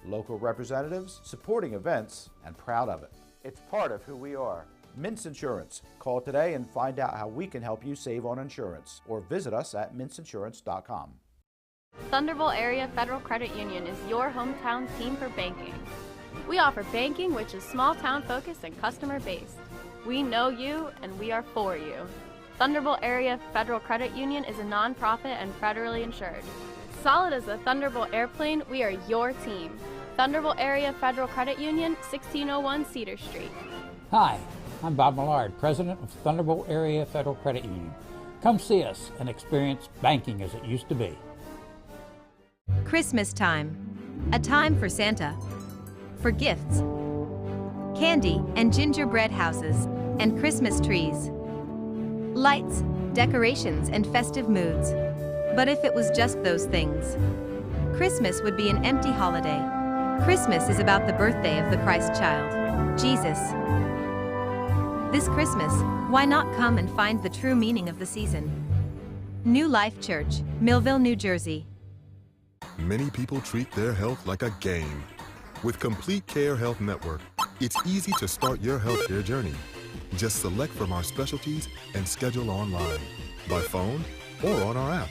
Speaker 6: local representatives, supporting events, and proud of it. It's part of who we are. Mintz Insurance. Call today and find out how we can help you save on insurance, or visit us at mintzinsurance.com.
Speaker 7: Thunderbolt Area Federal Credit Union is your hometown team for banking. We offer banking which is small town focused and customer based. We know you and we are for you. Thunderbolt Area Federal Credit Union is a nonprofit and federally insured. Solid as a Thunderbolt airplane, we are your team. Thunderbolt Area Federal Credit Union, 1601 Cedar Street.
Speaker 8: Hi, I'm Bob Millard, President of Thunderbolt Area Federal Credit Union. Come see us and experience banking as it used to be.
Speaker 14: Christmas time. A time for Santa. For gifts, candy and gingerbread houses, and Christmas trees. Lights, decorations, and festive moods. But if it was just those things, Christmas would be an empty holiday. Christmas is about the birthday of the Christ child, Jesus. This Christmas, why not come and find the true meaning of the season? New Life Church, Millville, New Jersey.
Speaker 5: Many people treat their health like a game. With Complete Care Health Network, it's easy to start your healthcare journey. Just select from our specialties and schedule online, by phone, or on our app.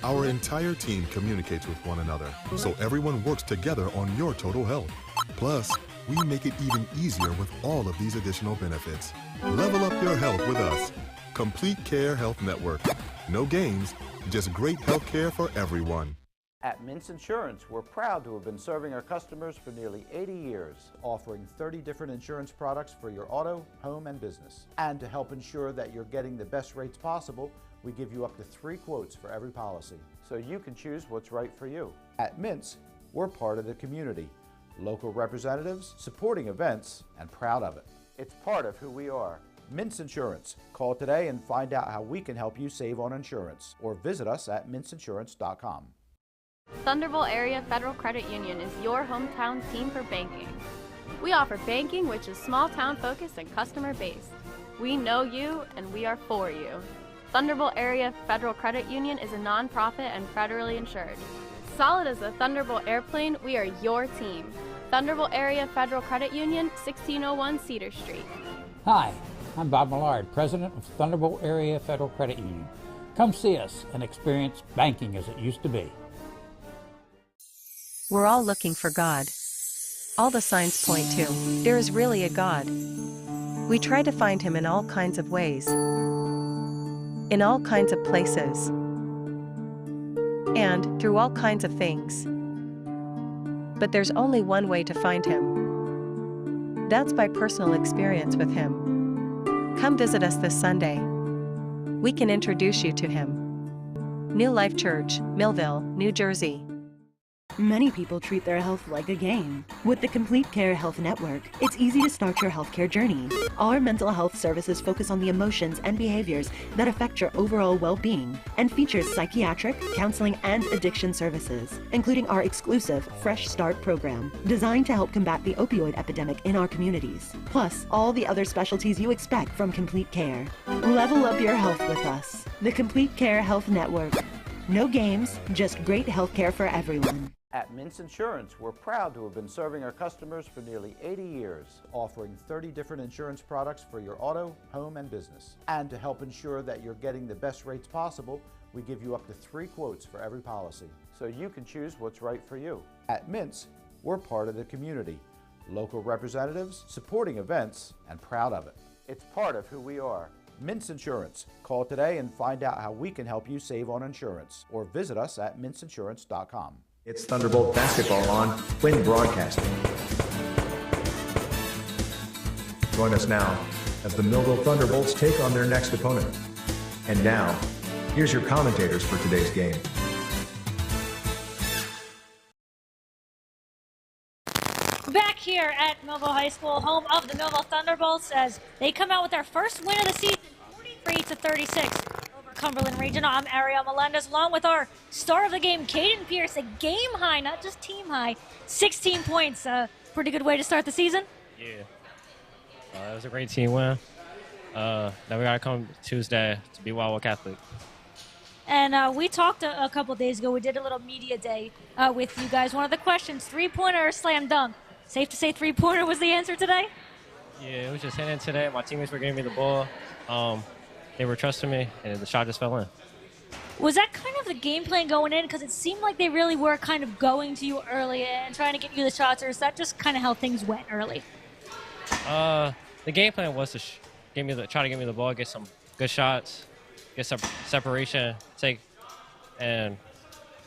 Speaker 5: Our entire team communicates with one another, so everyone works together on your total health. Plus, we make it even easier with all of these additional benefits. Level up your health with us. Complete Care Health Network. No games, just great health care for everyone.
Speaker 6: At Mintz Insurance, we're proud to have been serving our customers for nearly 80 years, offering 30 different insurance products for your auto, home, and business. And to help ensure that you're getting the best rates possible, we give you up to 3 quotes for every policy, so you can choose what's right for you. At Mintz, we're part of the community, local representatives, supporting events, and proud of it. It's part of who we are. Mintz Insurance. Call today and find out how we can help you save on insurance, or visit us at mintzinsurance.com.
Speaker 7: Thunderbolt Area Federal Credit Union is your hometown team for banking. We offer banking which is small town focused and customer based. We know you and we are for you. Thunderbolt Area Federal Credit Union is a non-profit and federally insured. Solid as a Thunderbolt airplane, we are your team. Thunderbolt Area Federal Credit Union, 1601 Cedar Street.
Speaker 8: Hi, I'm Bob Millard, President of Thunderbolt Area Federal Credit Union. Come see us and experience banking as it used to be.
Speaker 9: We're all looking for God. All the signs point to, there is really a God. We try to find Him in all kinds of ways, in all kinds of places, and through all kinds of things. But there's only one way to find Him. That's by personal experience with Him. Come visit us this Sunday. We can introduce you to Him. New Life Church, Millville, New Jersey.
Speaker 10: Many people treat their health like a game. With the Complete Care Health Network, it's easy to start your healthcare journey. Our mental health services focus on the emotions and behaviors that affect your overall well-being and features psychiatric, counseling, and addiction services, including our exclusive Fresh Start program, designed to help combat the opioid epidemic in our communities, plus all the other specialties you expect from Complete Care. Level up your health with us. The Complete Care Health Network. No games, just great healthcare for everyone.
Speaker 6: At Mintz Insurance, we're proud to have been serving our customers for nearly 80 years, offering 30 different insurance products for your auto, home, and business. And to help ensure that you're getting the best rates possible, we give you up to 3 quotes for every policy, so you can choose what's right for you. At Mintz, we're part of the community, local representatives, supporting events, and proud of it. It's part of who we are. Mintz Insurance. Call today and find out how we can help you save on insurance, or visit us at mintzinsurance.com.
Speaker 1: It's Thunderbolt basketball on Quinn Broadcasting. Join us now as the Millville Thunderbolts take on their next opponent. And now, here's your commentators for today's game.
Speaker 3: Back here at Millville High School, home of the Millville Thunderbolts, as they come out with their first win of the season, 43-36 over Cumberland Regional. I'm Ariel Melendez, along with our star of the game, Caden Pierce, a game high, not just team high, 16 points. Pretty good way to start the season.
Speaker 16: Yeah, it was a great team win. Now we gotta come Tuesday to be Wildwood Catholic.
Speaker 3: And we talked a couple days ago. We did a little media day with you guys. One of the questions: 3-pointer or slam dunk? Safe to say 3-pointer was the answer today?
Speaker 16: Yeah, it was just hitting today. My teammates were giving me the ball. They were trusting me, and the shot just fell in.
Speaker 3: Was that kind of the game plan going in? Because it seemed like they really were kind of going to you early and trying to get you the shots, or is that just kind of how things went early?
Speaker 16: The game plan was to try to give me the ball, get some good shots, get some separation, and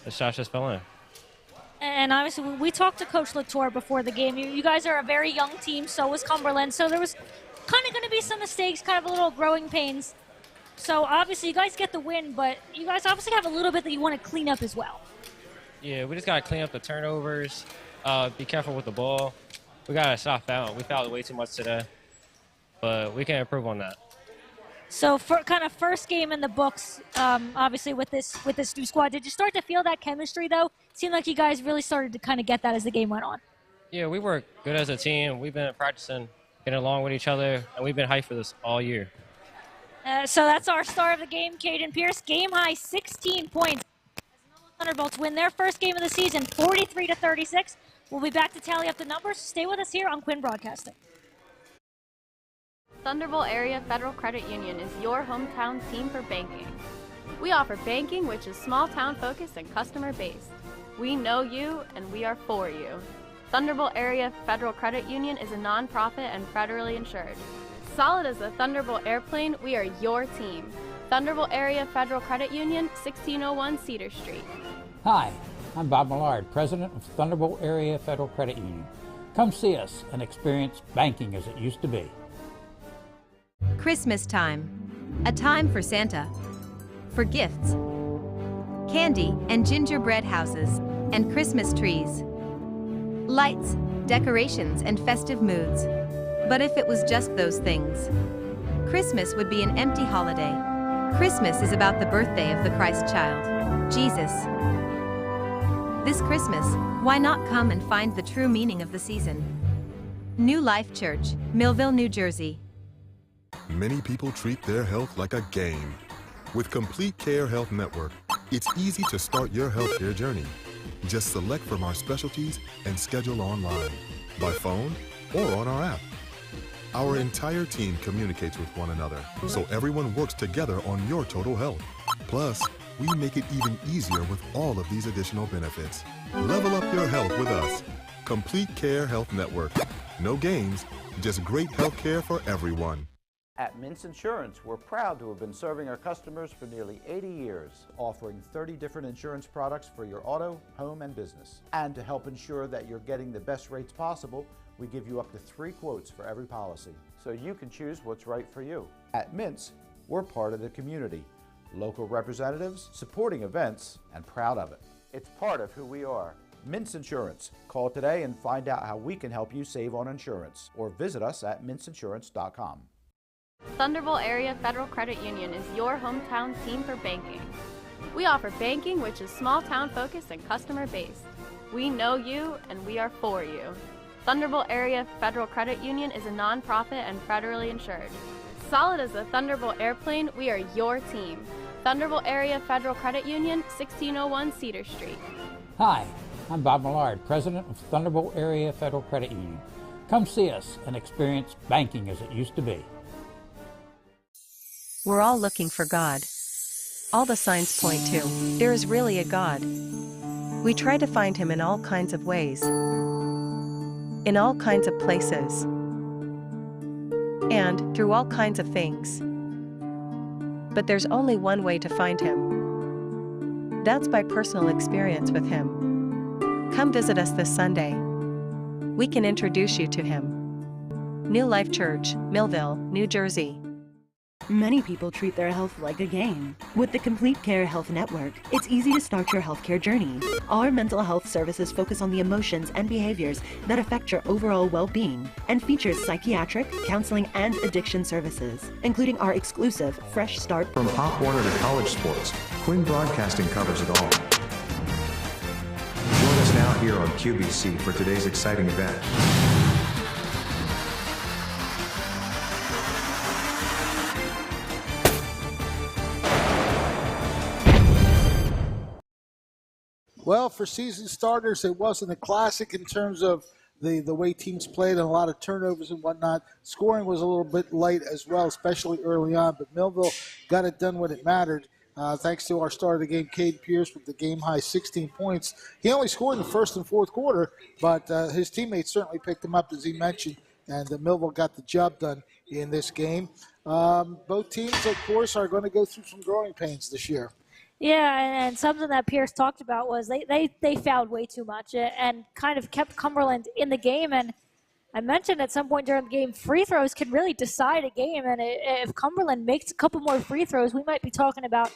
Speaker 16: the shots just fell in.
Speaker 3: And obviously, we talked to Coach Latour before the game. You guys are a very young team, so was Cumberland. So there was kind of going to be some mistakes, kind of a little growing pains. So obviously, you guys get the win, but you guys obviously have a little bit that you want to clean up as well.
Speaker 16: Yeah, we just got to clean up the turnovers, be careful with the ball. We got to stop fouling. We fouled way too much today, but we can improve on that.
Speaker 3: So for kind of first game in the books, obviously with this new squad, did you start to feel that chemistry though? It seemed like you guys really started to kind of get that as the game went on.
Speaker 16: Yeah, we work good as a team. We've been practicing, getting along with each other, and we've been hyped for this all year.
Speaker 3: So that's our star of the game, Caden Pierce. Game high, 16 points. As the Millville Thunderbolts win their first game of the season, 43-36. We'll be back to tally up the numbers. Stay with us here on Quinn Broadcasting.
Speaker 7: Thunderbolt Area Federal Credit Union is your hometown team for banking. We offer banking which is small town focused and customer based. We know you and we are for you. Thunderbolt Area Federal Credit Union is a nonprofit and federally insured. Solid as a Thunderbolt airplane, we are your team. Thunderbolt Area Federal Credit Union, 1601 Cedar Street.
Speaker 8: Hi, I'm Bob Millard, President of Thunderbolt Area Federal Credit Union. Come see us and experience banking as it used to be.
Speaker 14: Christmas time. A time for Santa. For gifts, candy and gingerbread houses, and Christmas trees. Lights, decorations, and festive moods. But if it was just those things, Christmas would be an empty holiday. Christmas is about the birthday of the Christ child, Jesus. This Christmas, why not come and find the true meaning of the season? New Life Church, Millville, New Jersey.
Speaker 5: Many people treat their health like a game. With Complete Care Health Network, it's easy to start your healthcare journey. Just select from our specialties and schedule online, by phone, or on our app. Our entire team communicates with one another, so everyone works together on your total health. Plus, we make it even easier with all of these additional benefits. Level up your health with us. Complete Care Health Network. No games, just great health care for everyone.
Speaker 6: At Mintz Insurance, we're proud to have been serving our customers for nearly 80 years, offering 30 different insurance products for your auto, home, and business. And to help ensure that you're getting the best rates possible, we give you up to 3 quotes for every policy, so you can choose what's right for you. At Mintz, we're part of the community, local representatives, supporting events, and proud of it. It's part of who we are. Mintz Insurance. Call today and find out how we can help you save on insurance, or visit us at mintzinsurance.com.
Speaker 7: Thunderbolt Area Federal Credit Union is your hometown team for banking. We offer banking which is small town focused and customer based. We know you and we are for you. Thunderbolt Area Federal Credit Union is a nonprofit and federally insured. Solid as a Thunderbolt airplane, we are your team. Thunderbolt Area Federal Credit Union, 1601 Cedar Street.
Speaker 8: Hi, I'm Bob Millard, President of Thunderbolt Area Federal Credit Union. Come see us and experience banking as it used to be.
Speaker 9: We're all looking for God. All the signs point to, there is really a God. We try to find Him in all kinds of ways, in all kinds of places, and through all kinds of things. But there's only one way to find Him. That's by personal experience with Him. Come visit us this Sunday. We can introduce you to Him. New Life Church, Millville, New Jersey.
Speaker 10: Many people treat their health like a game. With the Complete Care Health Network, it's easy to start your healthcare journey. Our mental health services focus on the emotions and behaviors that affect your overall well-being and features psychiatric, counseling, and addiction services, including our exclusive Fresh Start.
Speaker 1: From Pop Warner to college sports, Quinn Broadcasting covers it all. Join us now here on QBC for today's exciting event.
Speaker 13: Well, for season starters, it wasn't a classic in terms of the way teams played and a lot of turnovers and whatnot. Scoring was a little bit light as well, especially early on, but Millville got it done when it mattered. Thanks to our star of the game, Cade Pierce, with the game-high 16 points. He only scored in the first and fourth quarter, but his teammates certainly picked him up, as he mentioned, and Millville got the job done in this game. Both teams, of course, are going to go through some growing pains this year.
Speaker 3: Yeah, and something that Pierce talked about was they fouled way too much and kind of kept Cumberland in the game. And I mentioned at some point during the game, free throws can really decide a game. And if Cumberland makes a couple more free throws, we might be talking about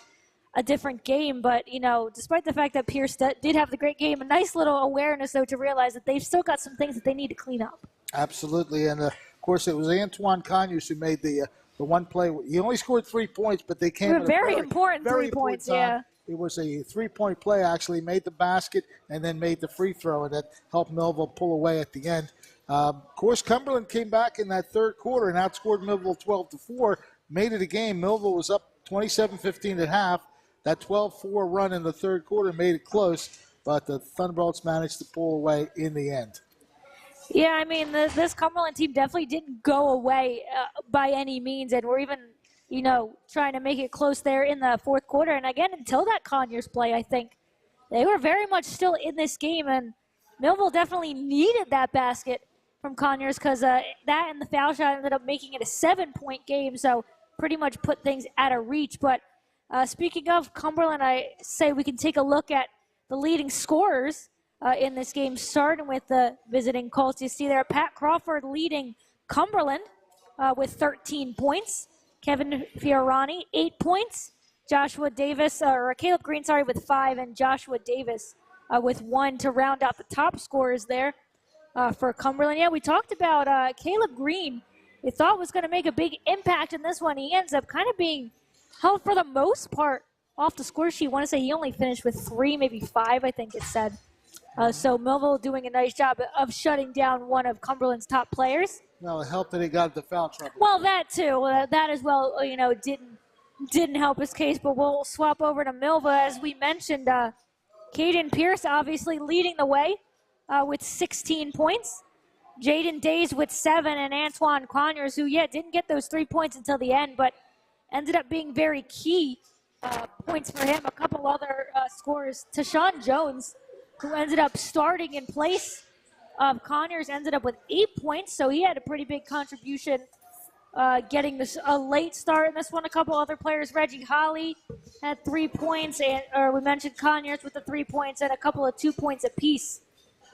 Speaker 3: a different game. But, you know, despite the fact that Pierce did have the great game, a nice little awareness, though, to realize that they've still got some things that they need to clean up.
Speaker 13: Absolutely. And, of course, it was Antoine Conyers who made the one play. He only scored 3 points, but they came at
Speaker 3: very important 3 points, yeah.
Speaker 13: It was a 3-point play, actually. Made the basket and then made the free throw, and that helped Millville pull away at the end. Of course, Cumberland came back in that third quarter and outscored Millville 12-4, made it a game. Millville was up 27-15 at half. That 12-4 run in the third quarter made it close, but the Thunderbolts managed to pull away in the end.
Speaker 3: Yeah, I mean, this Cumberland team definitely didn't go away by any means, and we're even, you know, trying to make it close there in the fourth quarter. And again, until that Conyers play, I think they were very much still in this game. And Millville definitely needed that basket from Conyers because that and the foul shot ended up making it a 7-point game, so pretty much put things out of reach. But speaking of Cumberland, I say we can take a look at the leading scorers in this game, starting with the visiting Colts. You see there Pat Crawford leading Cumberland with 13 points. Kevin Fiorani, 8 points. Caleb Green, with 5, and Joshua Davis with 1 to round out the top scorers there for Cumberland. Yeah, we talked about Caleb Green. We thought was going to make a big impact in this one. He ends up kind of being held for the most part off the score sheet. I want to say he only finished with 3, maybe 5, I think it said. So Millville doing a nice job of shutting down one of Cumberland's top players.
Speaker 13: Well, it helped that he got the foul trouble.
Speaker 3: Well, that too. That as well, didn't help his case. But we'll swap over to Millville. As we mentioned, Caden Pierce obviously leading the way with 16 points. Jaden Days with 7, and Antoine Conyers, who, didn't get those 3 points until the end, but ended up being very key points for him. A couple other scorers. Tashawn Jones, who ended up starting in place of Conyers, ended up with 8 points, so he had a pretty big contribution getting a late start in this one. A couple other players, Reggie Holly had 3 points, we mentioned Conyers with the 3 points, and a couple of 2 points apiece.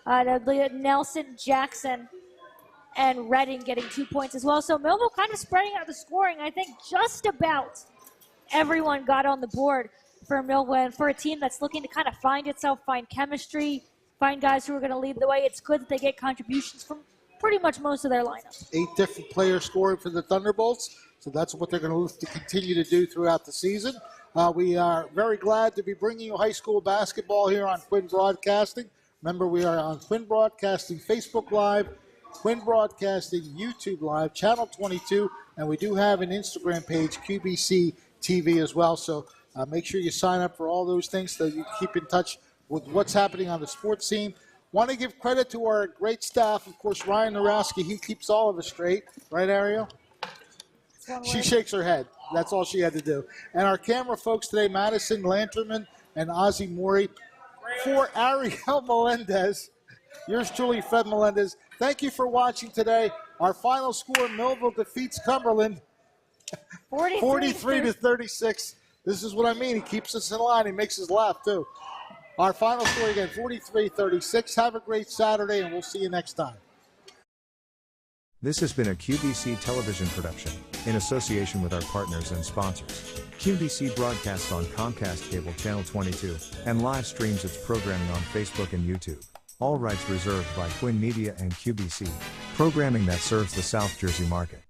Speaker 3: Nelson, Jackson, and Redding getting 2 points as well. So Millville kind of spreading out the scoring. I think just about everyone got on the board for Millville, and for a team that's looking to kind of find itself, find chemistry, find guys who are going to lead the way. It's good that they get contributions from pretty much most of their lineup.
Speaker 13: 8 different players scoring for the Thunderbolts, so that's what they're going to look to continue to do throughout the season. We are very glad to be bringing you high school basketball here on Quinn Broadcasting. Remember, we are on Quinn Broadcasting Facebook Live, Quinn Broadcasting YouTube Live, Channel 22, and we do have an Instagram page, QBC TV as well. So make sure you sign up for all those things so you keep in touch with what's happening on the sports scene. Want to give credit to our great staff. Of course, Ryan Narowski, he keeps all of us straight. Right, Ariel? She shakes her head. That's all she had to do. And our camera folks today, Madison Lanterman and Ozzie Morey. For Ariel Melendez, yours truly, Fred Melendez. Thank you for watching today. Our final score, Millville defeats Cumberland 43-36. This is what I mean. He keeps us in line. He makes us laugh, too. Our final score again, 43-36. Have a great Saturday, and we'll see you next time.
Speaker 1: This has been a QBC television production, in association with our partners and sponsors. QBC broadcasts on Comcast Cable Channel 22, and live streams its programming on Facebook and YouTube. All rights reserved by Quinn Media and QBC, programming that serves the South Jersey market.